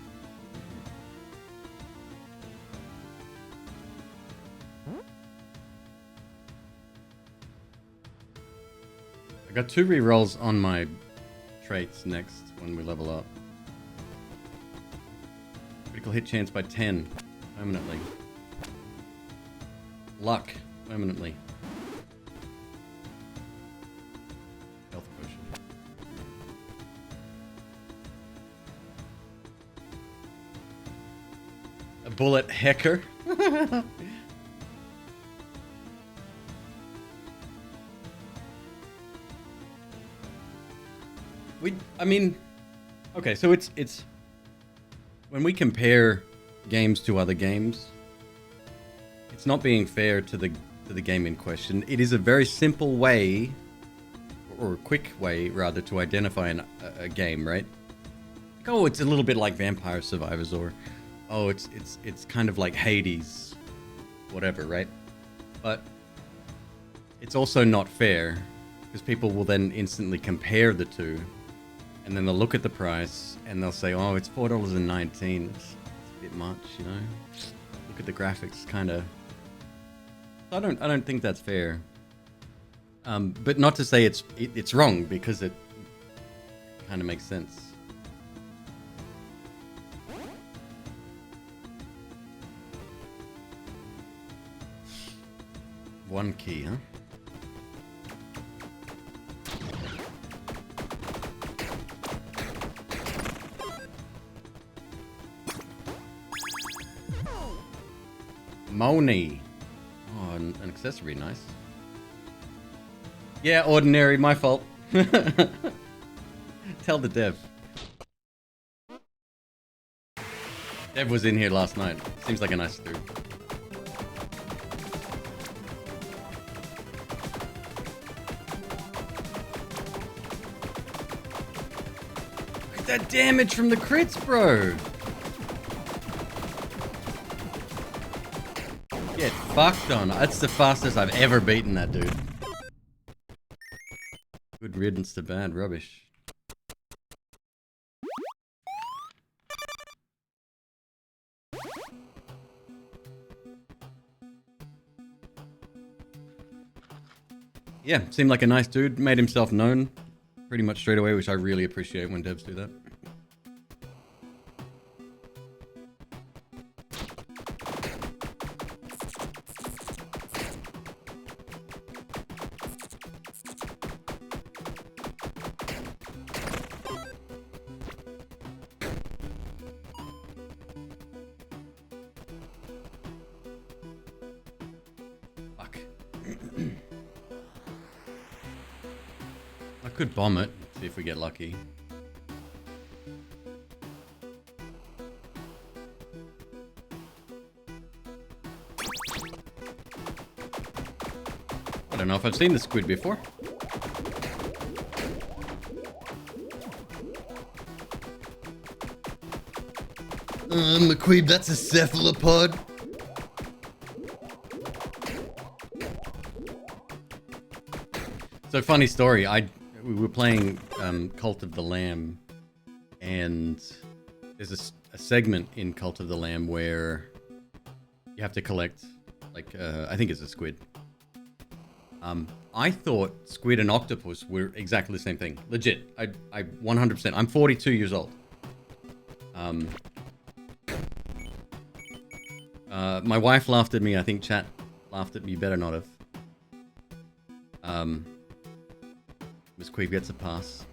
I got 2 rerolls on my traits next when we level up. Critical hit chance by 10 permanently. luck permanently. Health potion. A bullet hacker. I mean, okay, so it's when we compare games to other games, it's not being fair to the game in question. It is a very simple way, or a quick way rather, to identify a game, right? Like, oh, it's a little bit like Vampire Survivors, or oh, it's kind of like Hades, whatever, right? But it's also not fair because people will then instantly compare the two. And then they'll look at the price and they'll say, "Oh, it's $4.19. It's a bit much, you know. Look at the graphics, kind of." I don't think that's fair. But not to say it's wrong, because it kind of makes sense. One key, huh? Moni. Oh, an accessory, nice. Yeah, ordinary, my fault. Tell the dev. Dev was in here last night. Seems like a nice dude. Look at that damage from the crits, bro. Get fucked on. That's the fastest I've ever beaten that dude. Good riddance to bad rubbish. Yeah, seemed like a nice dude. Made himself known pretty much straight away, which I really appreciate when devs do that. I could bomb it, see if we get lucky. I don't know if I've seen the squid before. McQueeb, that's a cephalopod. So funny story, we were playing Cult of the Lamb, and there's a segment in Cult of the Lamb where you have to collect, like, I think it's a squid. I thought squid and octopus were exactly the same thing. Legit. I 100%. I'm 42 years old. My wife laughed at me. I think chat laughed at me. Better not have. Miss Queeb gets a pass.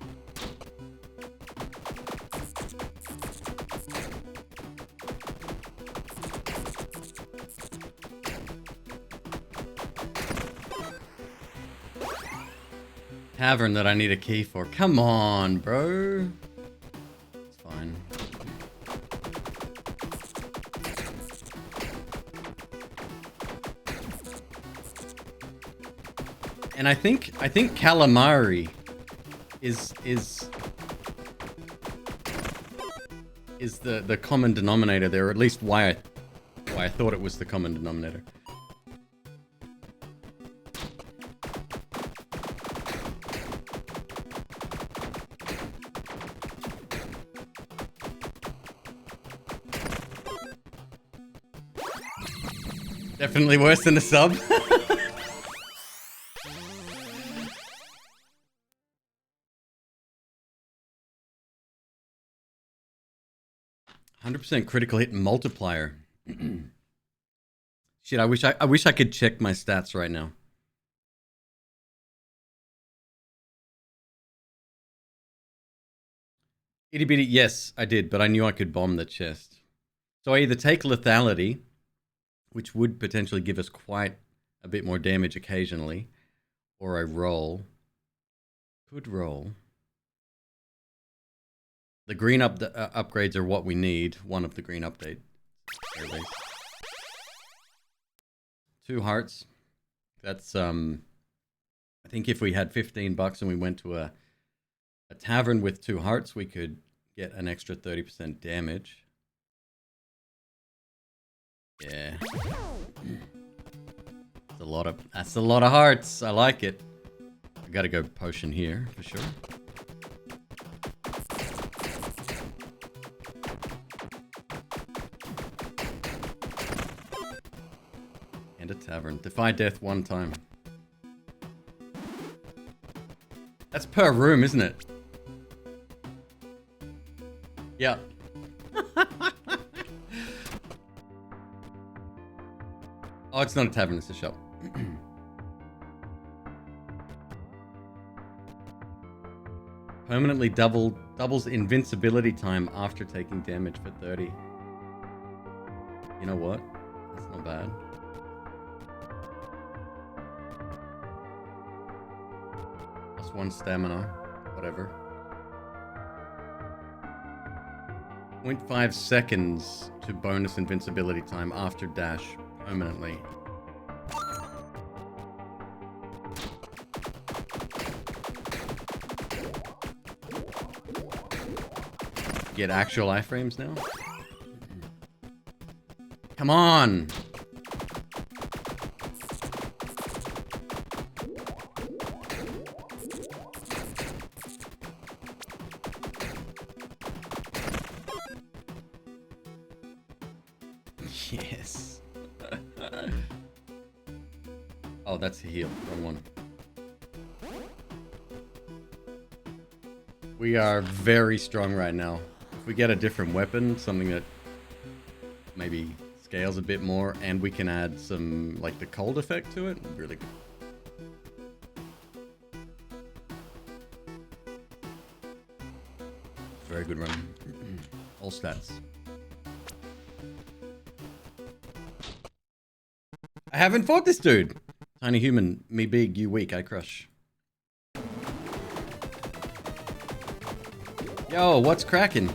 Tavern that I need a key for. Come on, bro. It's fine. And I think calamari is the common denominator there, or at least why I thought it was the common denominator. Definitely worse than a sub. 100% critical hit multiplier. Shit, I wish I could check my stats right now. Itty bitty, yes, I did, but I knew I could bomb the chest. So I either take lethality, which would potentially give us quite a bit more damage occasionally, or I roll. Could roll. The green upgrades are what we need. One of the green updates. 2 hearts. That's I think if we had $15 and we went to a tavern with 2 hearts, we could get an extra 30% damage. Yeah. That's a lot of hearts. I like it. I gotta go potion here for sure. And a tavern. Defy death 1 time. That's per room, isn't it? Yeah. Oh, it's not a tavern, it's a shop. Permanently doubles invincibility time after taking damage for 30. You know what? That's not bad. +1 stamina, whatever. 0.5 seconds to bonus invincibility time after dash permanently. Get actual iframes now? Come on! Yes. Oh, that's a heal. Wrong one. We are very strong right now. If we get a different weapon, something that maybe scales a bit more, and we can add some, like, the cold effect to it, really good. Very good run. All stats. I haven't fought this dude. Tiny human, me big, you weak, I crush. Yo, what's cracking?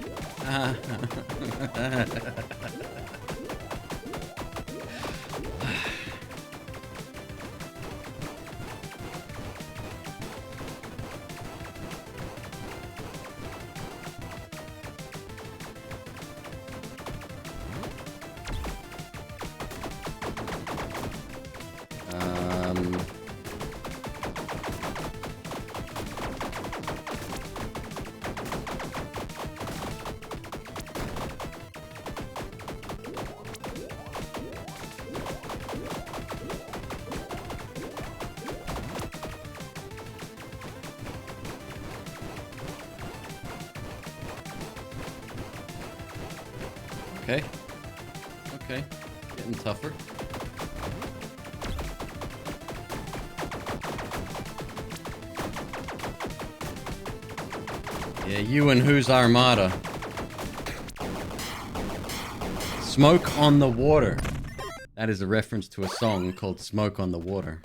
Okay. Okay. Getting tougher. Yeah, you and whose armada? Smoke on the Water. That is a reference to a song called Smoke on the Water.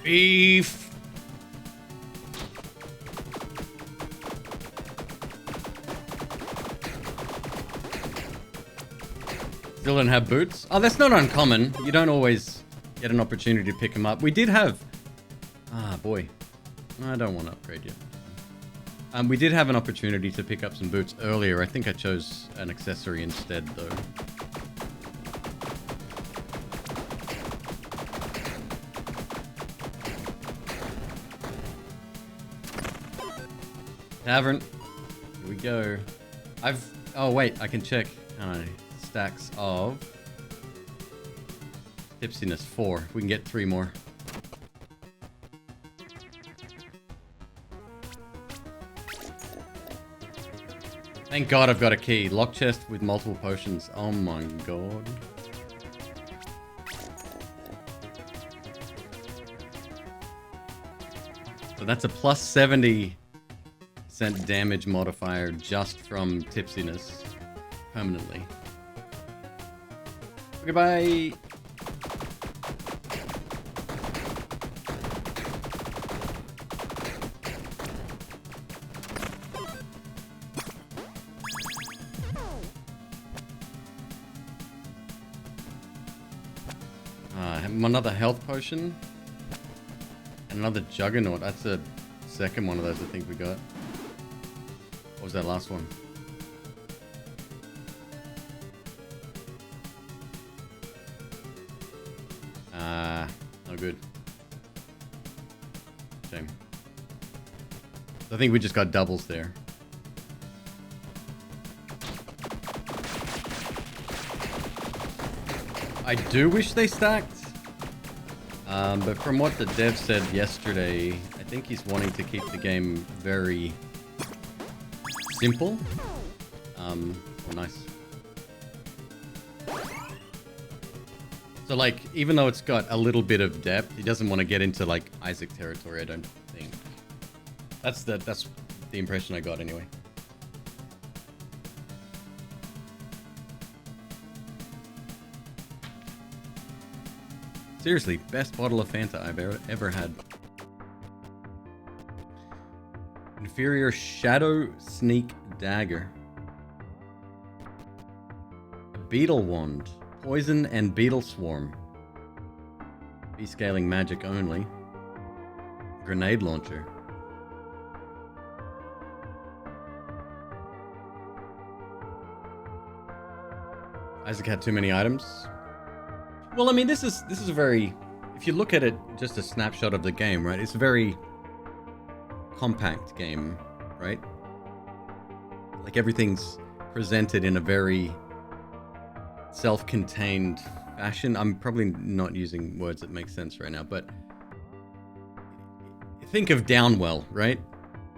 Beef. Still don't have boots? Oh, that's not uncommon. You don't always get an opportunity to pick them up. We did have... Ah, boy. I don't want to upgrade yet. We did have an opportunity to pick up some boots earlier. I think I chose an accessory instead, though. Tavern. Here we go. Oh wait, I can check. Stacks of tipsiness 4. We can get 3 more. Thank God I've got a key. Lock chest with multiple potions. Oh my God. So that's a plus 70% damage modifier just from tipsiness permanently. Goodbye. Another health potion. And another juggernaut. That's the second one of those I think we got. What was that last one? No good. Shame. I think we just got doubles there. I do wish they stacked. But from what the dev said yesterday, I think he's wanting to keep the game very simple. Oh, nice. So, like, even though it's got a little bit of depth, he doesn't want to get into, like, Isaac territory, I don't think. That's the impression I got, anyway. Seriously, best bottle of Fanta I've ever had. Inferior Shadow Sneak Dagger. A Beetle Wand. Poison and Beetle Swarm. B-scaling magic only. Grenade Launcher. Isaac had too many items. Well, I mean, this is a very, if you look at it, just a snapshot of the game, right? It's a very compact game, right? Like everything's presented in a very self-contained fashion. I'm probably not using words that make sense right now, but think of Downwell, right?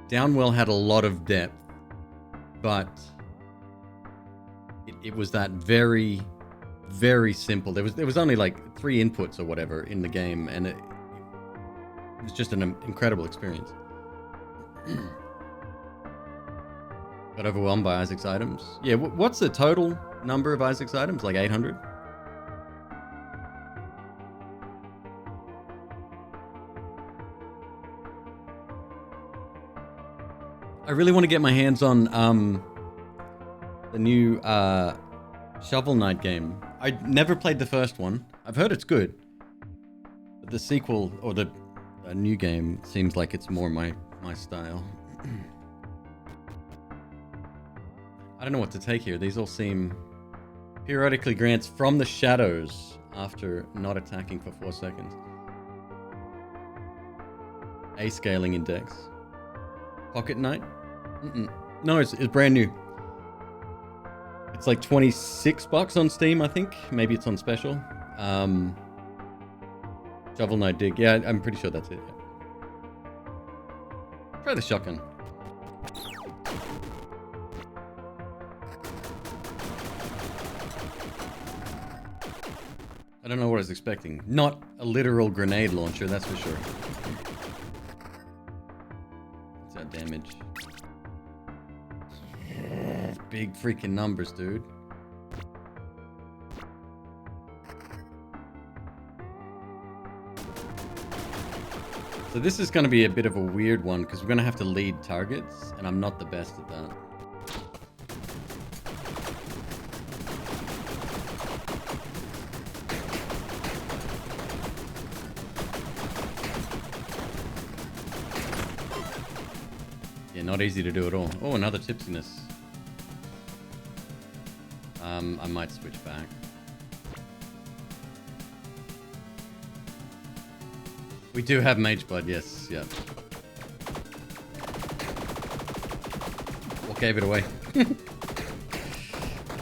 Downwell had a lot of depth, but it was that very simple. There was only like 3 inputs or whatever in the game, and it was just an incredible experience. Got overwhelmed by Isaac's items. Yeah, what's the total number of Isaac's items? Like 800? I really want to get my hands on the new Shovel Knight game. I never played the first one. I've heard it's good. But the sequel, or the new game, seems like it's more my style. I don't know what to take here. These all seem... Periodically grants from the shadows after not attacking for 4 seconds. A scaling index. Pocket Knight? No, it's brand new. It's like $26 on Steam, I think. Maybe it's on special. Shovel Knight Dig. Yeah, I'm pretty sure that's it. Try the shotgun. I don't know what I was expecting. Not a literal grenade launcher, that's for sure. What's that damage? Big freaking numbers, dude. So this is going to be a bit of a weird one because we're going to have to lead targets, and I'm not the best at that. Yeah, not easy to do at all. Oh, another tipsiness. I might switch back. We do have Mage Blood, yes, yeah. gave it away.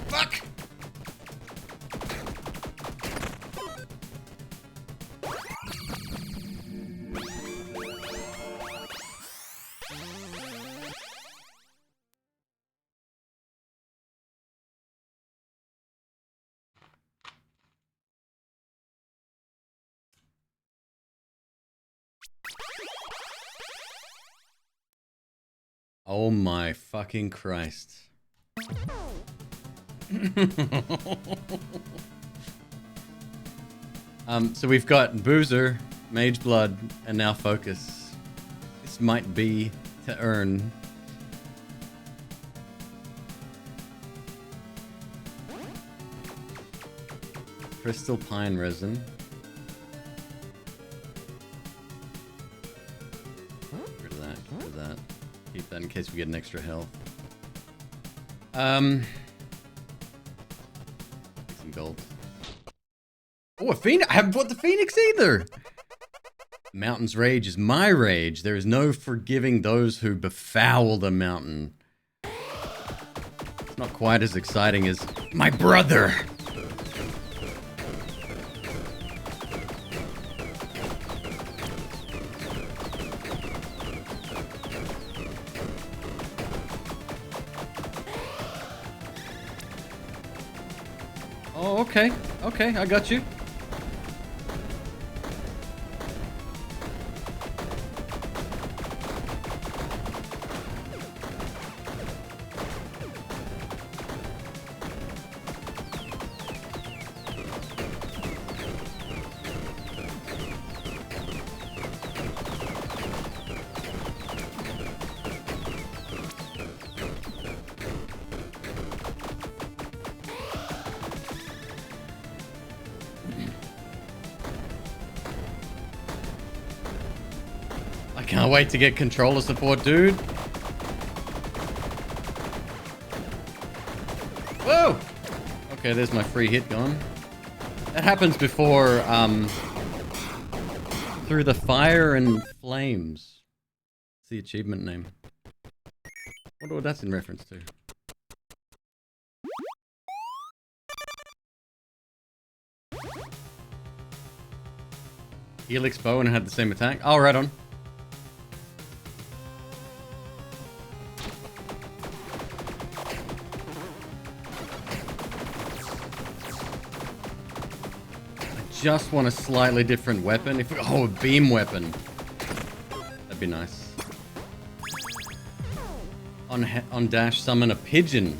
Fuck! Oh my fucking Christ. So we've got Boozer, Mage Blood, and now Focus. This might be to earn. Crystal Pine Resin. Get rid of that, get rid of that. Keep that in case we get an extra health. Some gold. Oh, a phoenix! I haven't bought the phoenix either! Mountain's rage is my rage. There is no forgiving those who befoul the mountain. It's not quite as exciting as my brother! Oh, okay. Okay, I got you. Can't wait to get controller support, dude. Whoa! Okay, there's my free hit gone. That happens before, through the fire and flames. It's the achievement name. Wonder what that's in reference to. Helix bow and had the same attack. Oh, right on. Just want a slightly different weapon. If oh, a beam weapon. That'd be nice. On dash, summon a pigeon.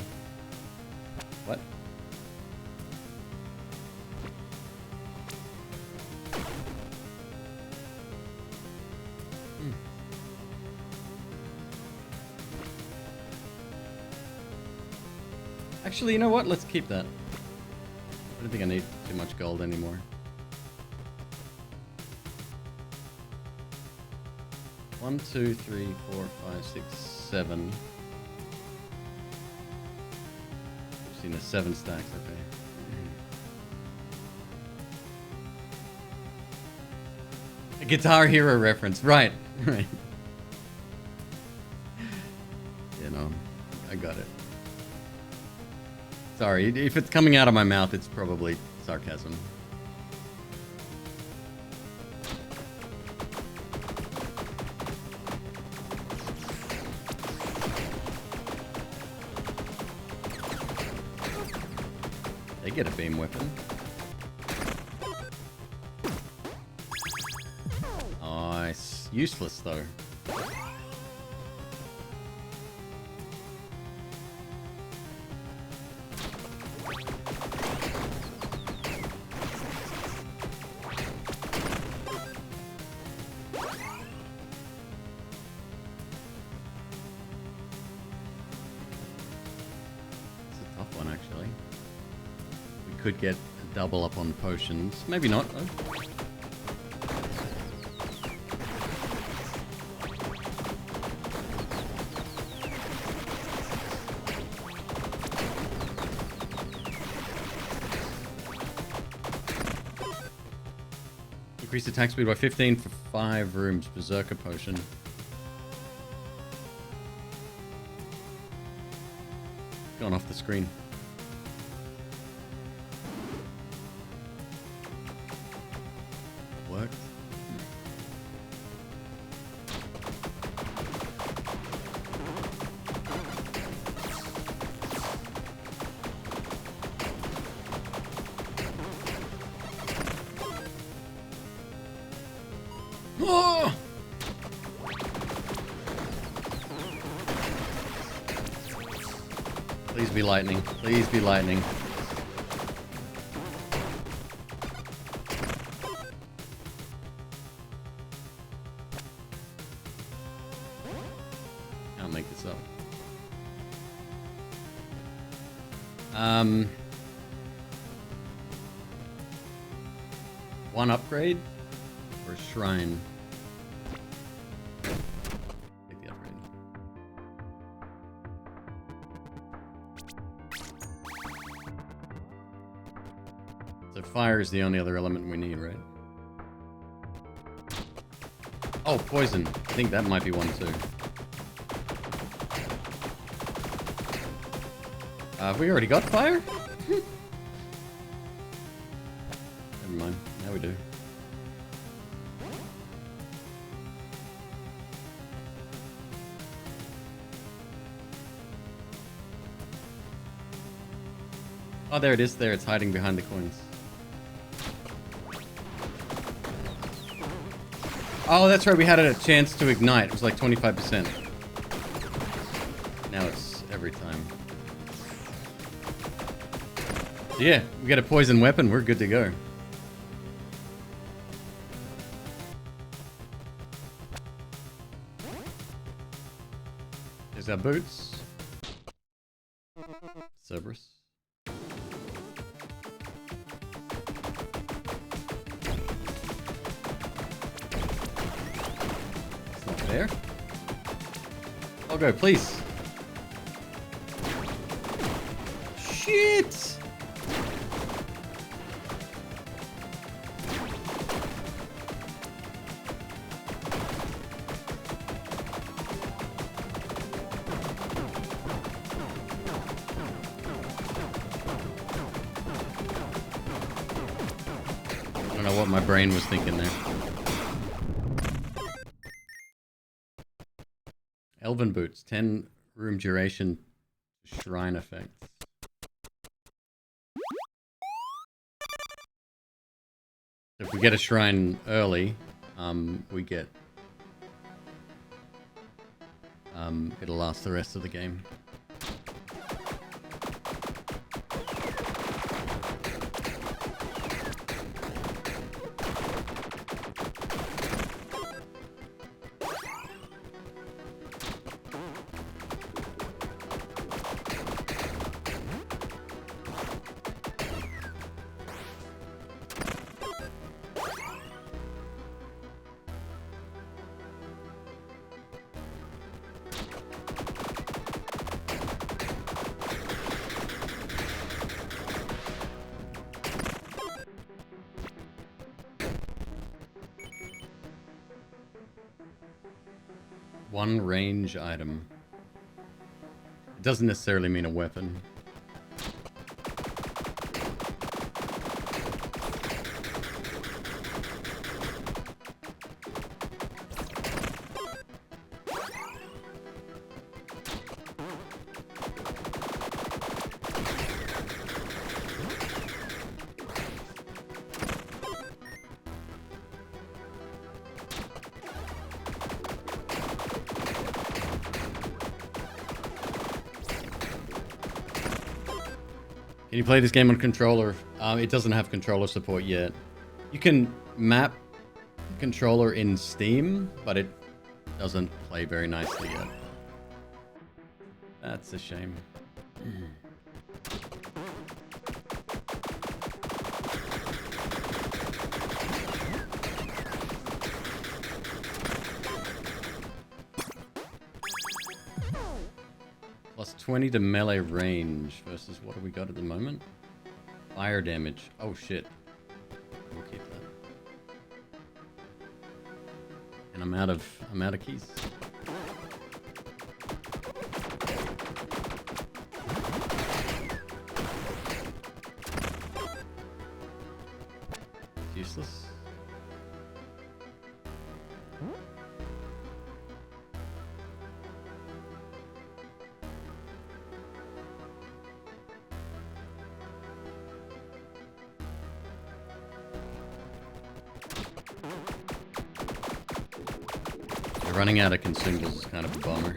What? Actually, you know what? Let's keep that. I don't think I need too much gold anymore. 1, 2, 3, 4, 5, 6, 7. I've seen the 7 stacks, okay. A Guitar Hero reference, right, right. You know, I got it. Sorry, if it's coming out of my mouth, it's probably sarcasm. They get a beam weapon. Nice. Useless though. Could get a double up on potions. Maybe not, though. Increase attack speed by 15 for 5 rooms. Berserker potion. gone off the screen. Worked. Oh! Please be lightning. Please be lightning. Can't make this up. One upgrade or shrine? Take the upgrade. So fire is the only other element we need, right? Oh, poison. I think that might be one too. Have we already got fire? Never mind. Now we do. Oh, there it is. There, it's hiding behind the coins. Oh, that's right. We had a chance to ignite. It was like 25%. Now it's every time. So yeah, we get a poison weapon. We're good to go. There's our boots. Cerberus. It's not there. I'll go, please. Shit! I don't know what my brain was thinking there. Elven boots, 10 room duration, shrine effects. If we get a shrine early, we get it'll last the rest of the game. One range item. It doesn't necessarily mean a weapon. Can you play this game on controller? It doesn't have controller support yet. You can map the controller in Steam, but it doesn't play very nicely yet. That's a shame. Plus 20 to melee range versus what do we got at the moment? Fire damage. Oh shit. We'll keep that. And I'm out of keys. useless. Running out of consumables is kind of a bummer.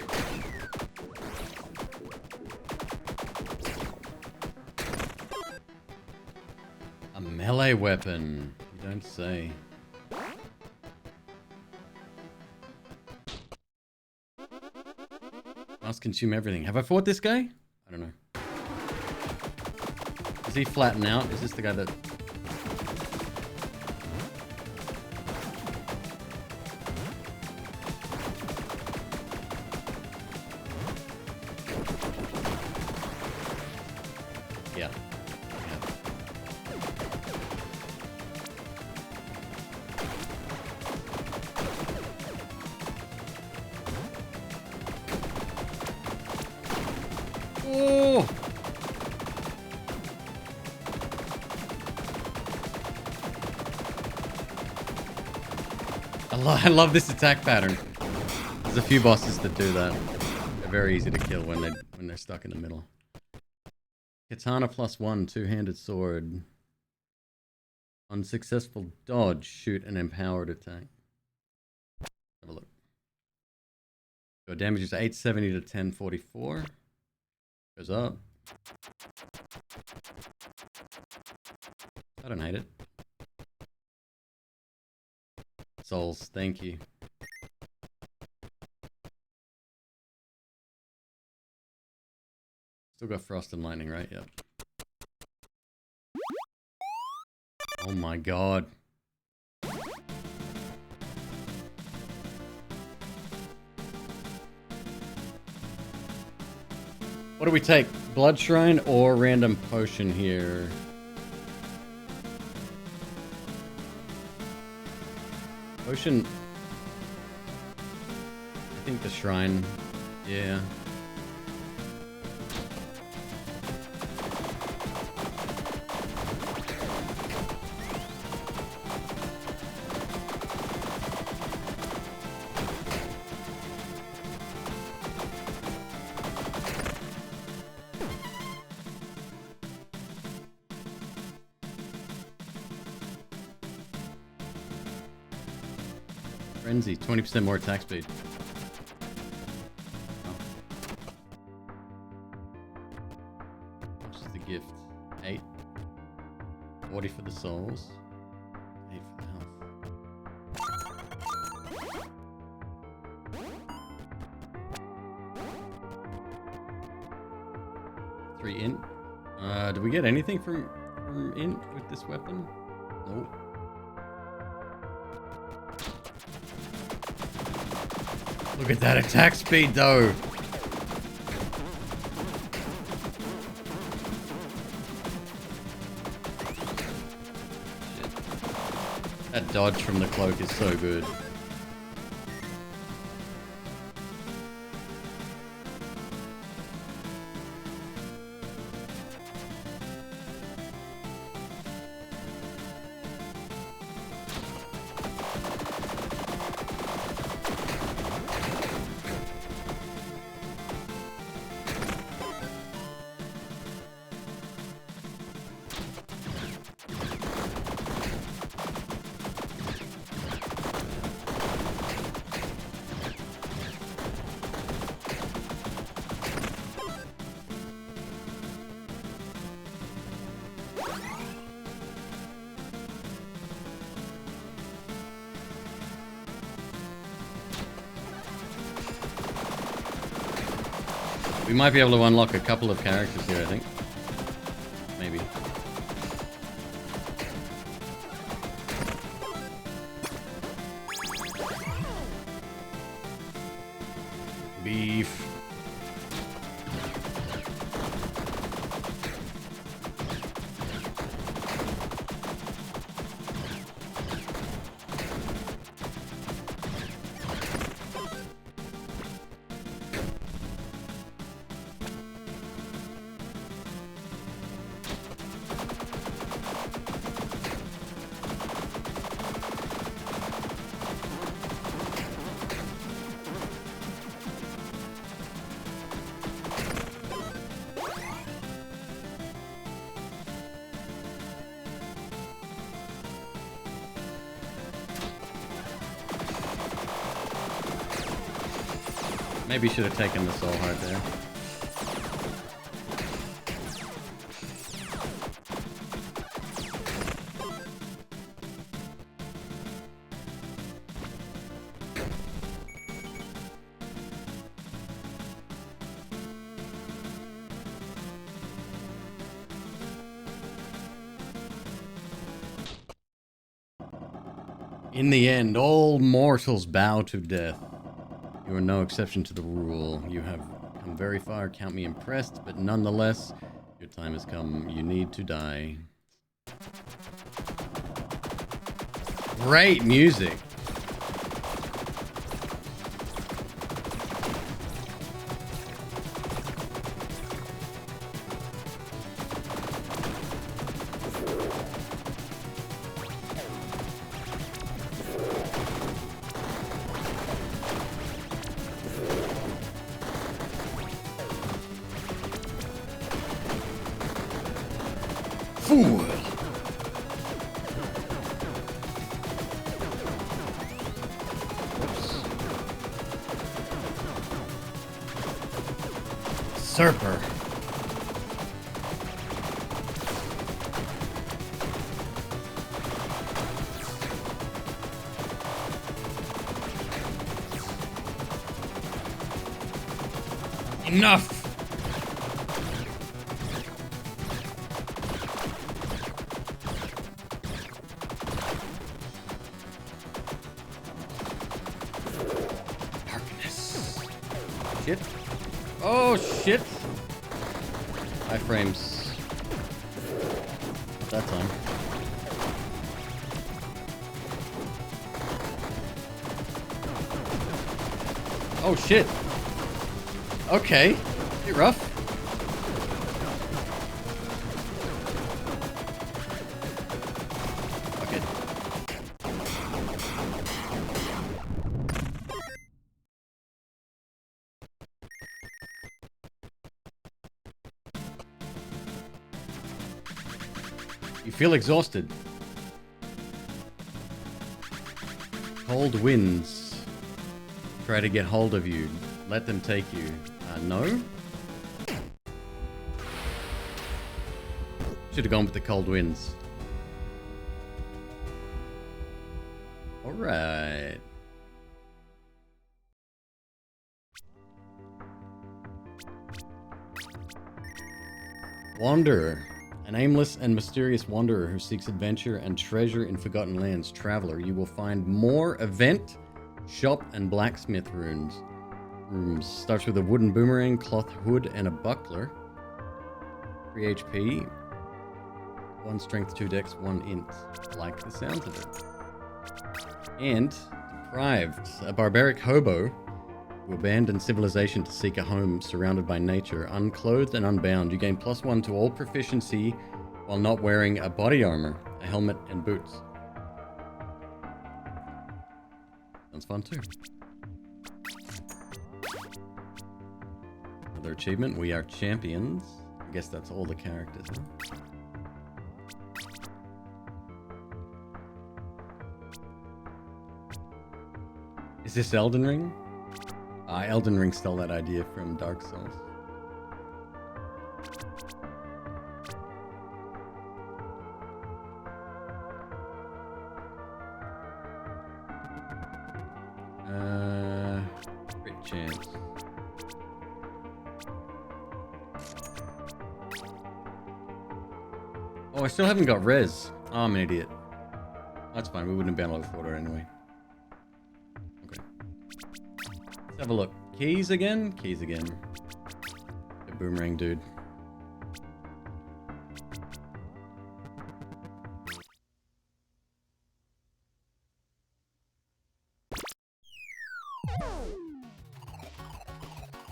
A melee weapon, you don't say. Must consume everything. Have I fought this guy? I don't know. Is he flatten out? Is this the guy that... Yeah. Oh! I love this attack pattern. There's a few bosses that do that. They're very easy to kill when they're stuck in the middle. Katana +1, two-handed sword. Unsuccessful dodge, shoot an empowered attack. Have a look. So damage is 870 to 1044. Goes up. I don't hate it. Souls, thank you. Still got frost and lightning, right? Yep. Oh my god. What do we take? Blood Shrine or random potion here? Potion. I think the shrine. Yeah. Frenzy, 20% more attack speed. Oh. Which is the gift? 8. 40 for the souls. 8 for the health. 3 int. Do we get anything from int with this weapon? Nope. Look at that attack speed, though. Shit. That dodge from the cloak is so good. We might be able to unlock a couple of characters here, I think. Maybe. Beef. Maybe should have taken the soul heart there. In the end, all mortals bow to death. You are no exception to the rule. You have come very far, count me impressed, but nonetheless, your time has come. You need to die. Great music. Fool! Usurper. Enough! Shit. Oh, shit. 5 frames. That time. Oh, shit. Okay. Pretty rough. Okay. You feel exhausted. Cold winds try to get hold of you. Let them take you. No? Should have gone with the cold winds. Alright. Wanderer. An aimless and mysterious wanderer who seeks adventure and treasure in forgotten lands. Traveler, you will find more event, shop, and blacksmith rooms. Starts with a wooden boomerang, cloth hood, and a buckler. 3 HP. 1 strength, 2 dex, 1 int. Like the sounds of it. And deprived. A barbaric hobo who abandoned civilization to seek a home surrounded by nature. Unclothed and unbound. You gain +1 to all proficiency while not wearing a body armor, a helmet, and boots. Sounds fun too. Another achievement. We are champions. I guess that's all the characters, huh? Is this Elden Ring? Elden Ring stole that idea from Dark Souls. Great chance. Oh, I still haven't got res. Oh, I'm an idiot. That's fine, we wouldn't have been able to afford it anyway. Okay. Let's have a look. Keys again? Keys again. The boomerang dude.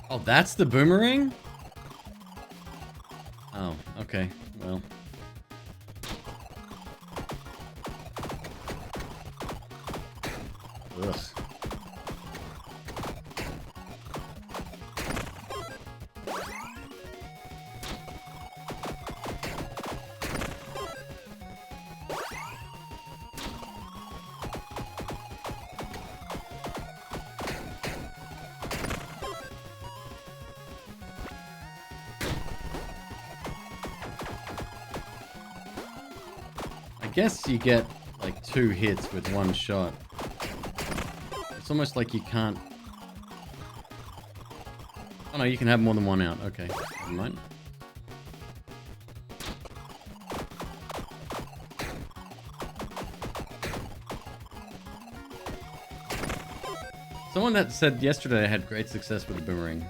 Oh, that's the boomerang? Oh, okay. Well. Ugh. guess you get like 2 hits with 1 shot. It's almost like you can't... Oh no, you can have more than 1 out. Okay, never mind. Someone that said yesterday I had great success with the boomerang.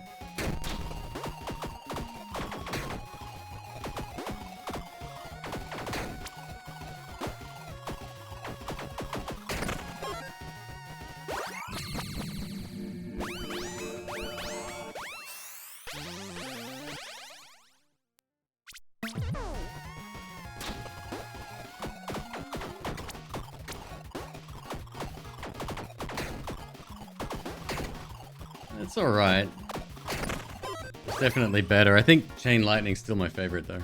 It's alright. It's definitely better. I think Chain Lightning's still my favorite though.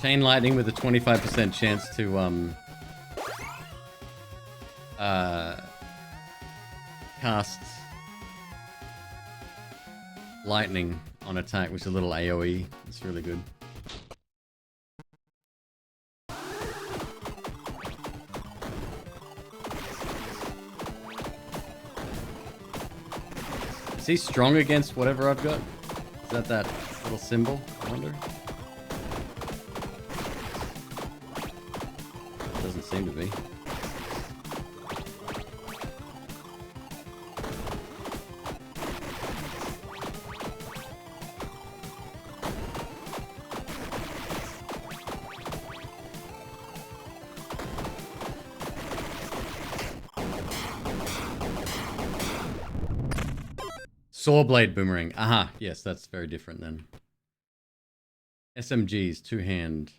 Chain Lightning with a 25% chance to cast lightning on attack, which is a little AoE. It's really good. Is he strong against whatever I've got? Is that little symbol? I wonder. Doesn't seem to be. Sawblade boomerang. Aha, yes, that's very different then. SMGs, 2-hand.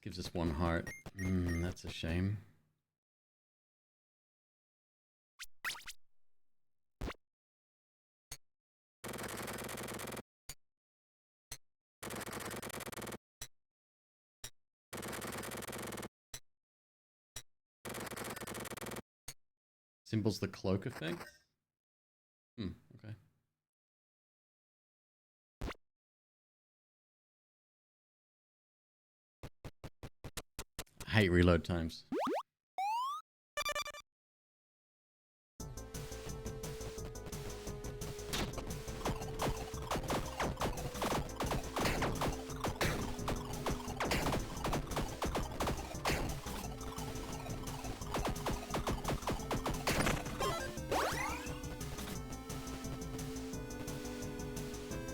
Gives us 1 heart. That's a shame. Symbols the cloak effect? Okay. I hate reload times.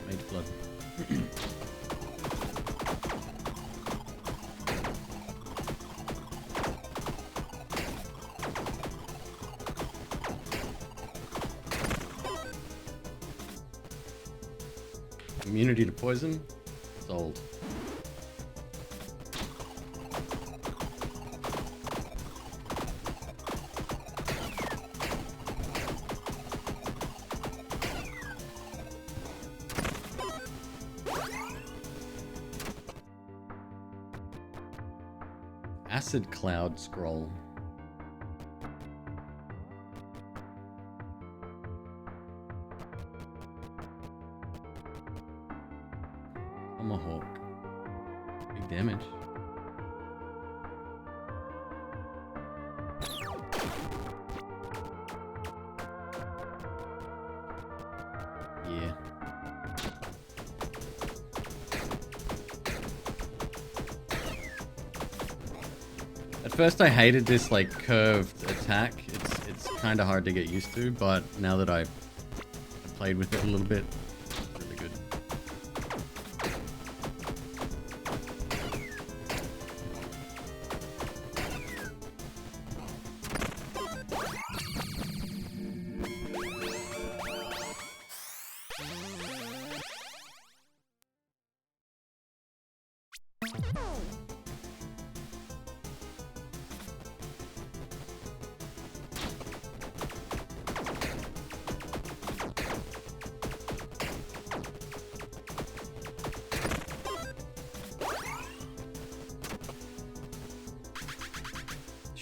Mage blood. Immunity to poison? Sold. Acid Cloud Scroll. Tomahawk. Big damage. Yeah. At first I hated this like curved attack. It's kind of hard to get used to, but now that I've played with it a little bit, it's really good.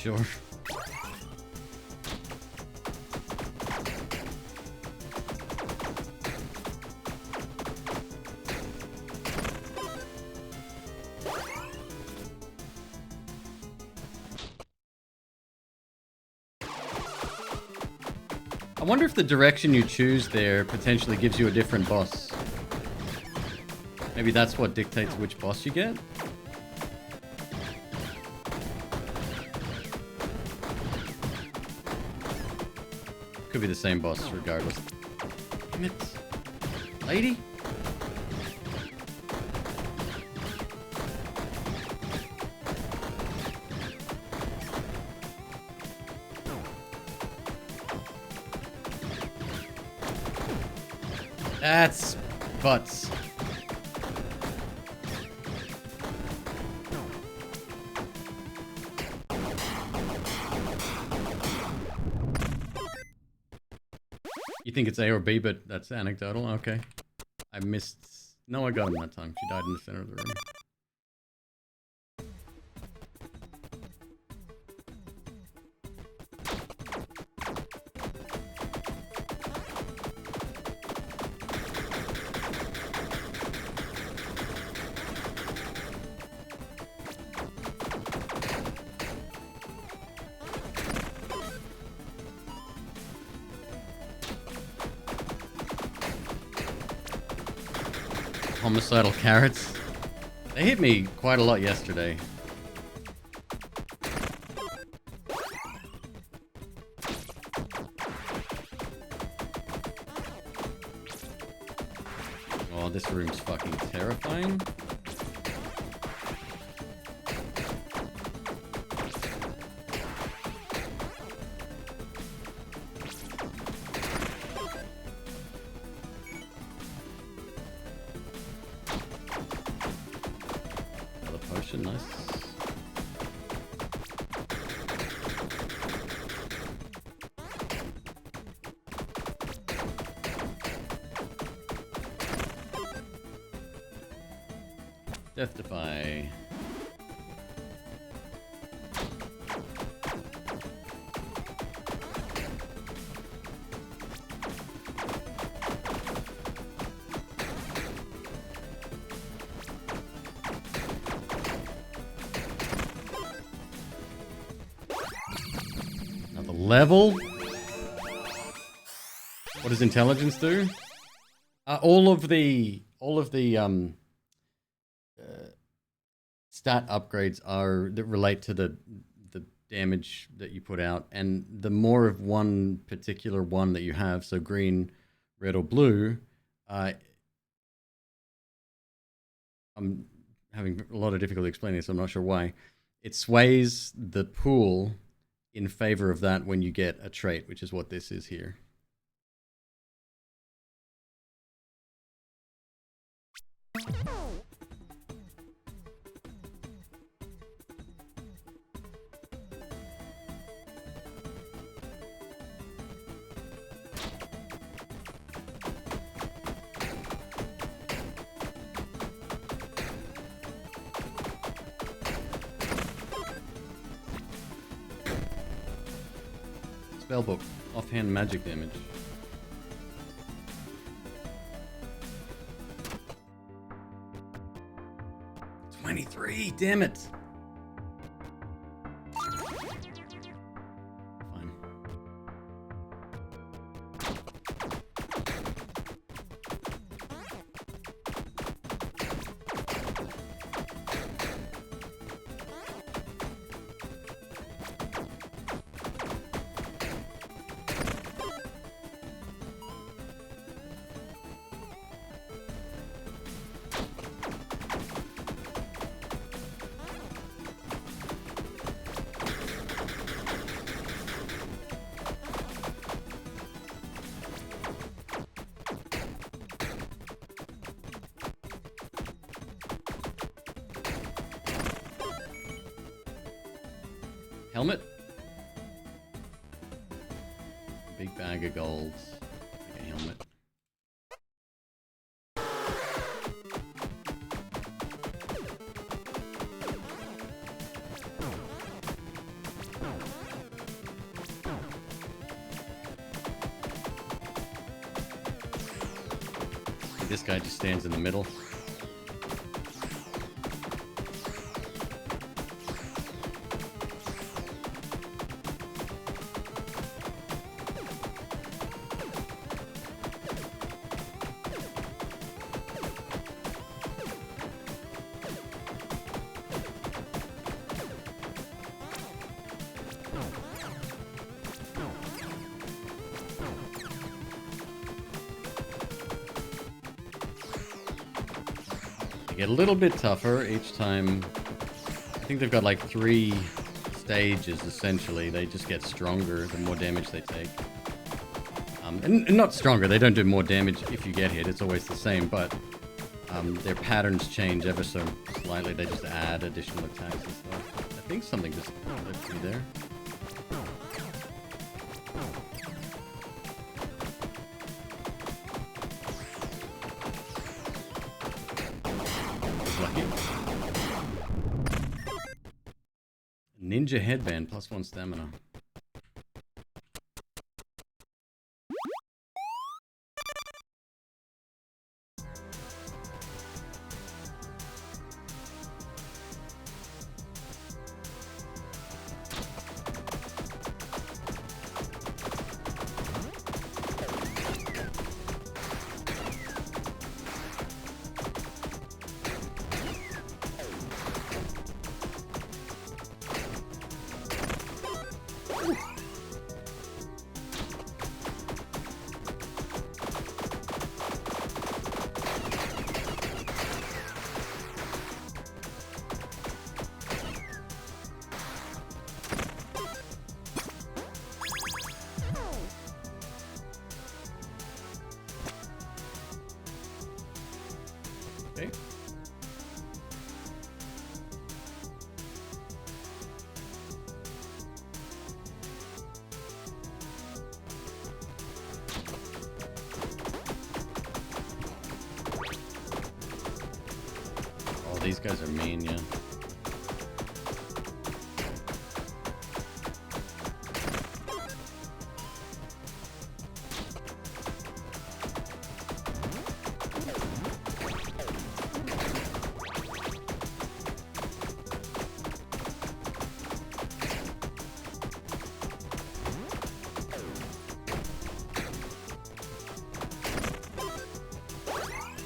Sure. I wonder if the direction you choose there potentially gives you a different boss. Maybe that's what dictates which boss you get? Could be the same boss regardless. Damn it. Lady? That's butts. You think it's A or B, but that's anecdotal? Okay. I missed... No, I got him that time. She died in the center of the room. Homicidal carrots. They hit me quite a lot yesterday. Oh, this room's fucking terrifying. Nice. Death Defy. Level? What does intelligence do? All of the stat upgrades are that relate to the damage that you put out, and the more of one particular one that you have, so green, red, or blue, I'm having a lot of difficulty explaining this, so I'm not sure why. It sways the pool in favor of that when you get a trait, which is what this is here. Spellbook, offhand magic damage. $23, damn it! Fine. Helmet? Big bag of gold. Like a helmet. this guy just stands in the middle. Get a little bit tougher each time. I think they've got like 3 stages essentially. They just get stronger the more damage they take. And not stronger, they don't do more damage if you get hit, it's always the same, but their patterns change ever so slightly. They just add additional attacks and stuff. I think something just left me there. Ninja headband, +1 stamina. Okay. Oh, these guys are mean, yeah.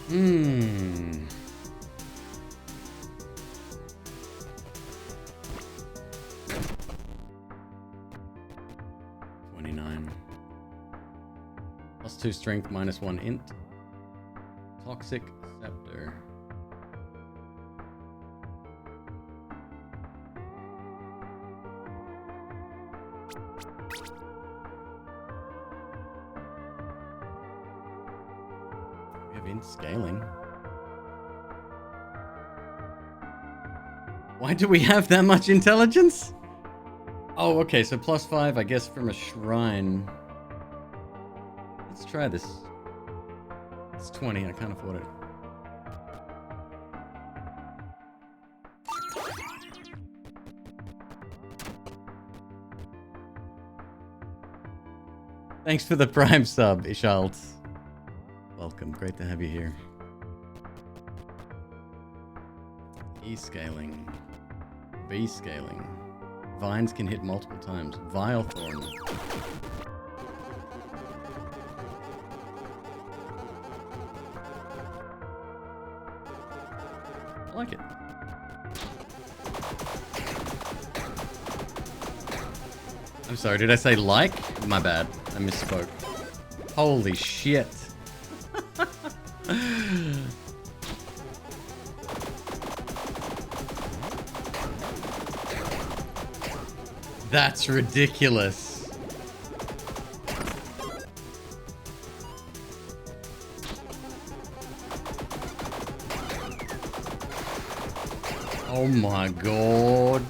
Hmm. +2 strength, -1 int. Toxic scepter. We have int scaling. Why do we have that much intelligence? Oh, okay, so +5, I guess, from a shrine. Let's try this. It's 20, I can't afford it. Thanks for the Prime sub, Ishalt. Welcome, great to have you here. E scaling. V scaling. Vines can hit multiple times. Vile Thorn. I like it. I'm sorry, did I say like? My bad. I misspoke. Holy shit. That's ridiculous. Oh my god.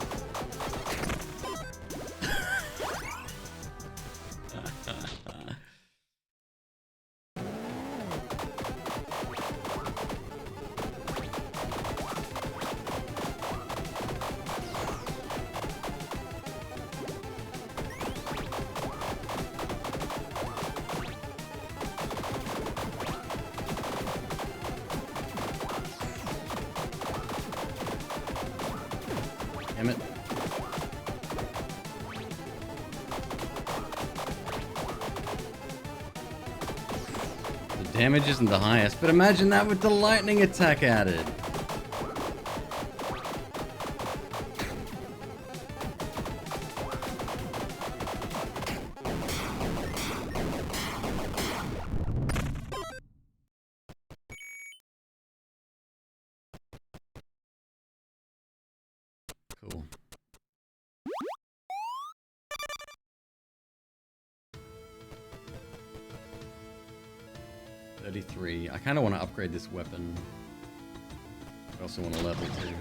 Damn it. The damage isn't the highest, but imagine that with the lightning attack added. Cool. $33. I kind of want to upgrade this weapon. I also want to level too.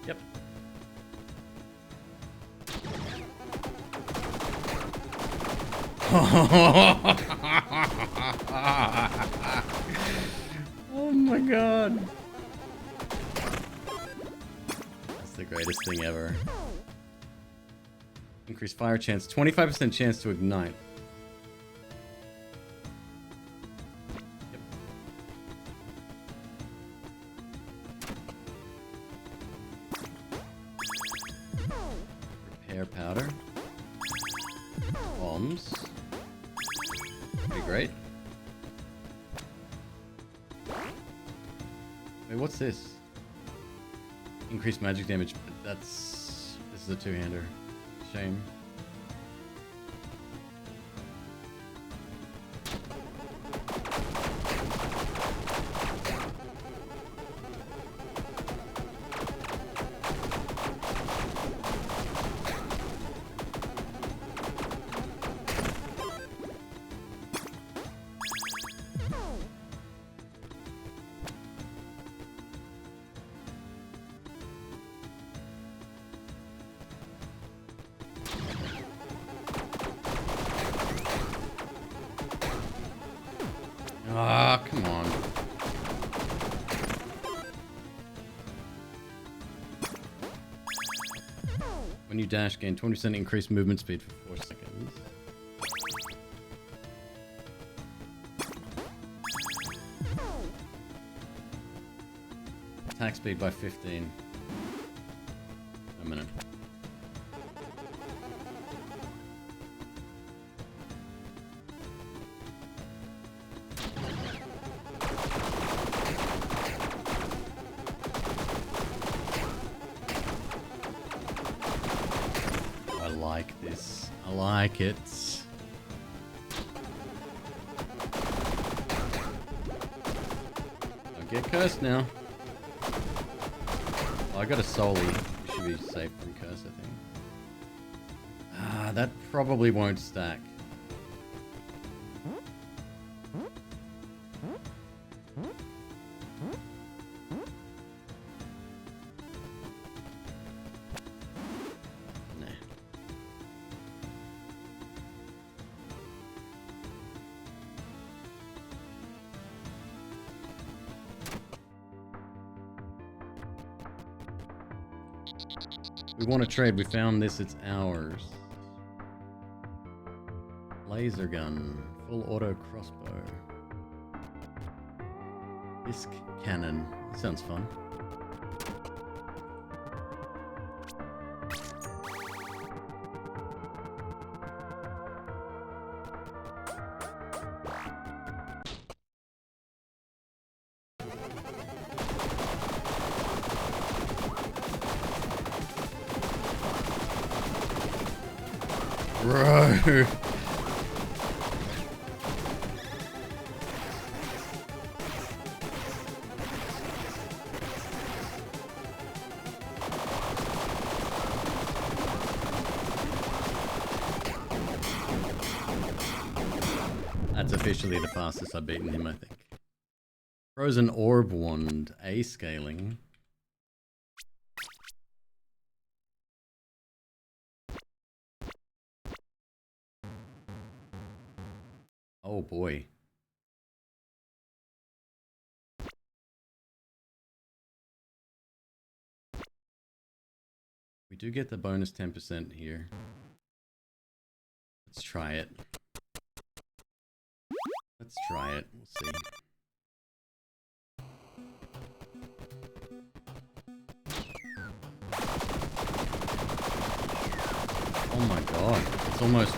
Yep. Oh my god. That's the greatest thing ever. Increase fire chance, 25% chance to ignite. Yep. Repair powder. Bombs. Pretty great. Wait, what's this? Increased magic damage, but that's... This is a two-hander. Shame. Ah, come on. When you dash, gain 20% increased movement speed for 4 seconds. Attack speed by 15. A minute. I like this. I like it. Don't get cursed now. Oh, I got a Soli. We should be safe from curse, I think. Ah, that probably won't stack. Nah. We want to trade. We found this. It's ours. Laser gun. Full auto crossbow. Disc cannon. Sounds fun. Bro. That's officially the fastest I've beaten him, I think. Frozen Orb Wand, A scaling. Oh boy. We do get the bonus 10% here. Let's try it. Let's try it. We'll see. Oh my god. It's almost...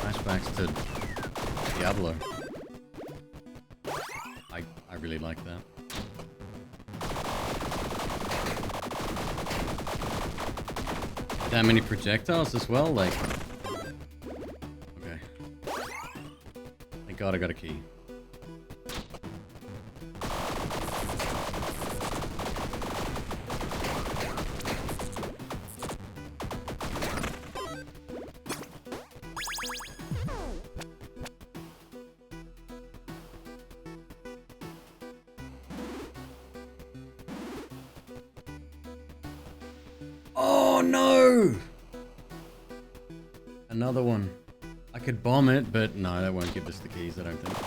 flashbacks to Diablo. I really like that. That many projectiles as well, like... Okay. Thank god I got a key. Oh no! Another one. I could bomb it, but no, that won't give us the keys, I don't think.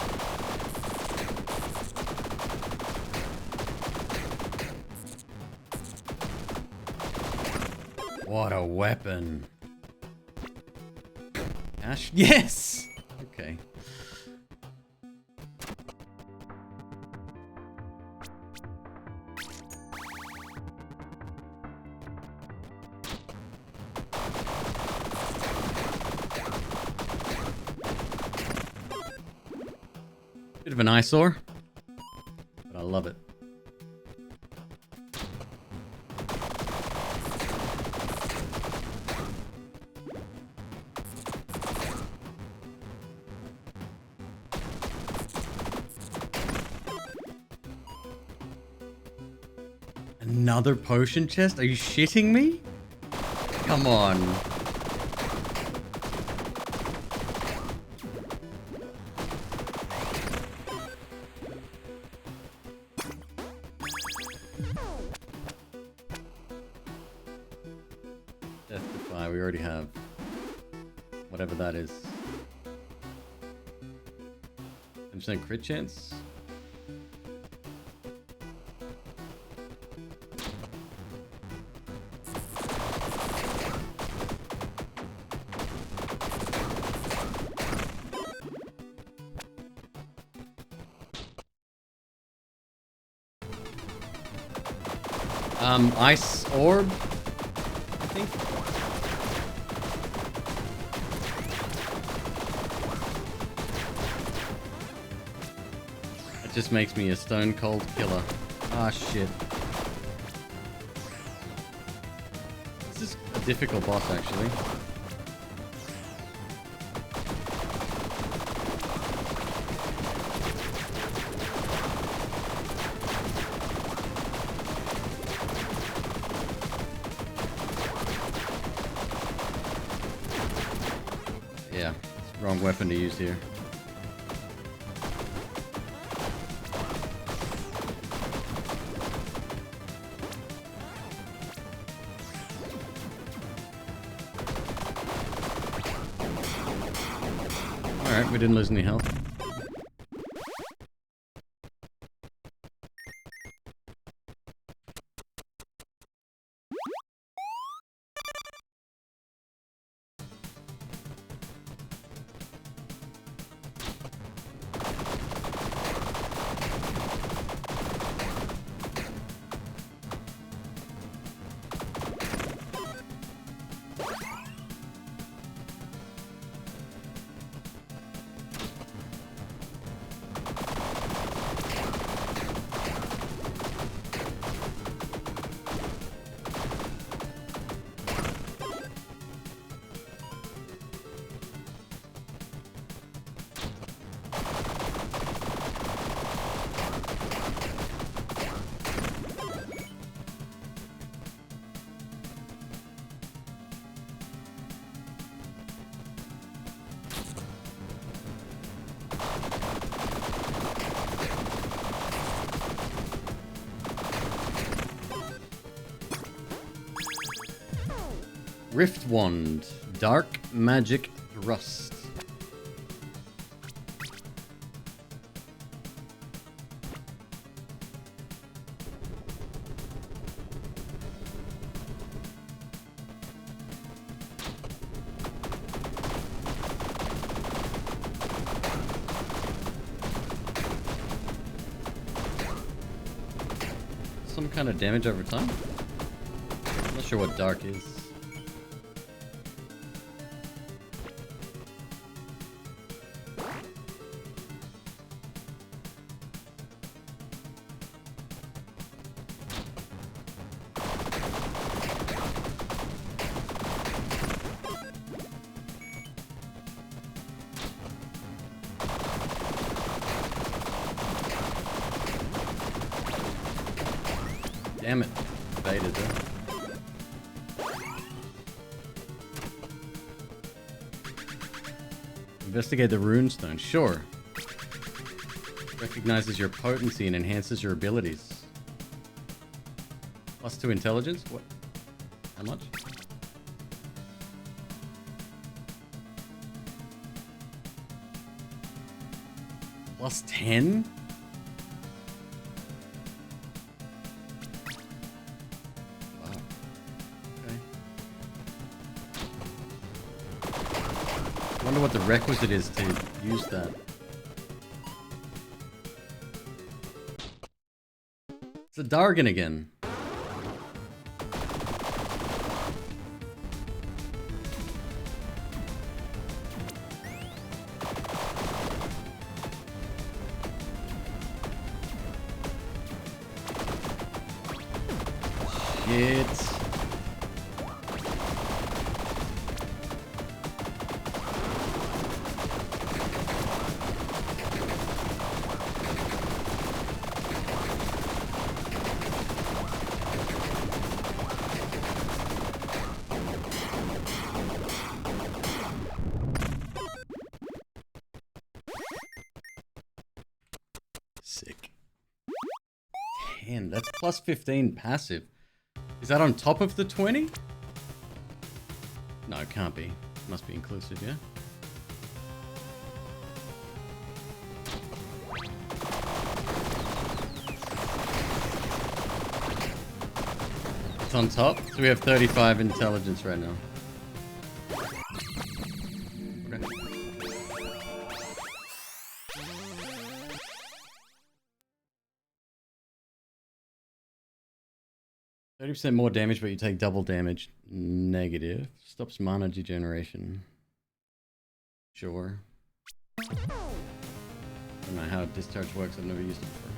What a weapon. Ash? Yes! Okay. Bit of an eyesore, but I love it. Another potion chest? Are you shitting me? Come on. Death-defy, we already have whatever that is. 10% crit chance? Ice orb, I think. It just makes me a stone cold killer. Ah, shit. This is a difficult boss, actually. Yeah, it's the wrong weapon to use here. Alright, we didn't lose any health. Rift Wand, Dark Magic Thrust. some kind of damage over time? I'm not sure what dark is. Damn it. Evaded there. Investigate the runestone. Sure. Recognizes your potency and enhances your abilities. +2 intelligence? What? How much? +10? I wonder what the requisite is to use that. It's a Dargan again. Shit. Sick. 10. That's +15 passive. Is that on top of the 20? No, it can't be. Must be inclusive, yeah? It's on top. So we have 35 intelligence right now. Okay. 30% more damage, but you take double damage. Negative. Stops mana degeneration. Sure. I don't know how discharge works. I've never used it before.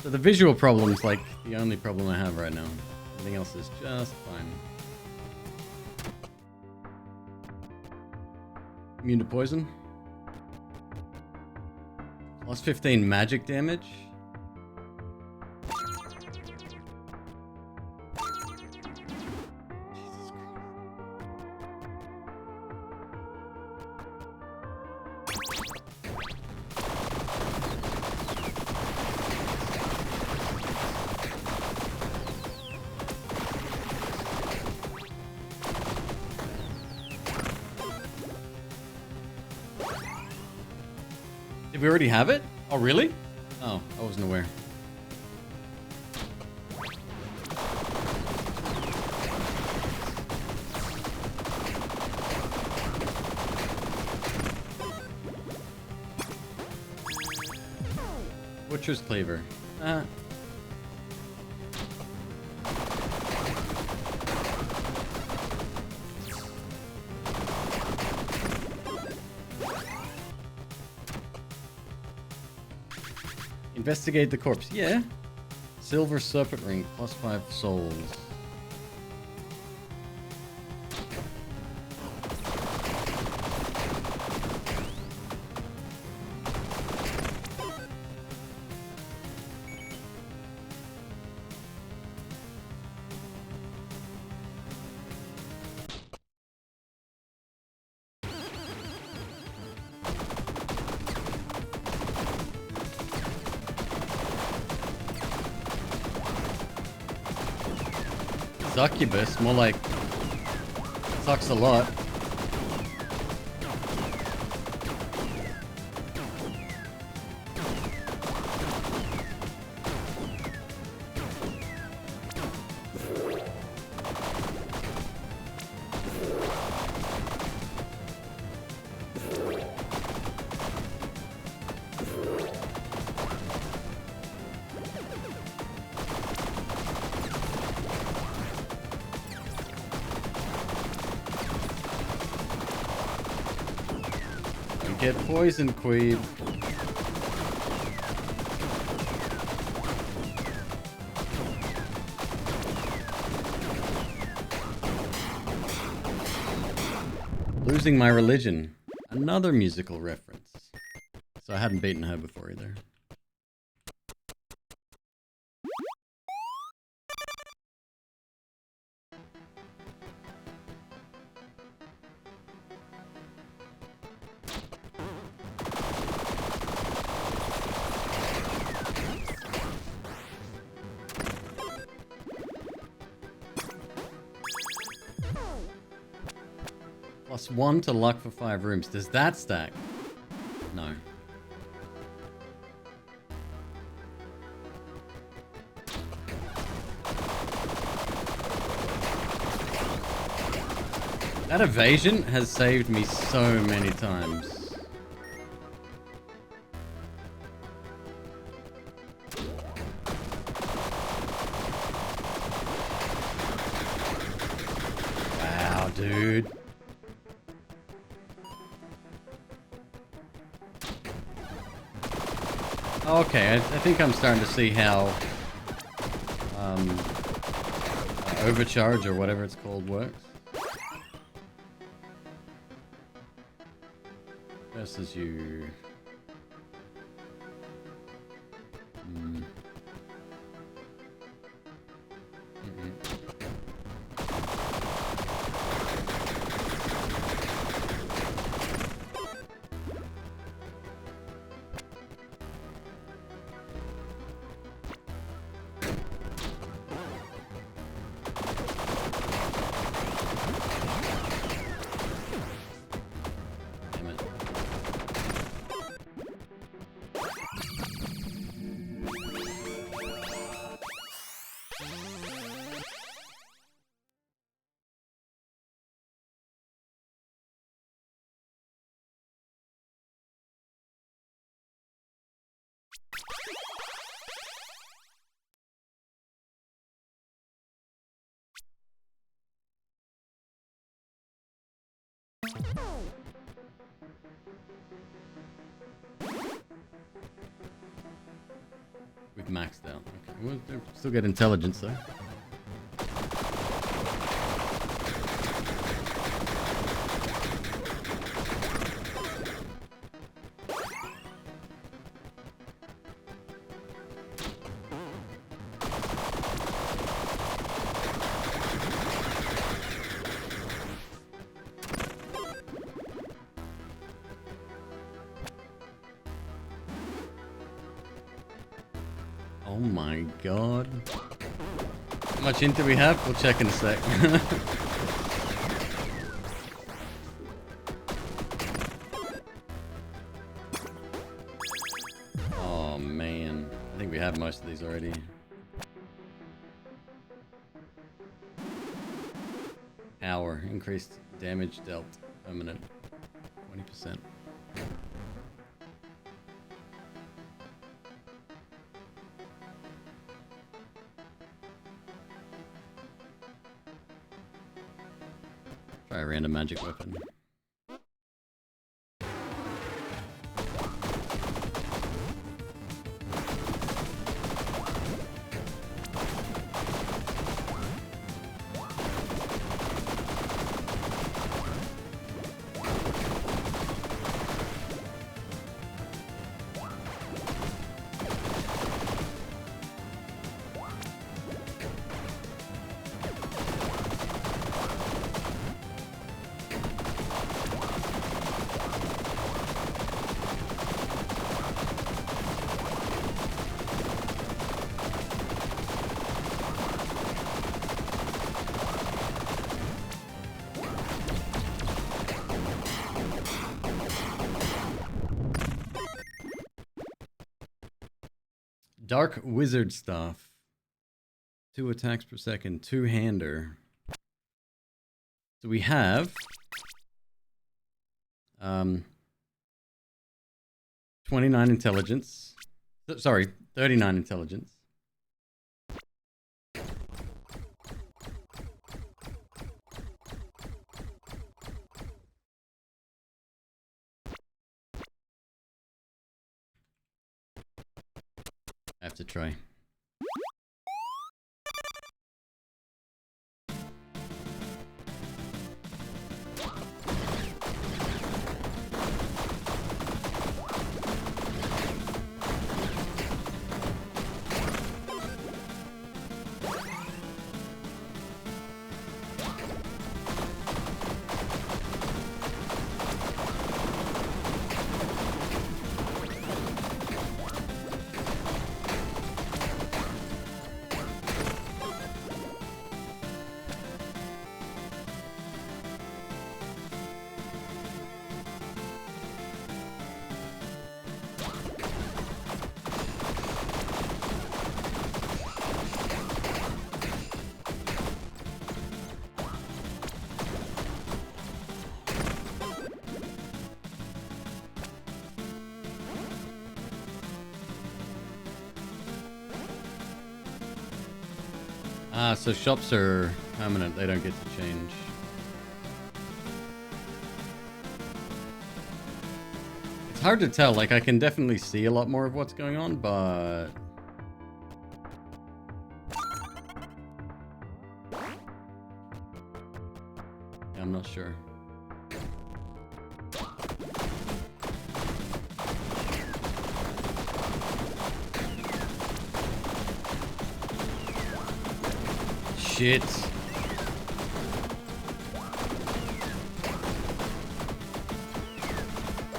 So the visual problem's like the only problem I have right now. Everything else is just fine. Immune to poison. +15 magic damage. Did we already have it? Oh, really? Oh, I wasn't aware. Butcher's Cleaver. Investigate the corpse. Yeah. Silver Serpent Ring, +5 souls. Succubus, more like Sucks a lot. Get poison, Queeb. Losing my religion. Another musical reference. So I hadn't beaten her before either. +1 to luck for 5 rooms. Does that stack? No. That evasion has saved me so many times. Wow, dude. Okay, I think I'm starting to see how overcharge or whatever it's called works. Versus you. We've maxed out. Okay, we'll still get intelligence though. Oh my god. How much int do we have? We'll check in a sec. Oh man. I think we have most of these already. Power. Increased damage dealt. Permanent. 20%. Try a random magic weapon. Dark Wizard Staff. 2 attacks per second. 2-hander. So we have 29 intelligence. Sorry, 39 intelligence. I have to try. Ah, so shops are permanent. They don't get to change. It's hard to tell. Like, I can definitely see a lot more of what's going on, but... yeah, I'm not sure. Shit.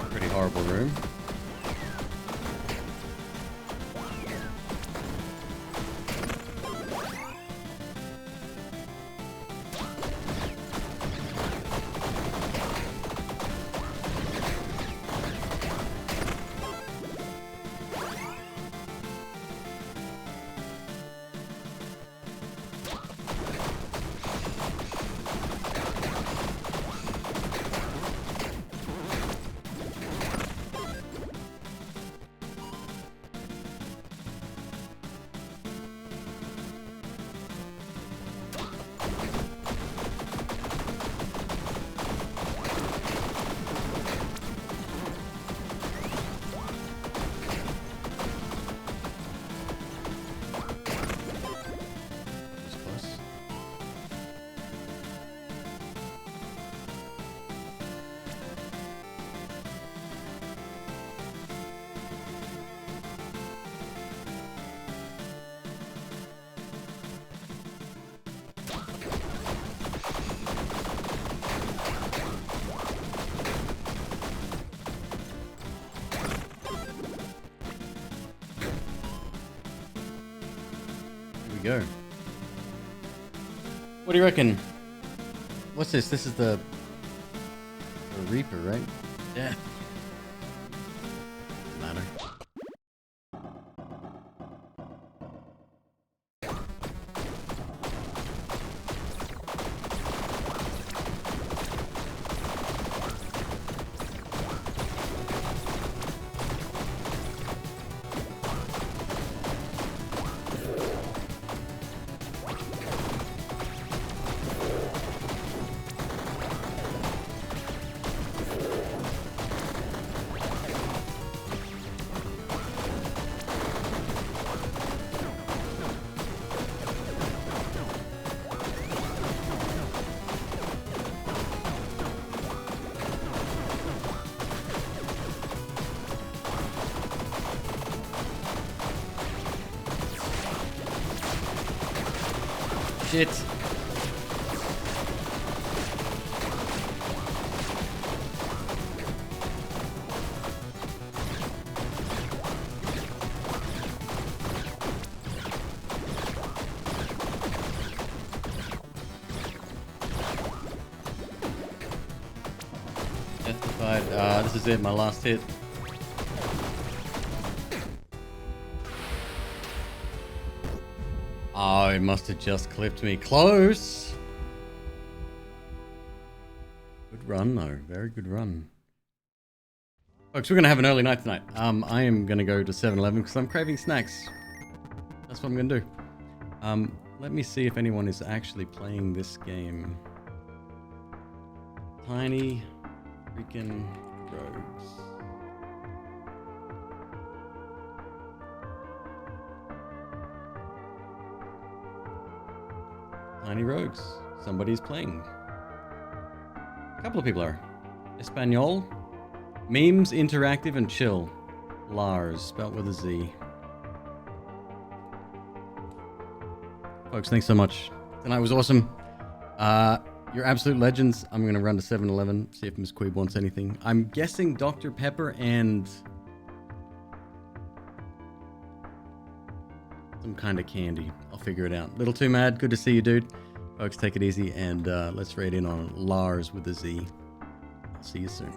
Pretty horrible room. Go. What do you reckon? What's this? This is the Reaper, right? Death. Doesn't matter. Shit. Deathified. This is it, my last hit. Oh, it must have just clipped me. Close. Good run, though. Very good run. Folks, we're going to have an early night tonight. I am going to go to 7-Eleven because I'm craving snacks. That's what I'm going to do. Let me see if anyone is actually playing this game. Tiny freaking rogues. Tiny rogues. Somebody's playing. A couple of people are. Espanol. Memes, interactive, and chill. Lars, spelt with a Z. Folks, thanks so much. Tonight was awesome. You're absolute legends. I'm going to run to 7-Eleven, see if McQueeb wants anything. I'm guessing Dr. Pepper and some kind of candy. I'll figure it out. Little Too Mad, good to see you, dude. Folks, take it easy, and let's raid in on Lars with a Z. I'll see you soon.